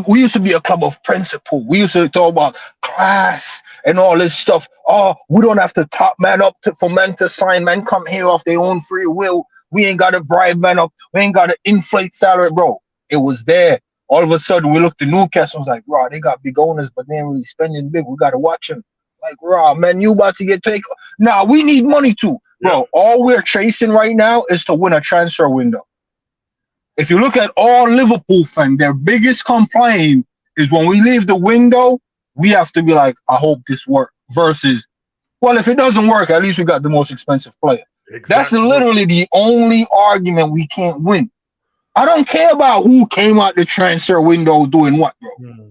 S5: a club of principle. We used to talk about class and all this stuff. Oh, we don't have to top man up for men to sign. Men come here off their own free will. We ain't got to bribe men up. We ain't got to inflate salary, bro. It was there. All of a sudden, we looked at Newcastle. Was like, bro, they got big owners, but they ain't really spending big. We got to watch them. Like, raw, man, you about to get taken. Nah, we need money too. Bro, yeah. All we're chasing right now is to win a transfer window. If you look at all Liverpool fans, their biggest complaint is when we leave the window, we have to be like, I hope this works. Versus, well, if it doesn't work, at least we got the most expensive player. Exactly. That's literally the only argument we can't win. I don't care about who came out the transfer window doing what, bro.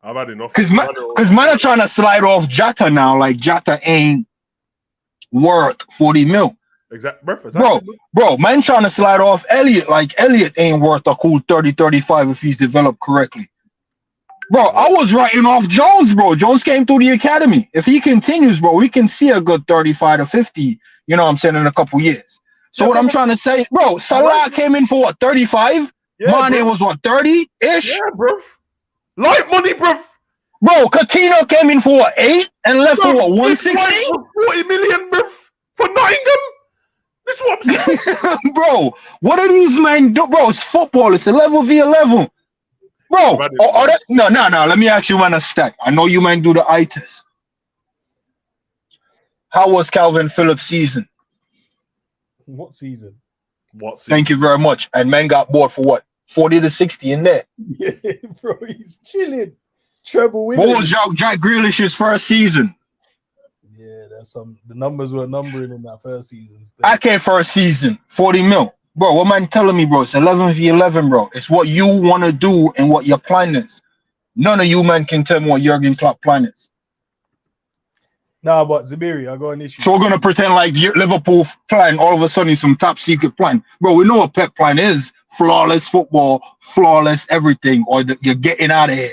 S2: I've had enough.
S5: Because man are trying to slide off Jota now, like Jota ain't worth 40 mil.
S2: Exactly.
S5: Bro, man trying to slide off Elliot, like Elliot ain't worth a cool 30, 35 if he's developed correctly. Bro, I was writing off Jones, bro. Jones came through the academy. If he continues, bro, we can see a good 35 to 50, you know what I'm saying, in a couple years. So what I'm trying to say, bro, Salah came in for what, 35?
S2: Yeah,
S5: Mane was what, 30-ish?
S2: Yeah, bruv. Light money, bruv.
S5: Bro, Coutinho came in for what, 8 and left for what, 160?
S2: 40 million, bruv. For Nottingham? This is what I'm saying.
S5: Bro, what are these men do? Bro, it's football. It's 11 v 11. Bro, no. Let me ask you, man, a stat. I know you man do the eye test. How was Calvin Phillips' season?
S3: What season?
S5: Thank you very much. And man got bought for what? 40 to 60 in there.
S3: Yeah, bro, he's chilling. Treble winning.
S5: What was Jack Grealish's first season?
S3: Yeah, there's some. The numbers were numbering in that first season.
S5: I came first season, 40 mil. Bro, what man telling me, bro? It's 11 v 11, bro. It's what you want to do and what your plan is. None of you man can tell me what Jurgen Klopp plan is.
S3: Nah, but Zabiri, I got an issue.
S5: So we're gonna pretend like Liverpool plan all of a sudden is some top secret plan, bro. We know what Pep plan is: flawless football, flawless everything, or you're getting out of here.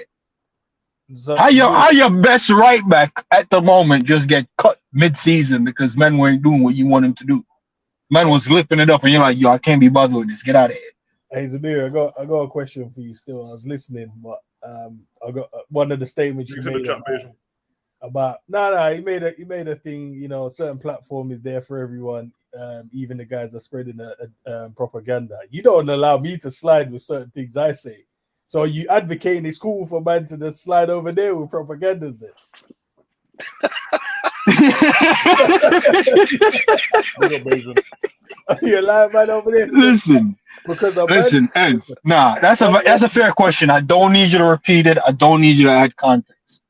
S3: So,
S5: How your best right back at the moment just get cut mid-season because men weren't doing what you want him to do? Man was lipping it up, and you're like, yo, I can't be bothered with this. Get out of here.
S3: Hey Zabiri, I got a question for you. Still, I was listening, but I got one of the statements you made about he made a thing. You know, a certain platform is there for everyone, even the guys that are spreading a propaganda. You don't allow me to slide with certain things I say. So are you advocating it's cool for man to just slide over there with propagandas then? You're lying man over there.
S5: Listen, that's a fair question. I don't need you to repeat it. I don't need you to add context.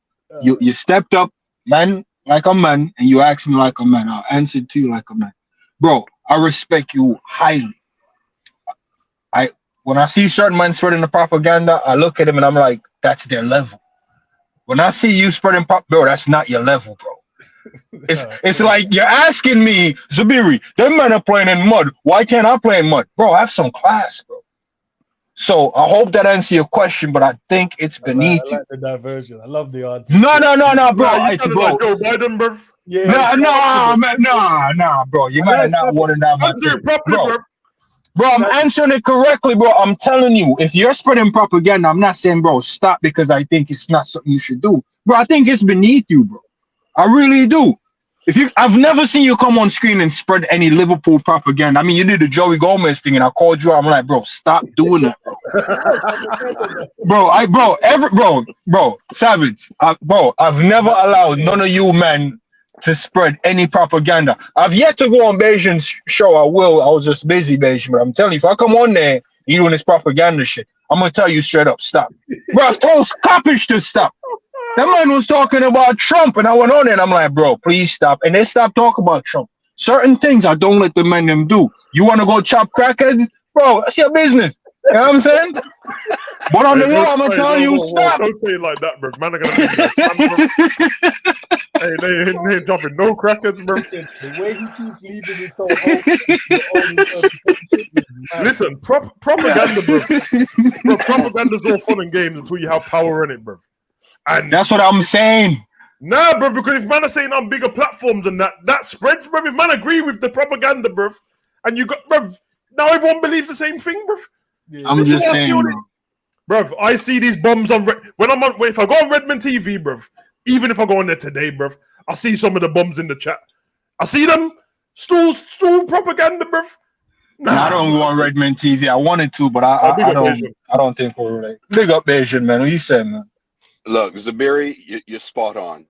S5: You stepped up, man, like a man, and you asked me like a man. I'll answer to you like a man. Bro, I respect you highly. When I see certain men spreading the propaganda, I look at them and I'm like, that's their level. When I see you spreading bro, that's not your level, bro. It's like you're asking me, Zabiri, them men are playing in mud. Why can't I play in mud? Bro, I have some class, bro. So I hope that answers your question, but I think it's beneath you.
S3: I like the diversion. I love the answer.
S5: No, bro.
S2: It's bro. Like Joe Biden, bro.
S3: Yeah.
S5: Nah, bro. You might not want to that much. Bro, I'm answering it correctly, bro. I'm telling you, if you're spreading propaganda, I'm not saying, bro, stop because I think it's not something you should do. Bro, I think it's beneath you, bro. I really do. I've never seen you come on screen and spread any Liverpool propaganda. I mean, you did the Joey Gomez thing, and I called you out. I'm like, bro, stop doing that, bro. bro, Savage. I've never allowed none of you men to spread any propaganda. I've yet to go on Beijing's show. I was just busy, Beijing, but I'm telling you, if I come on there, you doing this propaganda shit, I'm gonna tell you straight up, stop. Bro, I've told Scoppish to stop. That man was talking about Trump, and I went on there and I'm like, bro, please stop. And they stopped talking about Trump. Certain things I don't let the men them do. You want to go chop crackheads? Bro, that's your business. You know what I'm saying? But on the law, I'm gonna tell you, stop.
S2: Don't say it like that, bro. Man, are gonna hey, they ain't dropping no crackers, bro.
S3: Listen, the way he keeps leaving it so open.
S2: Listen, propaganda, bro. Propaganda's all fun and games until you have power in it, bro. And
S5: that's what I'm saying.
S2: Nah, bro, because if man are saying on bigger platforms and that spreads, bro. If man agree with the propaganda, bro, and you got, bro, now everyone believes the same thing, bro.
S5: Yeah, I'm just saying,
S2: bro. I see these bombs on if I go on Redmond TV, bro. Even if I go on there today, bro, I see some of the bombs in the chat. I see them. Stool propaganda, bro.
S5: Nah. I don't go on Redmond TV. I wanted to, but I don't think we're related. Big up Asian, man. What you saying, man?
S6: Look, Zabiri, you're spot on,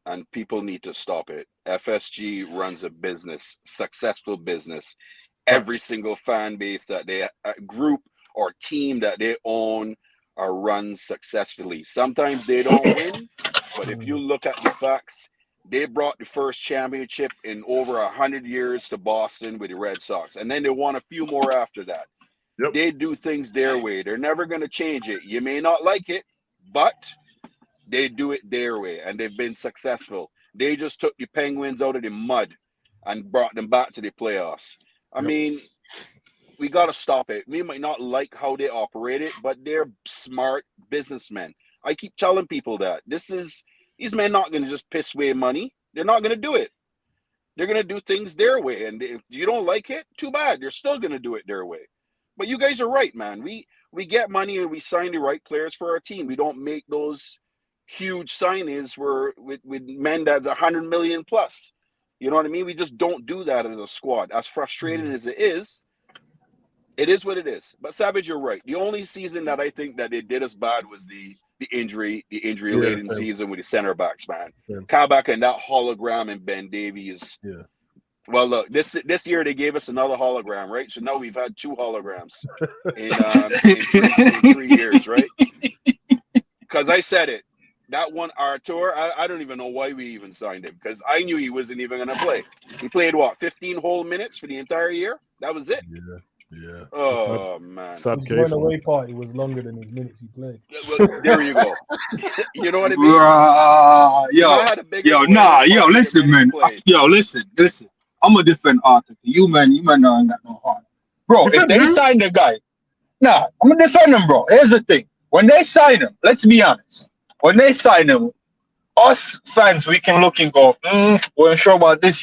S6: and people need to stop it. FSG runs a business, successful business. Every single fan base that they group or team that they own are run successfully. Sometimes they don't win, but if you look at the facts, they brought the first championship in over 100 years to Boston with the Red Sox, and then they won a few more after that. Yep. They do things their way. They're never going to change it. You may not like it, but they do it their way, and they've been successful. They just took the Penguins out of the mud and brought them back to the playoffs. I mean, we got to stop it. We might not like how they operate it, but they're smart businessmen. I keep telling people that. These men not going to just piss away money. They're not going to do it. They're going to do things their way. And if you don't like it, too bad. They're still going to do it their way. But you guys are right, man. We get money and we sign the right players for our team. We don't make those huge signings with men that's 100 million plus. You know what I mean? We just don't do that as a squad. As frustrating as it is what it is. But Savage, you're right. The only season that I think that they did us bad was the injury laden season with the center backs, man. Kabak and that hologram and Ben Davies.
S2: Yeah.
S6: Well, look, this year they gave us another hologram, right? So now we've had 2 holograms in 3 years, right? Because I said it. That one, Artur, I don't even know why we even signed him, because I knew he wasn't even going to play. He played, 15 whole minutes for the entire year? That was it.
S2: Yeah.
S3: Oh,
S6: man.
S3: His going away party was longer than his minutes he played.
S6: Well, there you go. You know what I mean?
S5: Listen, man. Listen. I'm a different Arthur. You man know I ain't got no heart. Bro, if they sign the guy, I'm going to defend him, bro. Here's the thing. When they sign him, let's be honest. When they sign him, us fans, we can look and go, we're unsure about this,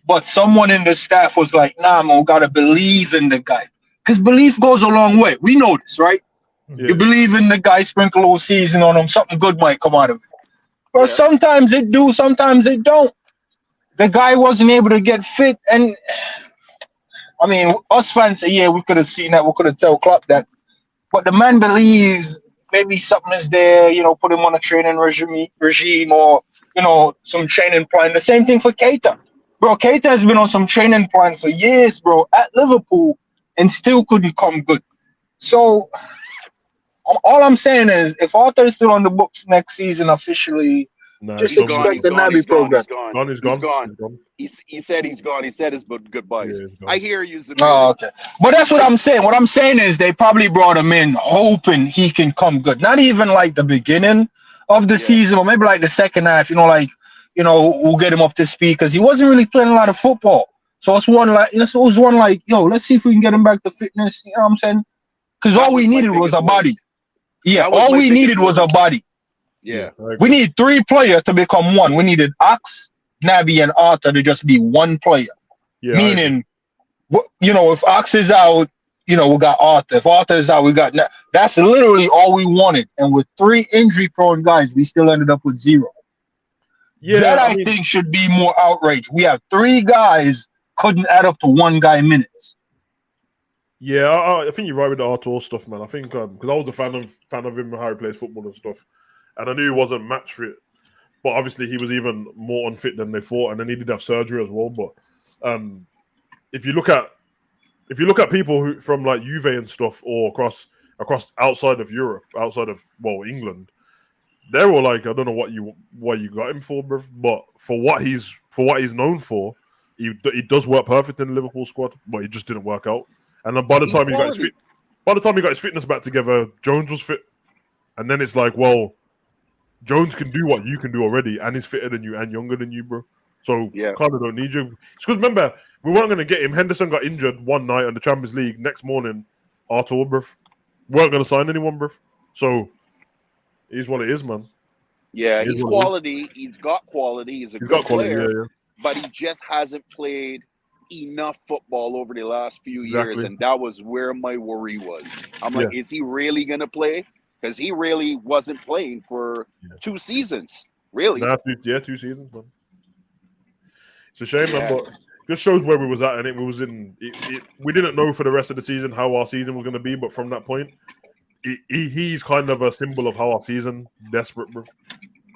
S5: But someone in the staff was like, nah, man, we got to believe in the guy. Because belief goes a long way. We know this, right? Yeah. You believe in the guy, sprinkle all season on him, something good might come out of it. But sometimes it do, sometimes it don't. The guy wasn't able to get fit. And, I mean, us fans say, we could have seen that. We could have told Klopp that. But the man believes maybe something is there, put him on a training regime or, some training plan. The same thing for Keita. Bro, Keita has been on some training plan for years, bro, at Liverpool and still couldn't come good. So all I'm saying is if Arthur is still on the books next season officially, just expect the Naby program.
S6: He's gone. He said he's gone. He said his goodbyes. Yeah, I hear you.
S5: Oh, okay. But that's what I'm saying. What I'm saying is they probably brought him in hoping he can come good. Not even like the beginning of the season, or maybe like the second half, we'll get him up to speed because he wasn't really playing a lot of football. So it's one like, let's see if we can get him back to fitness. You know what I'm saying? Because all we needed was a body. Yeah, all we needed was a body.
S6: Yeah.
S5: We need 3 players to become one. We needed Ox, Naby, and Arthur to just be one player. Yeah, meaning, if Ox is out, we got Arthur. If Arthur is out, we got that's literally all we wanted. And with 3 injury-prone guys, we still ended up with 0. Yeah, that I think should be more outrage. We have 3 guys couldn't add up to 1 guy minutes.
S2: Yeah, I think you're right with the Arthur stuff, man. I think because I was a fan of him and how he plays football and stuff, and I knew he wasn't match fit, but obviously he was even more unfit than they thought, and then he did have surgery as well. But if you look at people who from like Juve and stuff, or across outside of Europe, outside of England, they were like, I don't know what you got him for, bro, but for what he's known for, he does work perfect in the Liverpool squad, but it just didn't work out. And then by the time he got his fitness back together, Jones was fit, and then it's like, well, Jones can do what you can do already, and he's fitter than you and younger than you, bro. So kind of don't need you. Because remember, we weren't going to get him. Henderson got injured one night in the Champions League. Next morning, Arthur, bro. We weren't going to sign anyone, bro. So it is what it is, man.
S6: Yeah, he's quality. He's got quality. He's a good player, but he just hasn't played enough football over the last few years, and that was where my worry was. I'm like, is he really going to play? Because he really wasn't playing for 2 seasons, really.
S2: 2 seasons, man. It's a shame, man, but just shows where we was at, and we didn't know for the rest of the season how our season was going to be, but from that point, he's kind of a symbol of how our season desperate, bro.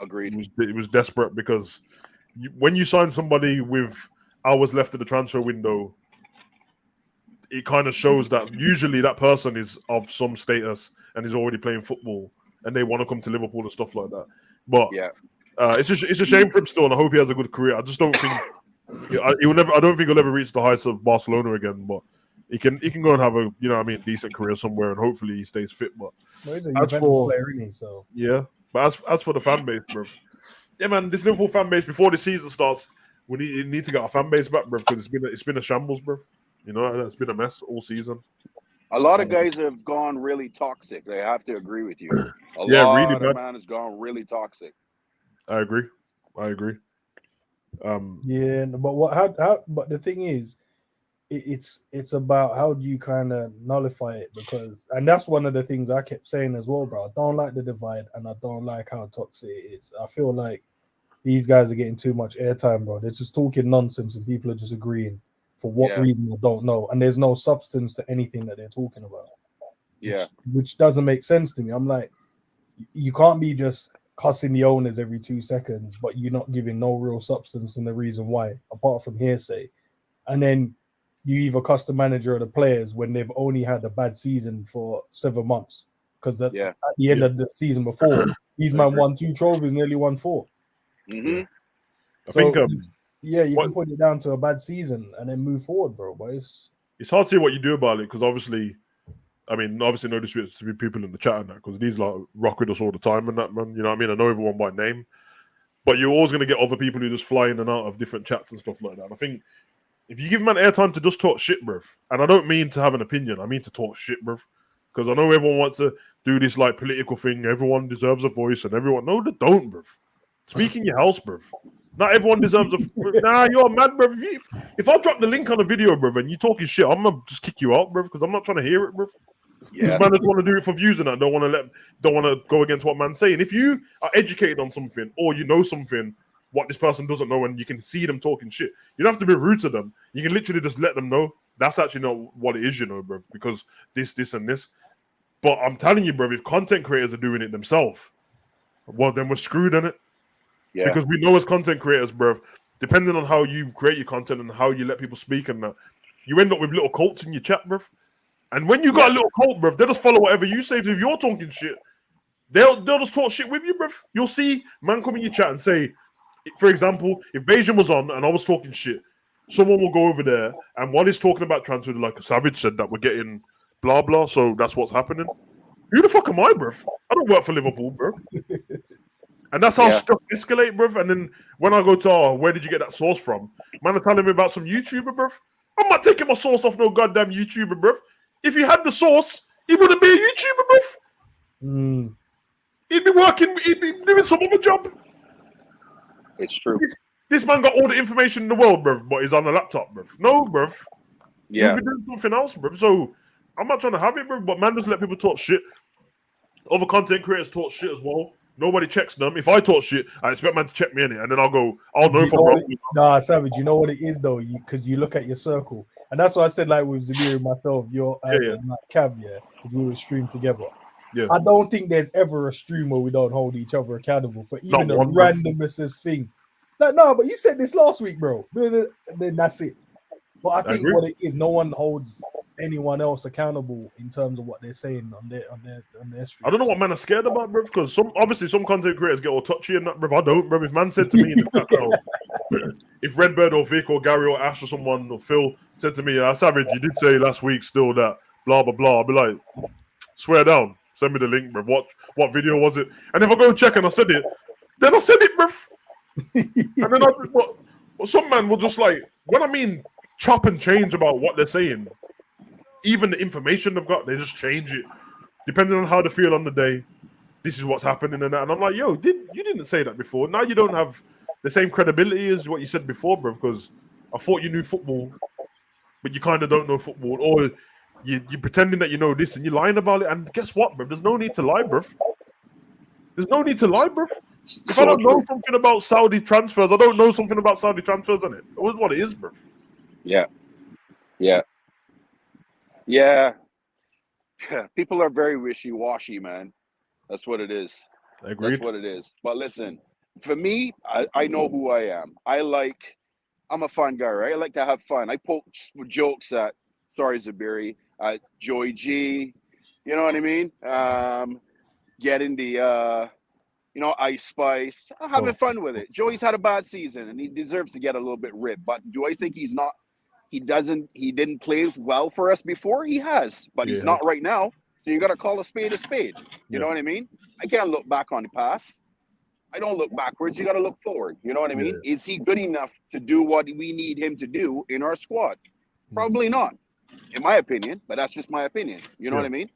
S6: Agreed.
S2: It was desperate because when you sign somebody with hours left of the transfer window, it kind of shows that usually that person is of some status and is already playing football, and they want to come to Liverpool and stuff like that. But it's a shame for him still, and I hope he has a good career. I just don't think he'll never. I don't think he'll ever reach the heights of Barcelona again. But he can go and have a decent career somewhere, and hopefully he stays fit. But
S3: he's a Juventus player, isn't he? So
S2: but as for the fan base, bro, man, this Liverpool fan base before the season starts, we need to get our fan base back, bro, because it's been a shambles, bro. It's been a mess all season.
S6: A lot of guys have gone really toxic. I have to agree with you. A lot of man has gone really toxic.
S2: I agree.
S3: But the thing is, it's about how do you kind of nullify it, because and that's one of the things I kept saying as well, bro. I don't like the divide and I don't like how toxic it is. I feel like these guys are getting too much airtime, bro. They're just talking nonsense and people are just agreeing for what reason I don't know, and there's no substance to anything that they're talking about. Which doesn't make sense to me. I'm like, you can't be just cussing the owners every 2 seconds, but you're not giving no real substance and the reason why, apart from hearsay. And then you either cuss the manager or the players when they've only had a bad season for 7 months. Because at the end of the season before, these man won 2 trophies, nearly won 4.
S2: I
S3: So,
S2: think,
S3: you can put it down to a bad season and then move forward, bro. But it's
S2: hard to see what you do about it, because obviously, I mean, no disrespect to be people in the chat and that, because these like rock with us all the time and that, man. You know what I mean? I know everyone by name, but you're always going to get other people who just fly in and out of different chats and stuff like that. And I think if you give man airtime to just talk shit, bruv, and I don't mean to have an opinion, I mean to talk shit, bruv, because I know everyone wants to do this like political thing. Everyone deserves a voice, and everyone, no, they don't, bruv. Speak in your house, bruv. Not everyone deserves a. Nah, you're mad, bruv. If I drop the link on the video, bruv, and you talking shit, I'm gonna just kick you out, bruv, because I'm not trying to hear it, bruv. Yeah. Man just want to do it for views and that. Don't want to go against what man's saying. If you are educated on something or you know something what this person doesn't know and you can see them talking shit, you don't have to be rude to them. You can literally just let them know that's actually not what it is, you know, bruv, because this and this. But I'm telling you, bruv, if content creators are doing it themselves, well, then we're screwed, innit? Yeah. Because we know as content creators, bruv, depending on how you create your content and how you let people speak and that, you end up with little cults in your chat, bruv. And when you got a little cult, bruv, they'll just follow whatever you say. So if you're talking shit, they'll just talk shit with you, bruv. You'll see man come in your chat and say, for example, if Beijing was on and I was talking shit, someone will go over there and while he's talking about transfer, like a Savage said that we're getting blah blah, so that's what's happening. Who the fuck am I, bruv? I don't work for Liverpool, bruv. And that's how stuff escalate, bruv. And then when I go to, where did you get that source from? Man are telling me about some YouTuber, bruv. I'm not taking my source off no goddamn YouTuber, bruv. If he had the source, he wouldn't be a YouTuber, bruv. He'd be working, he'd be doing some other job.
S6: It's true.
S2: This man got all the information in the world, bruv, but he's on a laptop, bruv. No, bruv.
S6: Yeah.
S2: He'll be doing something else, bruv. So I'm not trying to have it, bruv, but man, just let people talk shit. Other content creators talk shit as well. Nobody checks them. If I talk shit, I expect man to check me in it, and then I'll know if I'm wrong.
S3: Nah, Savage, you know what it is though, because you look at your circle, and that's why I said like with Zamir and myself, Cab, because we were stream together. Yeah, I don't think there's ever a stream where we don't hold each other accountable for even the randomest thing. Like, no, but you said this last week, bro. And then that's it. But I think what it is, no one holds anyone else accountable in terms of what they're saying on their stream.
S2: I don't know what man are scared about, bro. Because some content creators get all touchy and that, bro. I don't, bro. If man said to me in the chat, if Redbird or Vic or Gary or Ash or someone or Phil said to me, Savage, you did say last week still that blah blah blah, I'll be like, swear down, send me the link, bro. What video was it? And if I go check and I said it, then I said it, bro. And then but some man will just like, when I mean chop and change about what they're saying, even the information they've got, they just change it depending on how they feel on the day. This is what's happening and that. And I'm like, yo, you didn't say that before. Now you don't have the same credibility as what you said before, bro, because I thought you knew football, but you kind of don't know football. Or you're pretending that you know this and you're lying about it. And guess what, bro? There's no need to lie, bro. There's no need to lie, bro. If I don't know something about Saudi transfers, I don't know something about Saudi transfers, on it. It was what it is, bro.
S6: Yeah. People are very wishy-washy, man. That's what it is.
S2: Agreed.
S6: That's what it is. But listen, for me, I know who I am. I'm a fun guy, right? I like to have fun. I poke jokes at Sorry Zabiri, at Joey G. You know what I mean? Getting the Ice Spice. I'm having fun with it. Joey's had a bad season and he deserves to get a little bit ripped. But do I think he didn't play well for us before? He has, but he's not right now. So you got to call a spade a spade. You know what I mean? I can't look back on the past. I don't look backwards. You got to look forward. You know what I mean? Is he good enough to do what we need him to do in our squad? Probably not, in my opinion, but that's just my opinion. You know what I mean?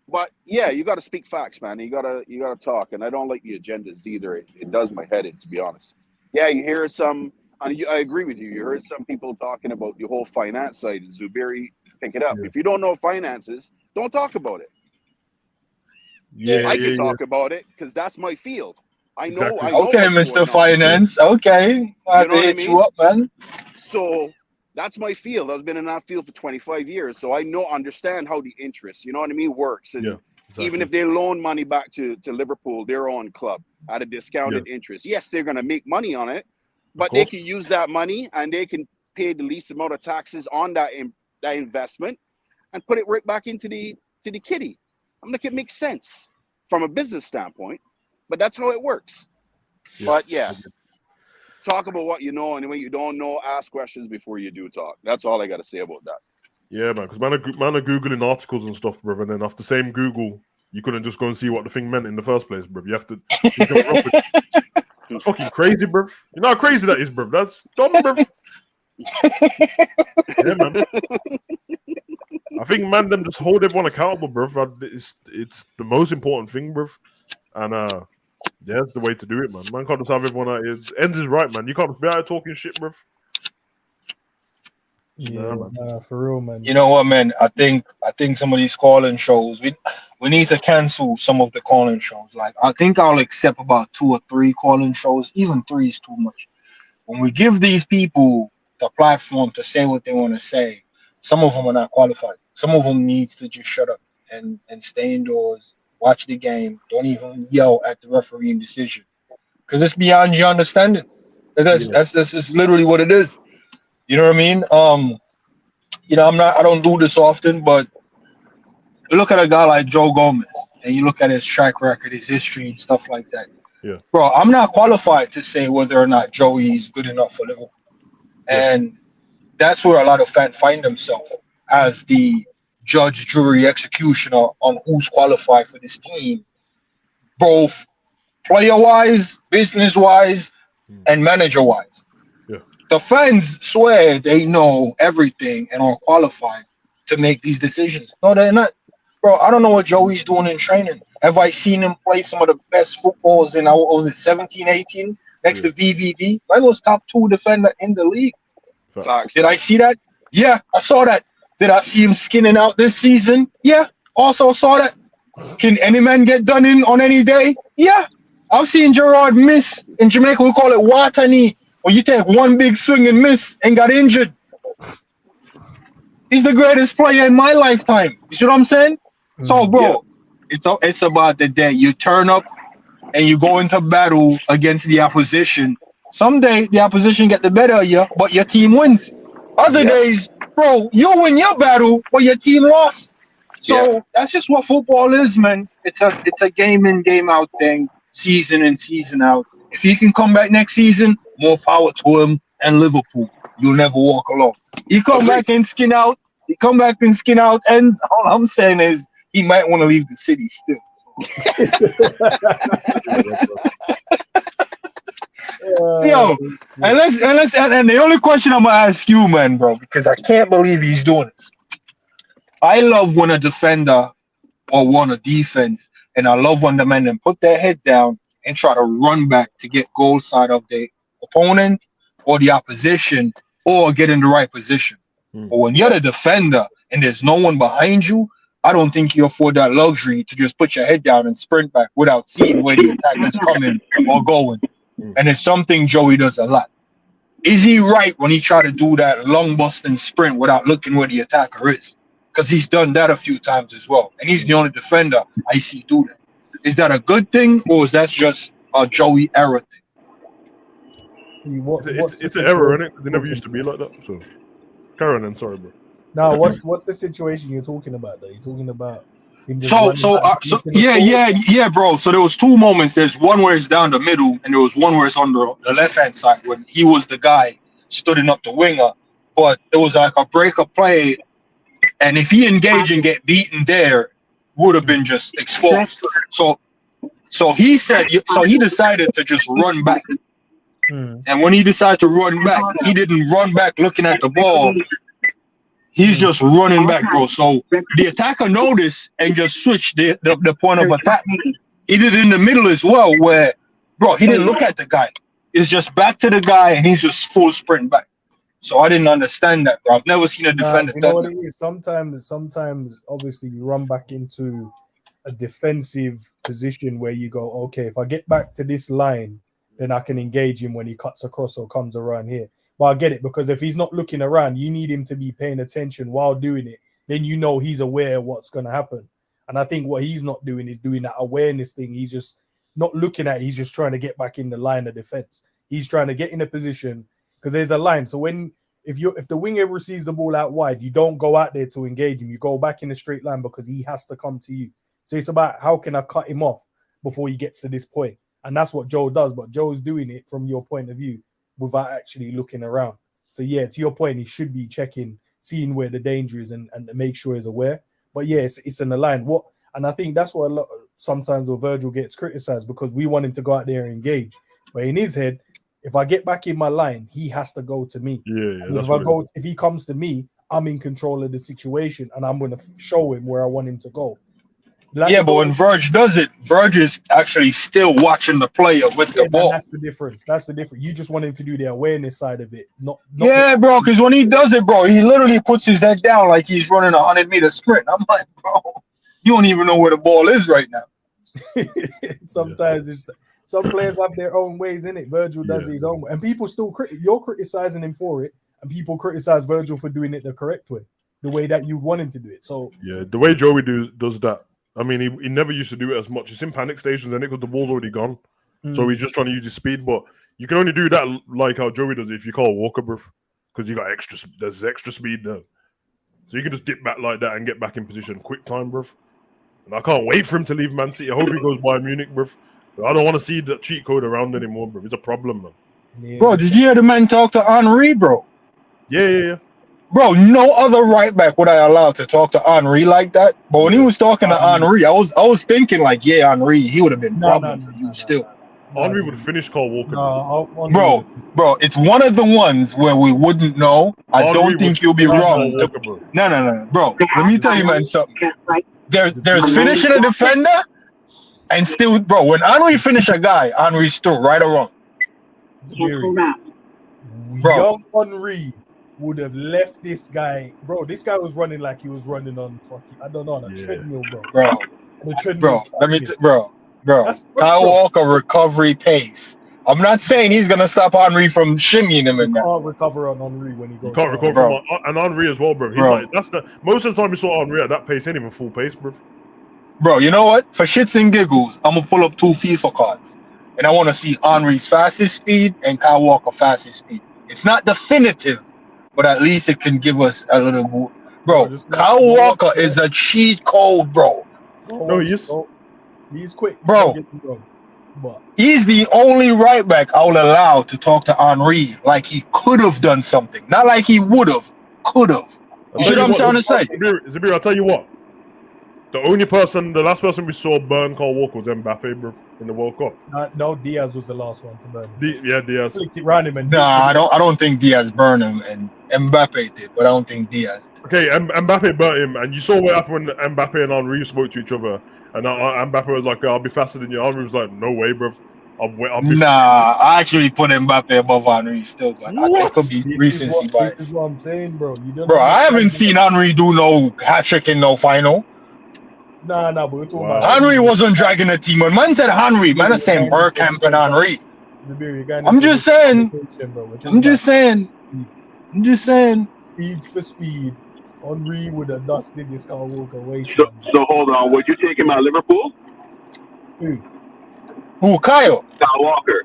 S6: But yeah, you got to speak facts, man. You gotta talk. And I don't like the agendas either. It does my head in, to be honest. Yeah, you hear some and I agree with you. You heard some people talking about the whole finance side. Zubiri, pick it up.
S2: Yeah.
S6: If you don't know finances, don't talk about it.
S2: Yeah,
S6: I can talk about it because that's my field. I know.
S2: Exactly.
S6: I know
S5: Okay,
S6: what's
S5: Mr.
S6: going on.
S5: Finance. Okay. I
S6: You know what I
S5: hit
S6: mean?
S5: you up, man.
S6: So that's my field. I've been in that field for 25 years. So I understand how the interest, you know what I mean, works. And
S2: Yeah, exactly.
S6: even if they loan money back to Liverpool, their own club, at a discounted interest, yes, they're going to make money on it, but they can use that money and they can pay the least amount of taxes on that investment and put it right back into the kitty. I'm like, it makes sense from a business standpoint, but that's how it works. But talk about what you know, and when you don't know, ask questions before you do talk. That's all I got to say about that.
S2: Yeah, man, because man are Googling articles and stuff, bro, and then after same Google, you couldn't just go and see what the thing meant in the first place, bro. You have to. That's fucking crazy, bro. You know how crazy that is, bro. That's dumb, bro. Yeah, man. I think, man, them just hold everyone accountable, bro. It's the most important thing, bro. And yeah, that's the way to do it, man. Man can't just have everyone out here. Ends is right, man. You can't be out here talking shit, bro.
S3: Yeah, for real, man.
S5: You know what, man? I think some of these calling shows, we need to cancel some of the calling shows. Like, I think I'll accept about 2 or 3 calling shows. Even 3 is too much. When we give these people the platform to say what they want to say, some of them are not qualified. Some of them needs to just shut up and stay indoors, watch the game, don't even yell at the refereeing decision, because it's beyond your understanding. That's just literally what it is. You know what I mean? You know, I don't do this often, but you look at a guy like Joe Gomez and you look at his track record, his history and stuff like that.
S2: Yeah.
S5: Bro, I'm not qualified to say whether or not Joey is good enough for Liverpool. Yeah. And that's where a lot of fans find themselves, as the judge, jury, executioner on who's qualified for this team, both player-wise, business-wise, and manager-wise.
S2: Yeah.
S5: The fans swear they know everything and are qualified to make these decisions. No, they're not. Bro, I don't know what Joey's doing in training. Have I seen him play some of the best footballs in, what was it, 17, 18, next to VVD? I was top 2 defender in the league.
S2: Facts.
S5: Did I see that? Yeah, I saw that. Did I see him skinning out this season? Yeah, also saw that. Can any man get done in on any day? Yeah. I've seen Gerard miss. In Jamaica, we call it watani, where you take one big swing and miss and got injured. He's the greatest player in my lifetime. You see what I'm saying? So, bro, it's about the day you turn up and you go into battle against the opposition. Someday the opposition get the better of you, but your team wins. Other days, bro, you win your battle, but your team lost. So that's just what football is, man. It's a game in, game out thing, season in, season out. If he can come back next season, more power to him and Liverpool. You'll never walk alone. He come back and skin out. And all I'm saying is he might want to leave the city still. Yo, and the only question I'm gonna ask you, man, bro, because I can't believe he's doing this. I love when a defender or one a defense, and I love when the men then put their head down and try to run back to get goal side of the opponent or the opposition or get in the right position. But when you're the defender and there's no one behind you, I don't think you afford that luxury to just put your head down and sprint back without seeing where the attack is coming or going. And it's something Joey does a lot. Is he right when he try to do that long busting sprint without looking where the attacker is? Because he's done that a few times as well. And he's the only defender I see do that. Is that a good thing, or is that just a Joey error thing?
S2: It's an error, isn't it? They never used to be like that. So, carry on then. Sorry, bro.
S3: Now, what's the situation you're talking about, though? You're talking about him just
S5: yeah, bro. So there was 2 moments. There's one where it's down the middle, and there was one where it's on the left-hand side when he was the guy stooding up the winger. But it was like a break-up play, and if he engaged and get beaten there, would have been just exposed. So he decided to just run back. And when he decided to run back, he didn't run back looking at the ball. He's just running back, bro. So the attacker noticed and just switched the point of attack. He did it in the middle as well, where, bro, he didn't look at the guy. is just back to the guy and he's just full sprint back. So I didn't understand that, bro. I've never seen a defender.
S3: You know what it is? Sometimes, obviously, you run back into a defensive position where you go, okay, if I get back to this line, then I can engage him when he cuts across or comes around here. But I get it, because if he's not looking around, you need him to be paying attention while doing it. Then you know he's aware of what's going to happen. And I think what he's not doing is doing that awareness thing. He's just not looking at it. He's just trying to get back in the line of defense. He's trying to get in a position because there's a line. So if the winger receives the ball out wide, you don't go out there to engage him. You go back in a straight line because he has to come to you. So it's about how can I cut him off before he gets to this point. And that's what Joe does. But Joe's doing it from your point of view without actually looking around. So, yeah, to your point, he should be checking, seeing where the danger is and make sure he's aware. But, yeah, it's in the line. And I think that's what sometimes where Virgil gets criticized, because we want him to go out there and engage. But in his head, if I get back in my line, he has to go to me.
S2: Yeah.
S3: If he comes to me, I'm in control of the situation and I'm going to show him where I want him to go.
S5: But when Verge does it, Verge is actually still watching the player with the ball.
S3: That's the difference. You just want him to do the awareness side of it. Not
S5: bro, because when he does it, bro, he literally puts his head down like he's running a 100-meter sprint. I'm like, bro, you don't even know where the ball is right now.
S3: Sometimes some players have their own ways in it. Virgil does his own way. And people still you're criticizing him for it, and people criticize Virgil for doing it the correct way, the way that you want him to do it. So
S2: the way Joey does that. I mean, he never used to do it as much. It's in panic stations, and because the ball's already gone, so he's just trying to use his speed. But you can only do that like how Joey does it if you call Walker, bruv, because you got there's extra speed there, so you can just dip back like that and get back in position quick time, bruv. And I can't wait for him to leave Man City. I hope he goes by Munich, bruv. I don't want to see the cheat code around anymore, bruv. It's a problem, man.
S3: Yeah.
S5: Bro, did you hear the man talk to Henry, bro?
S2: Yeah.
S5: Bro, no other right back would I allow to talk to Henry like that. But when he was talking to Henry, I was thinking like, Henry, he would have been problem for you still.
S2: Henry would finish Carl Walker.
S5: Bro, it's one of the ones where we wouldn't know. I don't think you'll be wrong. No, bro. Let me tell you, man, something. There's finishing a defender, and still, bro. When Henry finish a guy, Henry's still right or wrong.
S3: Bro, young Henry would have left this guy, bro. This guy was running like he was running on treadmill, bro. Bro.
S5: Kyle Walker recovery pace. I'm not saying he's gonna stop Henry from shimmying him in that.
S3: Can't recover on Henry when he goes.
S2: You can't recover on Henry as well, bro. He's like, most of the time you saw Henry at that pace, ain't even full pace, bro.
S5: Bro, you know what? For shits and giggles, I'm gonna pull up 2 FIFA cards, and I want to see Henry's fastest speed and Kyle Walker fastest speed. It's not definitive, but at least it can give us a little more. Bro, Kyle Walker is a cheat code, bro.
S2: No,
S3: he's quick,
S5: bro. But he's the only right back I will allow to talk to Henry like he could have done something, not like he would have, could have. You see what I'm trying to say?
S2: Zabir, I'll tell you what. The last person we saw burn Carl Walker was Mbappe, bro, in the World Cup.
S3: No, Diaz was the last one to burn him.
S2: Diaz.
S5: I don't think Diaz burned him, and Mbappe did, but I don't think Diaz did.
S2: Okay, Mbappe burnt him, and you saw what happened when Mbappe and Henry spoke to each other, and Mbappe was like, "I'll be faster than you." Henry was like, "No way, bro."
S5: I actually put Mbappe above Henry still, but it could be recency bias.
S3: This is what I'm saying, bro.
S5: I haven't seen Henry do no hat trick in no final.
S3: Nah, but we're talking about
S5: Henry wasn't dragging the team. When man said Henry, man is saying Bergkamp and Henry. I'm just saying.
S3: Speed for speed. Henry would have dusted this Kyle Walker waste.
S7: So hold on, would you take him at Liverpool?
S5: Who, Kyle?
S7: Kyle Walker.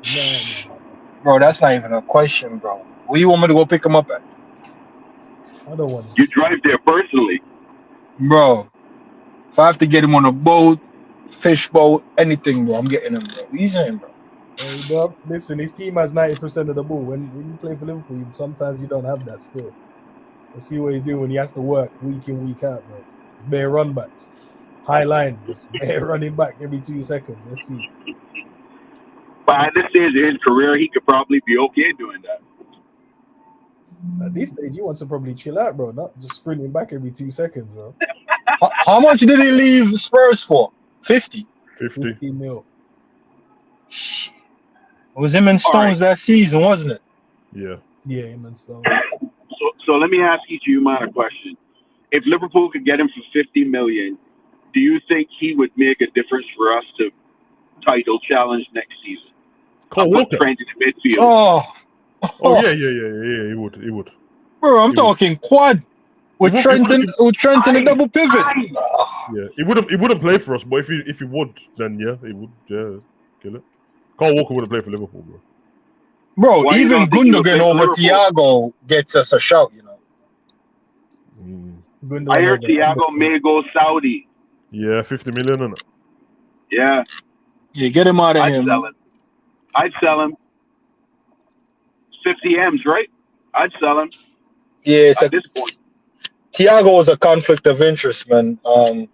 S3: No.
S5: Bro, that's not even a question, bro. Where you want me to go pick him up at?
S3: I don't want
S7: to. You drive there personally.
S5: Bro, if I have to get him on a boat, fish boat, anything, bro, I'm getting him, bro. What you saying, bro?
S3: Hey, bro, listen, his team has 90% of the ball. When you play for Liverpool, sometimes you don't have that still. Let's see what he's doing when he has to work week in, week out, bro. It's bare run backs. High line, just bare running back every 2 seconds. Let's see.
S7: But at this stage in his career, he could probably be okay doing that.
S3: At this stage, he wants to probably chill out, bro. Not just sprinting back every 2 seconds, bro.
S5: How much did he leave Spurs for? 50?
S2: 50
S3: mil.
S5: It was him and Stones that season, wasn't it?
S2: Yeah.
S3: Yeah, him and Stones.
S7: So let me ask each of you a question. If Liverpool could get him for 50 million, do you think he would make a difference for us to title challenge next season?
S2: Cole
S7: Put
S2: Walker.
S7: Trent in the midfield.
S2: Oh yeah. He would.
S5: Bro, I'm talking quad with Trent and a double pivot.
S2: Yeah, he wouldn't play for us, but if he would, then yeah, he would. Yeah, kill it. Cole Walker would have played for Liverpool, bro.
S5: Bro,
S7: Why you
S5: even
S7: don't think he would
S5: Gundogan
S7: play for
S5: over
S7: Liverpool?
S5: Thiago gets us a shout, you know.
S3: Gundogan
S7: I hear
S3: over
S7: Thiago
S3: Anderson.
S7: may go Saudi.
S2: Yeah, 50 million, innit?
S7: Yeah,
S5: Yeah, get him out of him.
S7: I'd sell him. 50 M's, right? I'd sell him
S5: Yeah,
S7: at this point.
S5: Thiago is a conflict of interest, man. I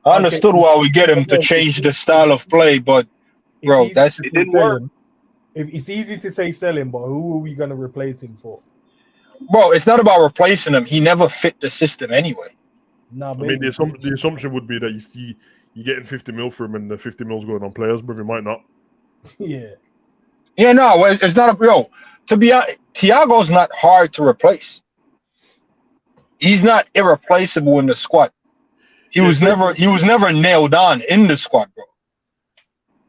S5: understood why we get him to change the style of play, but bro,
S3: It
S7: didn't work.
S3: If it's easy to say sell him, but who are we gonna replace him for?
S5: bro, it's not about replacing him. He never fit the system anyway.
S3: Nah,
S2: I mean, the assumption would be that you're getting 50 mil for him, and the 50 mil's going on players, but he might not.
S3: yeah.
S5: Yeah, no, it's not to be honest, Thiago's not hard to replace. He's not irreplaceable in the squad. He was never nailed on in the squad, bro.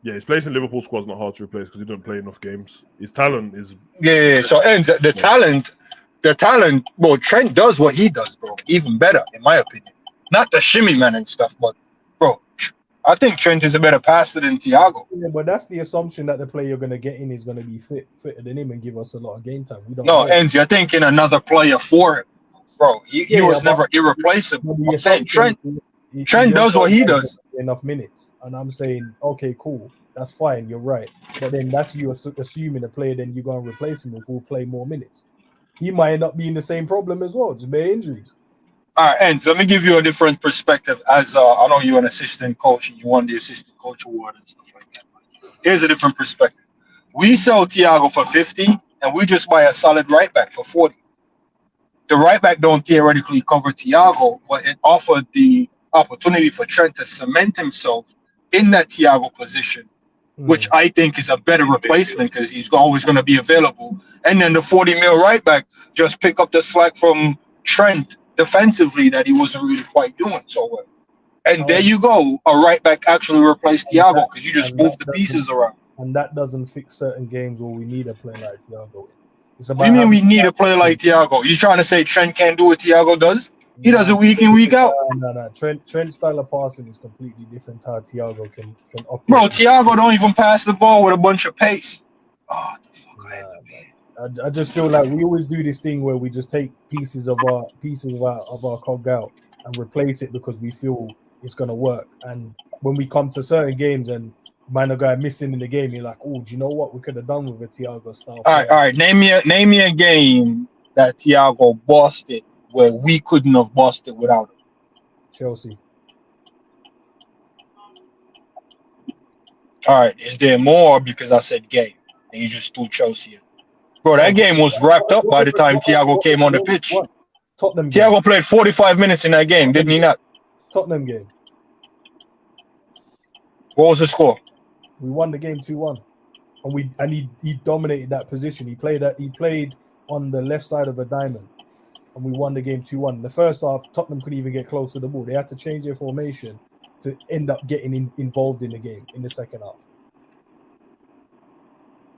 S2: Yeah, his place in Liverpool squad's not hard to replace because he didn't play enough games. His talent is
S5: So and the talent, bro, Trent does what he does, bro. Even better, in my opinion. Not the shimmy man and stuff, but bro, I think Trent is a better passer than Thiago.
S3: Yeah, but that's the assumption that the player you're gonna get in is gonna be fitter than him and give us a lot of game time. We don't know.
S5: Enzi, I think in another player for him, bro. He was never irreplaceable. I'm saying Trent does what he does.
S3: Enough minutes, and I'm saying, okay, cool, that's fine. You're right, but then that's you assuming a player, then you're gonna replace him with who will play more minutes. He might end up being the same problem as well, just bare injuries.
S5: All right, and so let me give you a different perspective. As I know you're an assistant coach and you won the assistant coach award and stuff like that. Here's a different perspective. We sell Thiago for 50, and we just buy a solid right back for 40. The right back don't theoretically cover Thiago, but it offered the opportunity for Trent to cement himself in that Thiago position, which I think is a better replacement because he's always going to be available. And then the 40 mil right back just pick up the slack from Trent defensively that he wasn't really quite doing so well. And there you go, a right back actually replaced Thiago because you just move the pieces around.
S3: And that doesn't fix certain games where we need a player like Thiago.
S5: What do you mean we need a player like Thiago? You trying to say Trent can't do what Thiago does? He does it week in, week out.
S3: No. Trent's style of passing is completely different to how Thiago can operate.
S5: Bro, Thiago don't even pass the ball with a bunch of pace. Oh, the fuck
S3: I just feel like we always do this thing where we just take pieces of our cog out and replace it because we feel it's gonna work. And when we come to certain games and man, a guy missing in the game, you're like, oh, do you know what we could have done with a Thiago style?
S5: All right. Name me a game that Thiago busted where we couldn't have busted without him.
S3: Chelsea.
S5: All right, is there more because I said game and you just threw Chelsea in? Bro, that game was wrapped up by the time Thiago came on the pitch.
S3: Tottenham game.
S5: Thiago played 45 minutes in that game, didn't he not?
S3: Tottenham game.
S5: What was the score?
S3: We won the game 2-1. And he dominated that position. He played on the left side of a diamond. And we won the game 2-1. In the first half, Tottenham couldn't even get close to the ball. They had to change their formation to end up getting involved in the game in the second half.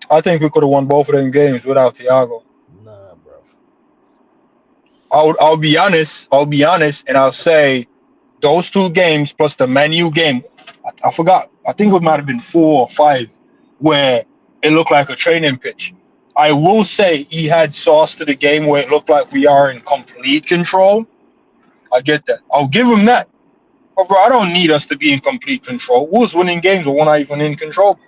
S5: I think we could have won both of them games without Thiago.
S3: Nah, bro.
S5: I'll be honest, and I'll say those two games plus the Man U game, I forgot. I think it might have been 4 or 5 where it looked like a training pitch. I will say he had sauce to the game where it looked like we are in complete control. I get that. I'll give him that. But bro, I don't need us to be in complete control. We was winning games, but we're not even in control.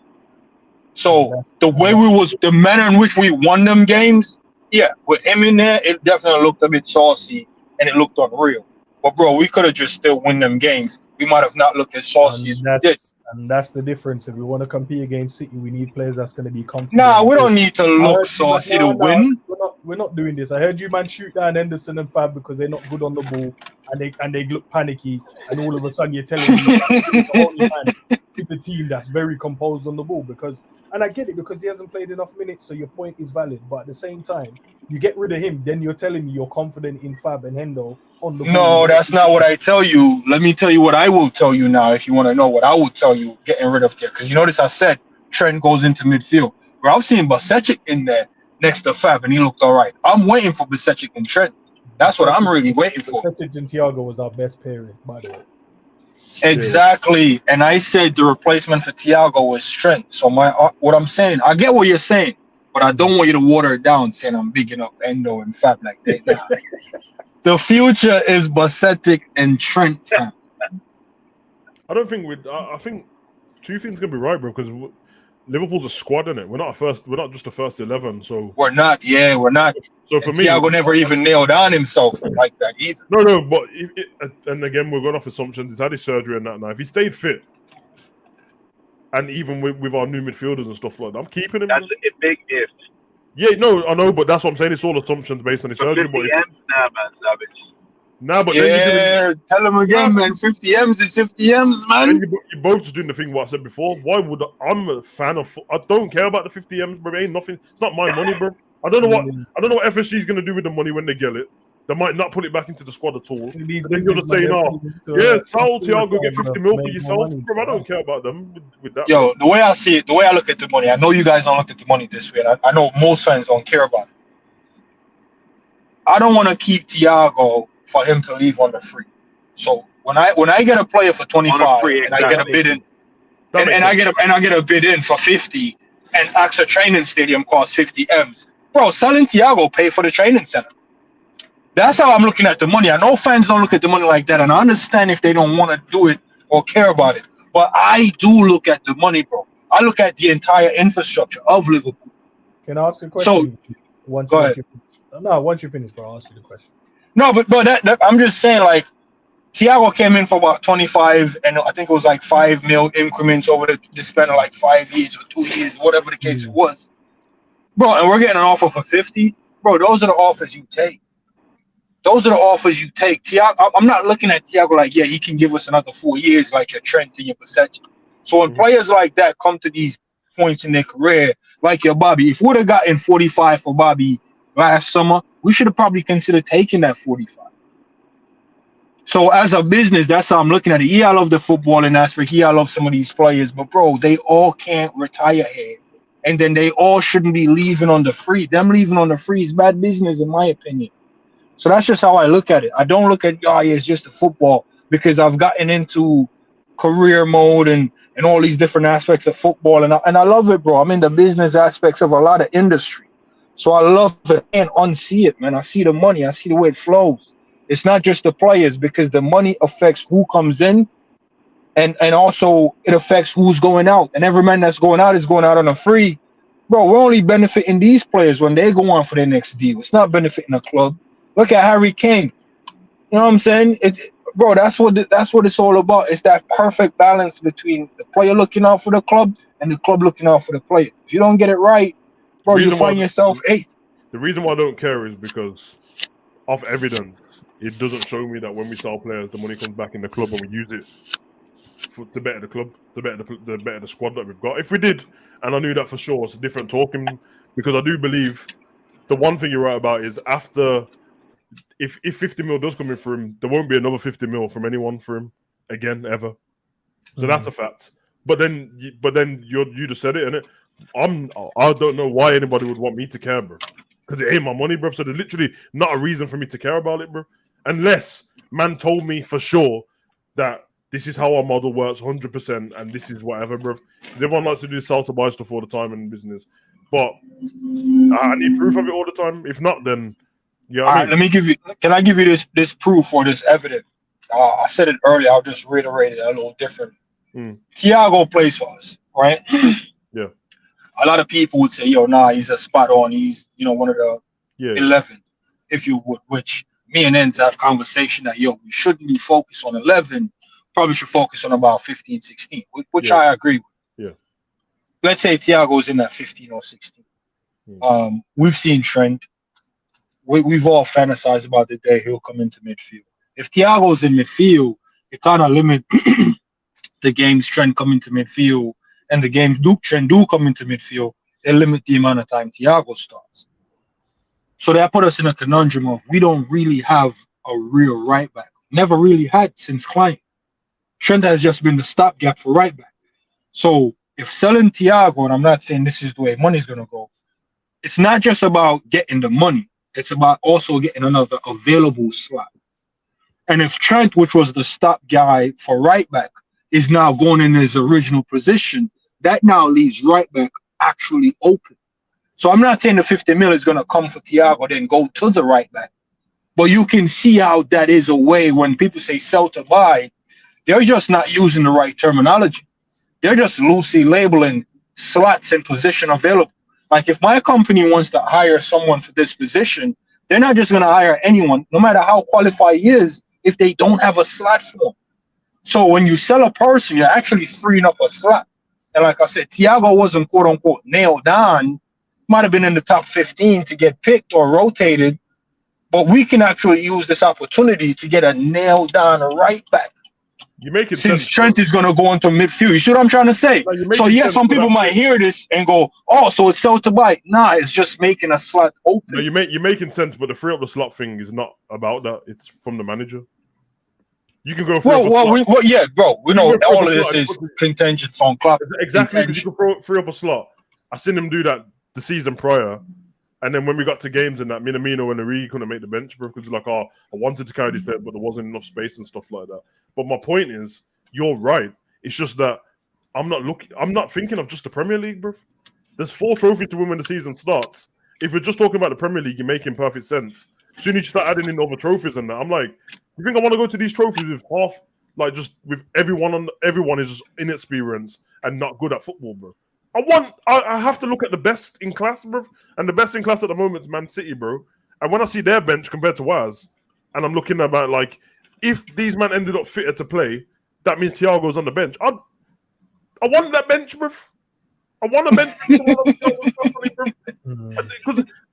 S5: So the manner in which we won them games, yeah, with him in there, it definitely looked a bit saucy and it looked unreal. But bro, we could have just still win them games. We might have not looked as saucy as we did.
S3: And that's the difference. If we want to compete against City, we need players that's going to be comfortable.
S5: Nah, we don't need to look saucy to win.
S3: We're not doing this. I heard you man shoot down Henderson and Fab because they're not good on the ball and they look panicky. And all of a sudden you're telling me the only man with the team that's very composed on the ball because And I get it because he hasn't played enough minutes, so your point is valid. But at the same time, you get rid of him, then you're telling me you're confident in Fab and Hendo on the ball.
S5: No, that's not what I tell you. Let me tell you what I will tell you now. If you want to know what I will tell you, getting rid of there, because you notice I said Trent goes into midfield. Bro, I've seen Basecic in there next to Fab, and he looked all right. I'm waiting for Basecic and Trent. That's what I'm really waiting for.
S3: Basecic and Thiago was our best pairing, by the way.
S5: Exactly, and I said the replacement for Thiago was Trent. So what I'm saying, I get what you're saying, but I don't want you to water it down, saying I'm bigging up Endo and Fab like that. Nah. The future is Basecic and Trent.
S2: I don't think I think two things can be right, bro. Because Liverpool's a squad, innit? We're not just the first 11. So
S5: we're not. Yeah, we're not.
S2: So for me,
S5: Thiago never even nailed on himself like that either.
S2: No, but and again, we're going off assumptions. He's had his surgery and that now. If he stayed fit, and even with our new midfielders and stuff like that, I'm keeping him.
S7: That's a big if.
S2: Yeah, no, I know, but that's what I'm saying. It's all assumptions based on his surgery.
S7: 50 M's now, man, Savage.
S2: Nah, but
S5: yeah, tell him again, man. 50 M's is 50 M's, man.
S2: You're both just doing the thing what I said before. Why would I'm a fan of? I don't care about the 50 M's, bro. It ain't nothing. It's not my money, bro. I don't know what FSG is gonna do with the money when they get it. They might not put it back into the squad at all. And then you're just saying, tell Thiago get 50 mil for yourself, bro. I don't care about them with that.
S5: Yo, the way I see it, the way I look at the money, I know you guys don't look at the money this way. I know most fans don't care about it. I don't want to keep Thiago for him to leave on the free. So when I get a player for 25 and I get a bid in, and I get a bid in for 50, and AXA Training Stadium costs 50 M's, bro, selling Thiago pay for the training center. That's how I'm looking at the money. I know fans don't look at the money like that, and I understand if they don't want to do it or care about it. But I do look at the money, bro. I look at the entire infrastructure of Liverpool.
S3: Can I ask you a question?
S5: So, go ahead.
S3: Once you finish, bro, I'll ask you the question.
S5: No, but that I'm just saying, like, Thiago came in for about 25, and I think it was like 5 mil increments over the span of like 5 years or 2 years, whatever the case it was. Bro, and we're getting an offer for 50. Bro, those are the offers you take. Those are the offers you take. Thiago, I'm not looking at Thiago like, yeah, he can give us another 4 years like your Trent and your Basecic. So when players like that come to these points in their career, like your Bobby, if we would have gotten 45 for Bobby last summer, we should have probably considered taking that 45. So as a business, that's how I'm looking at it. Yeah, I love the footballing aspect. Yeah, I love some of these players. But, bro, they all can't retire here. And then they all shouldn't be leaving on the free. Them leaving on the free is bad business, in my opinion. So that's just how I look at it. I don't look at, it's just a football, because I've gotten into career mode and all these different aspects of football. And I love it, bro. I'm in the business aspects of a lot of industry. So I love it and unsee it, man. I see the money. I see the way it flows. It's not just the players, because the money affects who comes in, and also it affects who's going out. And every man that's going out is going out on a free. Bro, we're only benefiting these players when they go on for their next deal. It's not benefiting the club. Look at Harry Kane. You know what I'm saying? Bro, that's what it's all about. It's that perfect balance between the player looking out for the club and the club looking out for the player. If you don't get it right, bro, you find yourself eighth.
S2: The reason why I don't care is because of evidence. It doesn't show me that when we sell players, the money comes back in the club and we use it to better the club, to better the squad that we've got. If we did, and I knew that for sure, it's a different talking, because I do believe the one thing you're right about is after. If 50 mil does come in for him, there won't be another 50 mil from anyone for him again ever. So that's a fact. But then you just said it, innit? I don't know why anybody would want me to care, bro. Because it ain't my money, bro. So there's literally not a reason for me to care about it, bro. Unless man told me for sure that this is how our model works, 100%, and this is whatever, bro. Because everyone likes to do sell to buy stuff all the time in business, but I need proof of it all the time. If not, then. Yeah,
S5: all right, let me give you. Can I give you this proof or this evidence? I said it earlier. I'll just reiterate it a little different. Thiago plays for us, right?
S2: Yeah.
S5: A lot of people would say, "Yo, nah, he's a spot on. He's one of the 11, if you would." Which me and Enz have conversation that we shouldn't be focused on 11. Probably should focus on about 15, 16, which I agree with.
S2: Yeah.
S5: Let's say Thiago's in that 15 or 16. We've seen Trent. We've all fantasized about the day he'll come into midfield. If Thiago's in midfield, it kind of limit the game's trend coming to midfield and the games do come into midfield, they limit the amount of time Thiago starts. So that put us in a conundrum of we don't really have a real right back. Never really had since Klein. Trent has just been the stopgap for right back. So if selling Thiago, and I'm not saying this is the way money's going to go, it's not just about getting the money. It's about also getting another available slot. And if Trent, which was the stop guy for right back, is now going in his original position, that now leaves right back actually open. So I'm not saying the 50 mil is going to come for Thiago, then go to the right back. But you can see how that is a way when people say sell to buy, they're just not using the right terminology. They're just loosely labeling slots and position available. Like if my company wants to hire someone for this position, they're not just going to hire anyone, no matter how qualified he is, if they don't have a slot for him. So when you sell a person, you're actually freeing up a slot. And like I said, Thiago wasn't quote unquote nailed down, might have been in the top 15 to get picked or rotated, but we can actually use this opportunity to get a nailed down right back.
S2: You make it
S5: Since
S2: sense,
S5: Trent is going to go into midfield. You see what I'm trying to say?
S2: No,
S5: So yeah, some people might hear this and go, oh, so it's sell to buy. Nah, it's just making a slot open.
S2: No, you're making sense, but the free up the slot thing is not about that. It's from the manager. You can go
S5: Well, yeah, bro. We know all of this is contingent on Klopp.
S2: Exactly, because you can free up a slot. I seen him do that the season prior. And then when we got to games and that, Minamino and Origi couldn't make the bench, bro, because like, I wanted to carry this player, but there wasn't enough space and stuff like that. But my point is, you're right. It's just that I'm not thinking of just the Premier League, bro. There's 4 trophies to win when the season starts. If we're just talking about the Premier League, you're making perfect sense. As soon as you start adding in other trophies and that, I'm like, you think I want to go to these trophies with half, like just with everyone is just inexperienced and not good at football, bro. I have to look at the best in class, bro. And the best in class at the moment is Man City, bro. And when I see their bench compared to ours, and I'm looking about like, if these men ended up fitter to play, that means Thiago's on the bench. I want that bench, bro. I want a bench.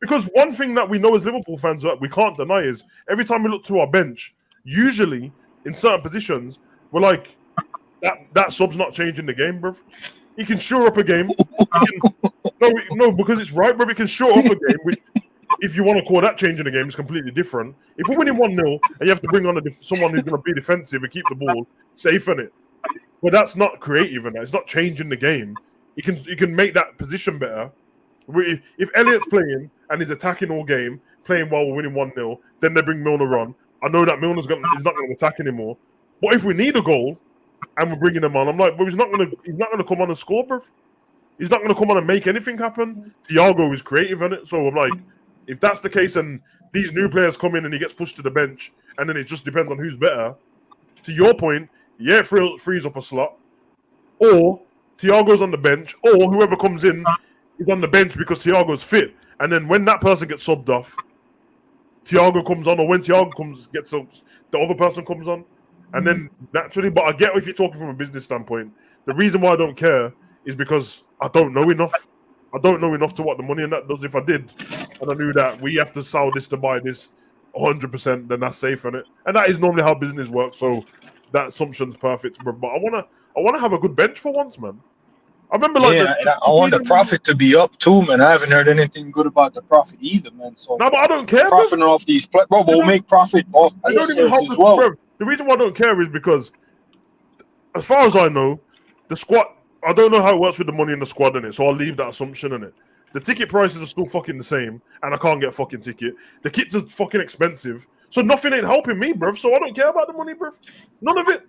S2: Because one thing that we know as Liverpool fans that we can't deny is every time we look to our bench, usually in certain positions, we're like, that sub's not changing the game, bro. He can shore up a game. No, because it's right, bro. He can shore up a game. Which, if you want to call that changing the game, it's completely different. If we're winning 1-0 and you have to bring on someone who's going to be defensive and keep the ball safe in it, but that's not creative, and it's not changing the game. You can make that position better. If Elliott's playing and he's attacking all game, playing while we're winning 1-0, then they bring Milner on. I know that Milner's is not going to attack anymore. But if we need a goal and we're bringing him on, I'm like, but he's not going to come on and score, bro. He's not going to come on and make anything happen. Thiago is creative in it, so I'm like, if that's the case and these new players come in and he gets pushed to the bench and then it just depends on who's better. To your point, yeah, it frees up a slot, or Thiago's on the bench, or whoever comes in is on the bench because Thiago's fit. And then when that person gets subbed off, Thiago comes on, or when Thiago gets subbed, the other person comes on. And then naturally, but I get if you're talking from a business standpoint, the reason why I don't care is because I don't know enough. I don't know enough to what the money and that does. If I did, and I knew that we have to sell this to buy this 100%, then that's safe in it. And that is normally how business works. So that assumption's perfect, bro. But I wanna have a good bench for once, man. I remember
S5: I want the profit to be up too, man. I haven't heard anything good about the profit either, man. So
S2: no, but I don't care.
S5: Profiting off these, bro, but we'll make profit off PSLs as well.
S2: Bro. The reason why I don't care is because, as far as I know, the squad. I don't know how it works with the money in the squad in it, so I'll leave that assumption in it. The ticket prices are still fucking the same, and I can't get a fucking ticket. The kits are fucking expensive, so nothing ain't helping me, bruv. So I don't care about the money, bruv. None of it.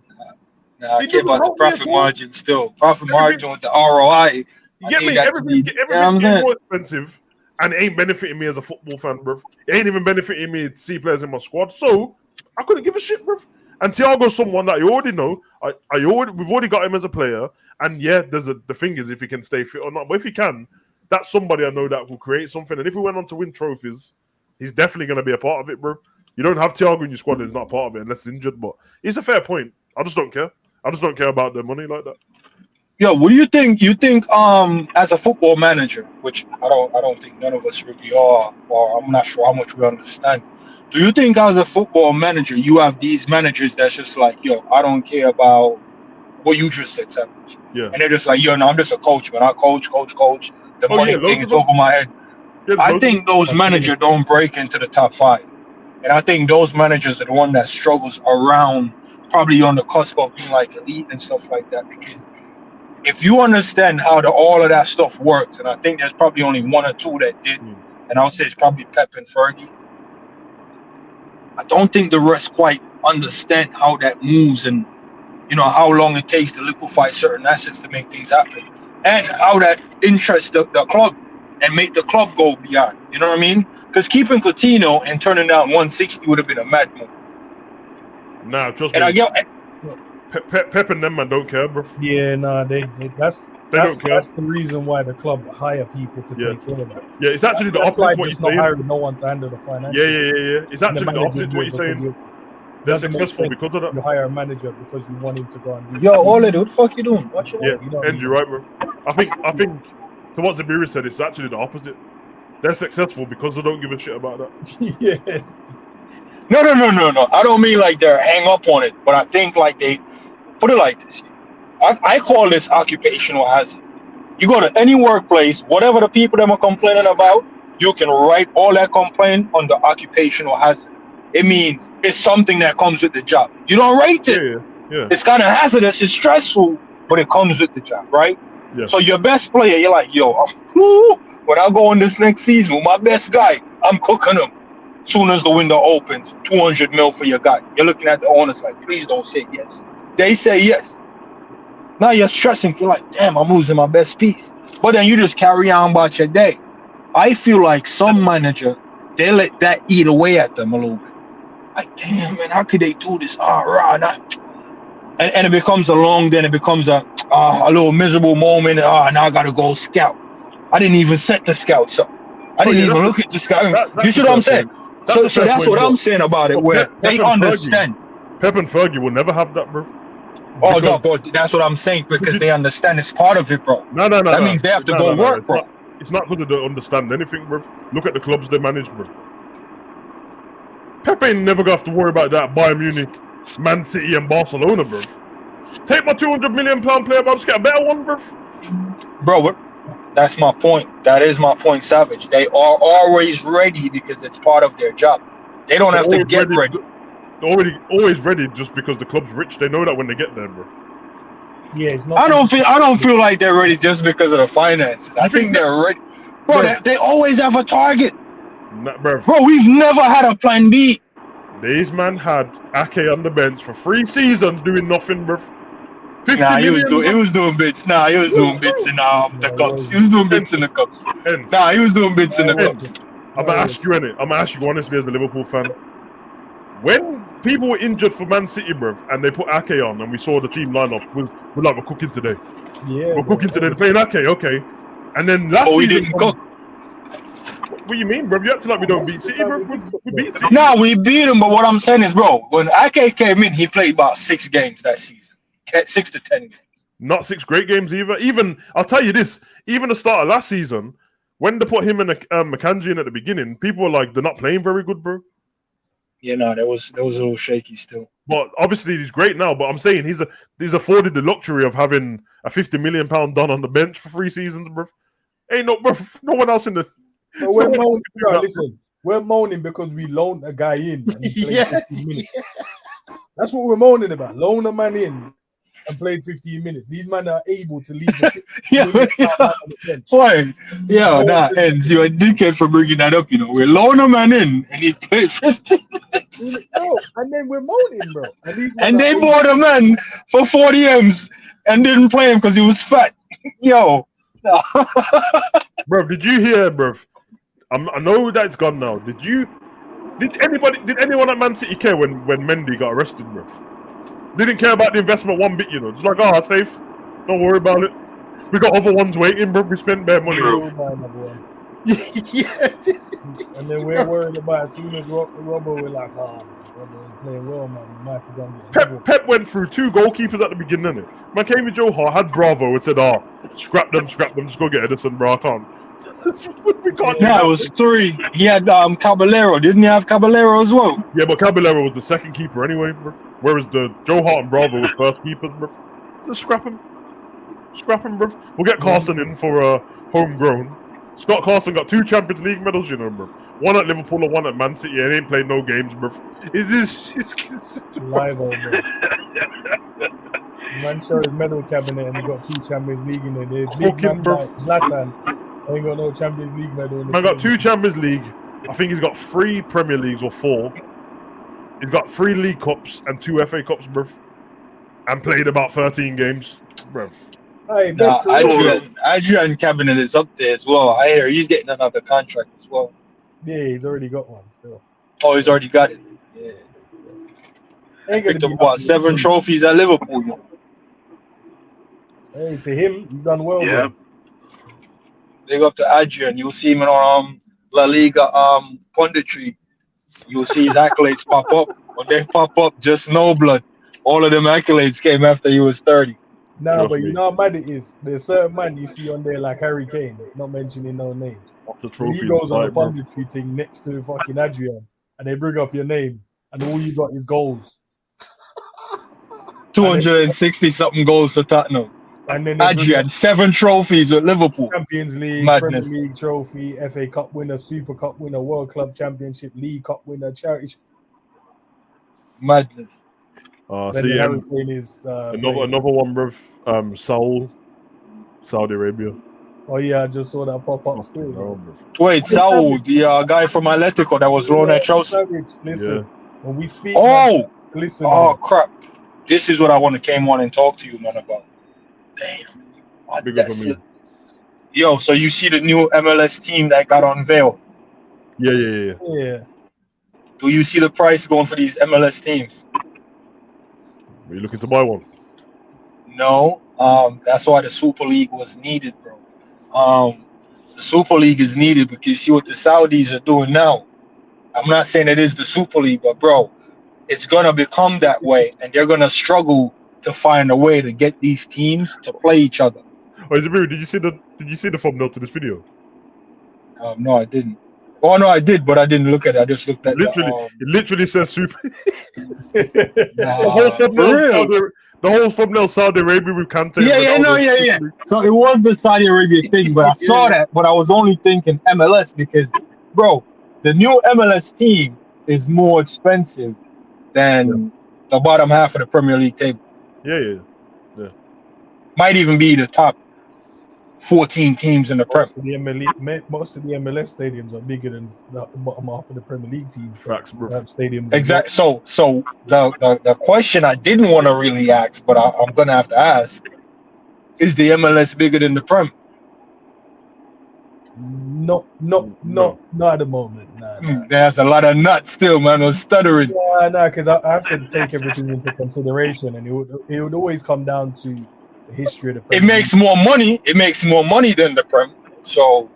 S5: Nah, I care about the profit margin still. Profit margin with the ROI.
S2: You get me? Everything's getting more expensive, and it ain't benefiting me as a football fan, bruv. It ain't even benefiting me to see players in my squad, so I couldn't give a shit, bruv. And Thiago's someone that you already know. We've already got him as a player. And yeah, the thing is if he can stay fit or not. But if he can, that's somebody I know that will create something. And if we went on to win trophies, he's definitely going to be a part of it, bro. You don't have Thiago in your squad and he's not a part of it unless he's injured. But it's a fair point. I just don't care. I just don't care about the money like that.
S5: Yeah, what do you think? You think as a football manager, which I don't think none of us really are, or I'm not sure how much we understand. Do you think as a football manager, you have these managers that's just like, yo, I don't care about what you just said, Savage.
S2: Yeah.
S5: And they're just like, yo, no, I'm just a coach, man. I coach. The money thing is over my head. I think those managers don't break into the top 5. And I think those managers are the one that struggles around, probably on the cusp of being like elite and stuff like that. Because if you understand how all of that stuff works, and I think there's probably only 1 or 2 that did, and I would say it's probably Pep and Fergie. I don't think the rest quite understand how that moves and, you know, how long it takes to liquefy certain assets to make things happen, and how that interests the club and make the club go beyond. You know what I mean? Because keeping Coutinho and turning down 160 would have been a mad move.
S2: Nah, trust
S5: and
S2: me.
S5: I get
S2: Pep and them, man, don't care, bro.
S3: Yeah, nah, that's the reason why the club hire people to take care of that.
S2: Yeah, it's actually the opposite
S3: like
S2: what
S3: just
S2: you're
S3: not
S2: saying.
S3: hiring no one to handle the finances.
S2: Yeah. It's actually the opposite to what you're saying. They're successful because of that.
S3: You hire a manager because you want him to go and do.
S4: Yo, Ole, what the fuck you doing? Watch it.
S2: Yeah, Andrew, right, bro. I think to what Zabiri said, it's actually the opposite. They're successful because they don't give a shit about that.
S3: Yeah.
S5: No. I don't mean like they're hang up on it, but I think like they put it like this. I call this occupational hazard. You go to any workplace, whatever the people that are complaining about, you can write all that complaint on the occupational hazard. It means it's something that comes with the job. You don't rate it.
S2: Yeah.
S5: It's kind of hazardous, it's stressful, but it comes with the job, right?
S2: Yeah.
S5: So your best player, you're like, yo, when I go on this next season with my best guy, I'm cooking him. Soon as the window opens, 200 mil for your guy. You're looking at the owners like, please don't say yes. They say yes. Now you're stressing. You're like, damn, I'm losing my best piece. But then you just carry on about your day. I feel like some manager, they let that eat away at them a little bit. Like, damn, man, how could they do this? And it becomes a little miserable moment. Now I got to go scout. I didn't even set the scouts up. I didn't even look at the scout. You see what I'm saying? So that's what I'm saying about it, where they understand.
S2: Pep and Fergie will never have that, bro.
S5: Oh, no, bro, that's what I'm saying, because they understand it's part of it, bro.
S2: No.
S5: That means they have to go work, bro.
S2: It's not because they don't understand anything, bro. Look at the clubs they manage, bro. Pep ain't never gonna have to worry about that Bayern Munich, Man City, and Barcelona, bro. Take my £200 million player, but I'll just get a better one, bro.
S5: Bro, that's my point. That is my point, Savage. They are always ready because it's part of their job. They don't have to get ready.
S2: They're always ready just because the club's rich. They know that when they get there, bro.
S3: Yeah, it's not.
S5: I don't feel like they're ready just because of the finances. I think they're ready. Bro, they always have a target.
S2: Nah, bro,
S5: we've never had a plan B.
S2: These man had Ake on the bench for 3 seasons doing nothing, bro.
S5: He was doing bits. Nah, he was doing bits in the cups. He was doing bits in the cups. Nah, he was doing bits in the cups.
S2: I'm gonna ask you honestly as a Liverpool fan. When people were injured for Man City, bro, and they put Ake on, and we saw the team lineup, we're like, we're cooking today.
S3: Yeah,
S2: we're cooking today. They're playing Ake, okay. And then last season,
S5: we didn't cook.
S2: What do you mean, bro? You act like we don't beat City, bro. We beat City.
S5: No, we beat him, but what I'm saying is, bro, when Ake came in, he played about 6 games that season. 6 to 10 games.
S2: Not 6 great games either. Even, I'll tell you this, even the start of last season, when they put him and McKenzie in at the beginning, people were like, they're not playing very good, bro.
S5: Yeah, no, that was a little shaky still.
S2: But obviously he's great now. But I'm saying he's afforded the luxury of having a £50 million done on the bench for 3 seasons, bro. Ain't no one else in the.
S3: But we're moaning, listen, we're moaning because we loaned a guy in and he played 15 minutes. That's what we're moaning about. Loan a man in and played 15 minutes. These men are able to leave.
S5: Ends. You're a dickhead for bringing that up. You know, we loan a man in and he played 15 minutes.
S3: And then we're moaning, bro.
S5: And they bought a man for 40 M's and didn't play him because he was fat. Yo. No.
S2: Bro, did you hear, bro? I know that it's gone now. Did anyone at Man City care when Mendy got arrested, bro? Didn't care about the investment one bit, you know. Just like, safe. Don't worry about it. We got other ones waiting, bro. We spent bare money.
S3: Yeah. And then we're worried about as soon as Robbo, we're like, Robbo playing well, man. We might have to go and get
S2: Pep went through 2 goalkeepers at the beginning, innit? Man came with Joe Hart, had Bravo, and said, scrap them, just go get Edison, bro. I can't. We can't.
S5: Yeah, it was 3. He had Caballero. Didn't he have Caballero as well?
S2: Yeah, but Caballero was the second keeper anyway, bro. Whereas the Joe Hart and Bravo were first keepers, bro. Just scrap him. Scrap him, bro. We'll get Carson in for homegrown. Scott Carson got 2 Champions League medals, you know, bro. 1 at Liverpool and 1 at Man City, and he ain't played no games, bro. It's
S3: live on, bro. Man showed his medal cabinet and he got 2 Champions League in it. There's big man like Zlatan ain't got no Champions League medal.
S2: Man got 2 Champions League. I think he's got 3 Premier Leagues or 4. He's got 3 League Cups and 2 FA Cups, bro. And played about 13 games, bro.
S3: Hey,
S5: Adrian cabinet is up there as well. I hear he's getting another contract as well.
S3: Yeah, he's already got one still.
S5: Oh, he's already got it.
S3: Yeah.
S5: Picked up about 7 trophies at Liverpool. You know?
S3: Hey, to him, he's done well.
S7: Yeah.
S5: Big up to Adrian. You'll see him on La Liga punditry. You'll see his accolades pop up. When they pop up, just no blood. All of them accolades came after he was 30.
S3: No, but you know how mad it is. There's certain man you see on there like Harry Kane, not mentioning no names. He goes on the punditry thing next to fucking Adrian, and they bring up your name, and all you got is goals.
S5: 260 something goals for Tottenham.
S3: And then
S5: Adrian, 7 trophies with Liverpool.
S3: Champions League,
S5: Madness.
S3: Premier League trophy, FA Cup winner, Super Cup winner, World Club Championship, League Cup winner, charity.
S5: Madness.
S2: See, another one, bro. Saudi Arabia.
S3: Oh yeah, I just saw that pop up still.
S5: Wait, Saul, the guy from Atletico that was loaned at Chelsea.
S3: Listen, when we speak.
S5: Listen. Oh crap! This is what I came on and talk to you, man, about. Damn. Yo, so you see the new MLS team that got unveiled?
S2: Yeah.
S5: Do you see the price going for these MLS teams?
S2: Are you looking to buy one?
S5: No. That's why the Super League was needed, bro. The Super League is needed because you see what the Saudis are doing now. I'm not saying it is the Super League, but bro, it's gonna become that way, and they're gonna struggle to find a way to get these teams to play each other.
S2: Oh, is it weird? Did you see the thumbnail to this video?
S5: No, I didn't. Oh no, I did, but I didn't look at it. I just looked at
S2: it literally says Super.
S5: The
S2: whole thumbnail Saudi Arabia with Kante.
S5: Yeah. So it was the Saudi Arabia thing, but I saw that, but I was only thinking MLS because, bro, the new MLS team is more expensive than the bottom half of the Premier League table.
S2: Yeah.
S5: Might even be the top 14 teams in the Prem.
S3: Most of the MLS stadiums are bigger than the bottom half of the Premier League teams. Stadiums.
S5: Exactly. So the question I didn't want to really ask, but I'm gonna have to ask: is the MLS bigger than the Prem?
S3: Not at the moment. Nah.
S5: There's a lot of nuts still, man. I was stuttering.
S3: Yeah, because I have to take everything into consideration, and it would always come down to the history of the Prem.
S5: It makes more money. It makes more money than the Prem. So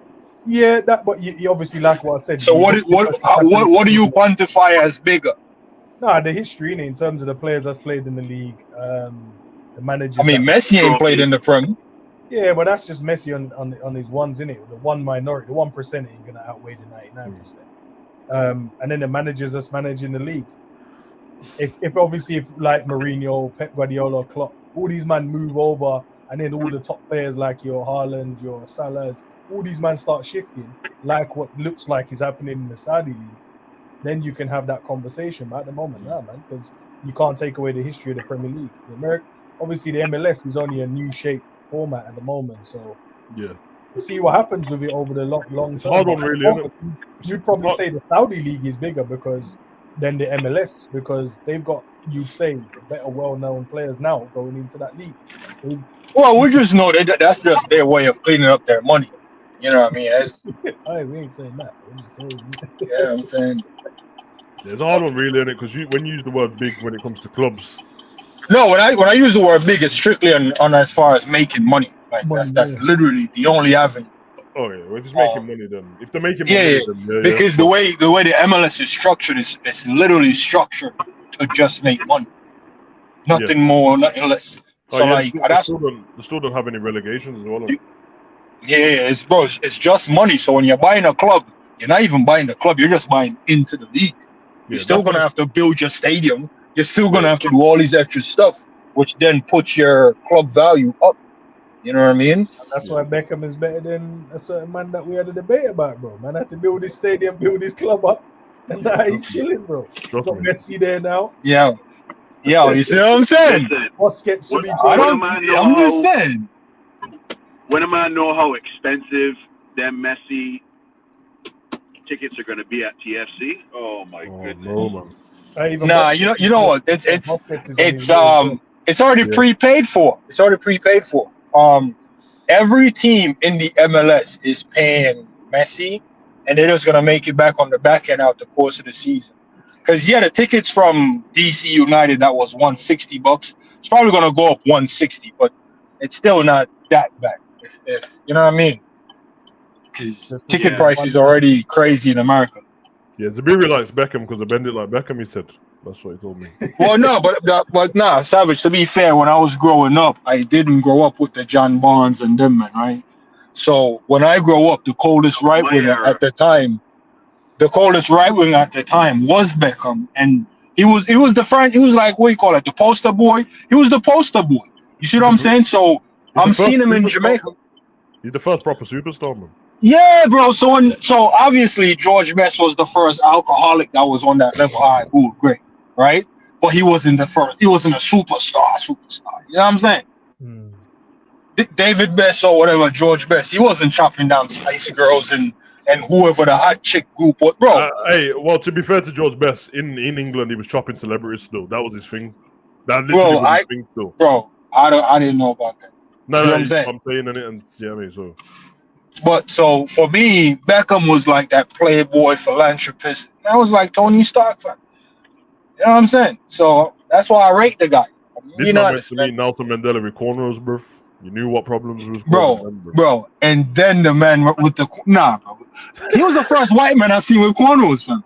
S3: yeah, but you obviously like what I said.
S5: So what do you quantify as bigger?
S3: The history in terms of the players that's played in the league, the managers.
S5: I mean, Messi ain't played in the Prem.
S3: Yeah, but that's just Messi on his ones, innit? The 1% ain't gonna outweigh the 99%. And then the managers that's managing the league. If like Mourinho, Pep Guardiola, Klopp, all these men move over, and then all the top players like your Haaland, your Salahs, all these men start shifting, like what looks like is happening in the Saudi league, then you can have that conversation. But at the moment, man, because you can't take away the history of the Premier League. Obviously, the MLS is only a new shape format at the moment, so
S2: yeah,
S3: we'll see what happens with it over the long term.
S2: Hard one, really.
S3: You'd probably say the Saudi league is bigger than the MLS because they've got, you'd say, better well-known players now going into that league.
S5: Well, we just know that's just their way of cleaning up their money. You know what I mean?
S3: We ain't saying that. I'm just saying.
S5: Yeah, I'm saying.
S2: There's a hard one, really, in it, because when you use the word big when it comes to clubs.
S5: No, when I use the word big, it's strictly on as far as making money. Like that's literally the only avenue.
S2: Oh yeah, well, if it's making money, then if they're making money, then
S5: because the way the MLS is structured is it's literally structured to just make money, nothing more, nothing less. So
S2: they still don't have any relegations as well.
S5: It's just money. So when you're buying a club, you're not even buying the club; you're just buying into the league. You're still gonna have to build your stadium. You're still gonna have to do all these extra stuff. which then puts your club value up. You know what I mean?
S3: And that's why Beckham is better than a certain man that we had a debate about, bro. Man had to build his stadium, build his club up, and now he's chilling, bro. Got Messi there now.
S5: Yeah. Yeah, you see what I'm saying?
S3: Busquets should be
S5: I'm just saying.
S7: When am I know how expensive them Messi tickets are going to be at TFC? Oh my goodness!
S2: No, man.
S5: Nah, you know what? It's already prepaid for. It's already prepaid for. Every team in the MLS is paying Messi, and they're just gonna make it back on the back end out the course of the season. Because the tickets from DC United that was $160. It's probably gonna go up $160, but it's still not that bad. If you know what I mean? Because ticket prices are already crazy in America.
S2: Yeah, Zabiri likes Beckham because I bend it like Beckham. He said that's what he told me.
S5: Well, no, but nah, Savage. To be fair, when I was growing up, I didn't grow up with the John Barnes and them, man, right? So when I grow up, the coldest right winger at the time was Beckham, and he was the front. He was like, what do you call it, the poster boy. He was the poster boy. You see what I'm saying? So I'm seeing him in Jamaica.
S2: He's the first proper superstar, man.
S5: Yeah, bro. So obviously George Best was the first alcoholic that was on that level. All right, cool, great, right? But he wasn't the first. He wasn't a superstar. You know what I'm saying? David Best or whatever, George Best. He wasn't chopping down Spice Girls and whoever the hot chick group was, bro.
S2: Hey, well, to be fair to George Best, in England he was chopping celebrities still. That was his thing. That literally was his thing still.
S5: Bro, I didn't know about that.
S2: No,
S5: you know
S2: I'm
S5: saying
S2: in it, and yeah, I mean, so.
S5: But so for me, Beckham was like that playboy philanthropist. And I was like Tony Stark fan. You know what I'm saying? So that's why I rate the guy.
S2: This man went to meet Nelson Mandela with cornrows, bro. You knew what problems was
S5: bro. And then the man with the bro. He was the first white man I seen with cornrows, fam.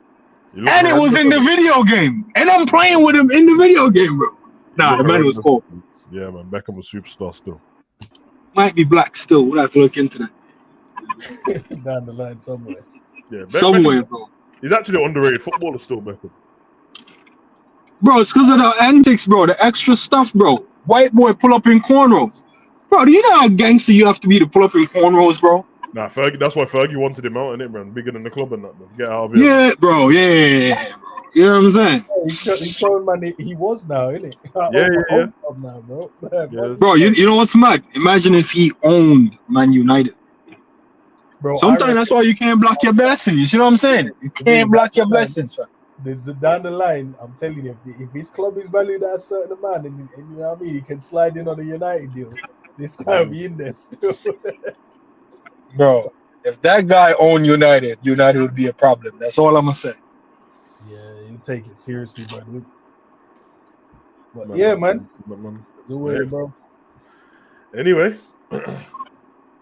S5: And it was in the video game. And I'm playing with him in the video game, bro. Nah, the man was cool.
S2: Yeah, man. Beckham was superstar still.
S5: Might be black still. We'll have to look into that.
S3: Down the line somewhere.
S2: Yeah,
S5: somewhere, bro.
S2: He's actually an underrated footballer still, Beckham.
S5: Bro, it's because of the antics, bro. The extra stuff, bro. White boy pull up in cornrows. Bro, do you know how gangster you have to be to pull up in cornrows, bro?
S2: Nah, Fergie. That's why Fergie wanted him out, innit, man? Bigger than the club and that, man. Get out of here.
S5: Yeah, bro. Yeah, bro. You know what I'm saying?
S3: He's showing man he was now, innit?
S2: Yeah.
S3: Now, bro.
S2: Yes.
S5: Bro, you know what's mad? Imagine if he owned Man United. Bro, sometimes that's why you can't block your blessings. You see what I'm saying? You can't block your blessings, fam.
S3: Down the line, I'm telling you, if his club is valued at a certain amount, and you know what I mean, he can slide in on a United deal. This guy will be in there still.
S5: Bro, if that guy owned United would be a problem. That's all I'm gonna say.
S3: Yeah, you take it seriously, buddy. But yeah, man. Do it, bro.
S2: Anyway,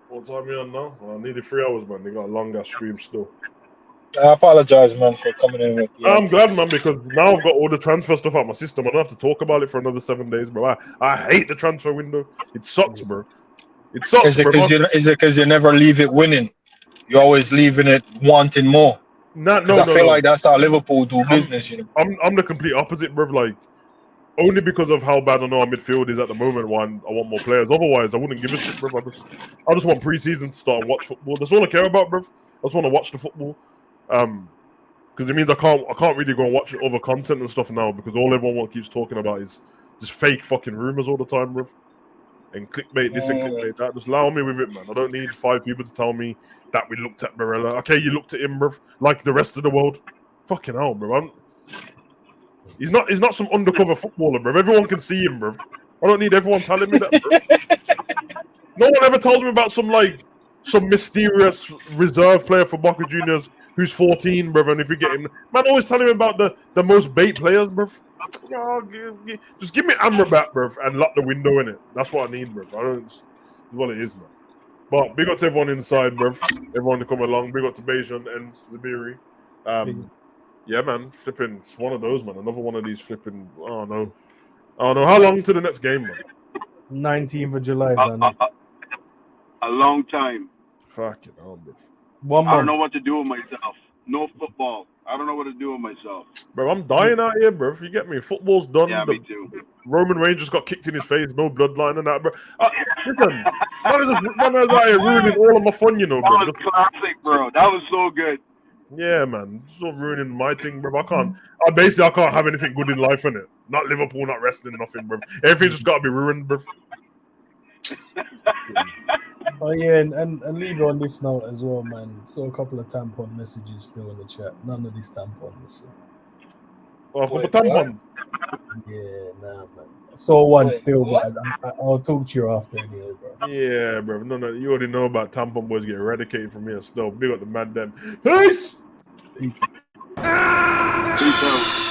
S2: what time are we on now? I needed 3 hours, man. They got a long ass stream still.
S5: I apologize, man, for coming in with you.
S2: I'm glad, man, because now I've got all the transfer stuff out my system. I don't have to talk about it for another 7 days, bro. I hate the transfer window. It sucks, bro. It sucks,
S5: is it because you never leave it winning? You're always leaving it wanting more.
S2: No,
S5: I feel like that's how Liverpool do business, you know.
S2: I'm the complete opposite, bro. Like, only because of how bad I know our midfield is at the moment, why I want more players. Otherwise, I wouldn't give a shit, bro. I just want preseason to start and watch football. That's all I care about, bro. I just want to watch the football. Because it means I can't really go and watch other content and stuff now, because all everyone keeps talking about is just fake fucking rumors all the time, bro. And clickbait this and clickbait that. Just allow me with it, man. I don't need 5 people to tell me that we looked at Barella. Okay, you looked at him, bro, like the rest of the world. Fucking hell, bro. He's not some undercover footballer, bro. Everyone can see him, bro. I don't need everyone telling me that, bro. No one ever tells me about some mysterious reserve player for Boca Juniors who's 14, bro. And if you get him, man, always telling me about the most bait players, bro. Just give me Amrabat, bro, and lock the window in it. That's what I need, bro. That's what it is, man. But big up to everyone inside, bro. Everyone to come along. Big up to Bejan and Zabiri. Yeah, man. Flipping. It's one of those, man. Another one of these flipping. Oh no. How long to the next game, man?
S3: 19th of July,
S7: a long time.
S2: Fucking hell, bro.
S3: 1 month.
S7: I don't know what to do with myself. No football. I don't know what to do with myself.
S2: Bro, I'm dying out here, bro. If you get me, football's done.
S7: Yeah, me too.
S2: Roman Reigns just got kicked in his face, no bloodline and that, bro. Listen, man is out here ruining all of my fun, you know, bro.
S7: That was classic, bro. That was so good.
S2: Yeah, man. Just ruining my thing, bro. I can't have anything good in life, innit? Not Liverpool, not wrestling, nothing, bro. Everything's just got to be ruined, bro.
S3: Oh yeah, and leave it on this note as well, man. Saw a couple of tampon messages still in the chat. None of these tampon missing.
S2: Oh, a couple tampons.
S3: Yeah, nah, man. Saw one
S4: Wait,
S3: still,
S4: what?
S3: but I'll talk to you after anyway, bro.
S2: Yeah, bro. No, you already know about tampon boys get eradicated from here. Still, big up the mad them. Peace.
S3: Peace.
S7: Peace out.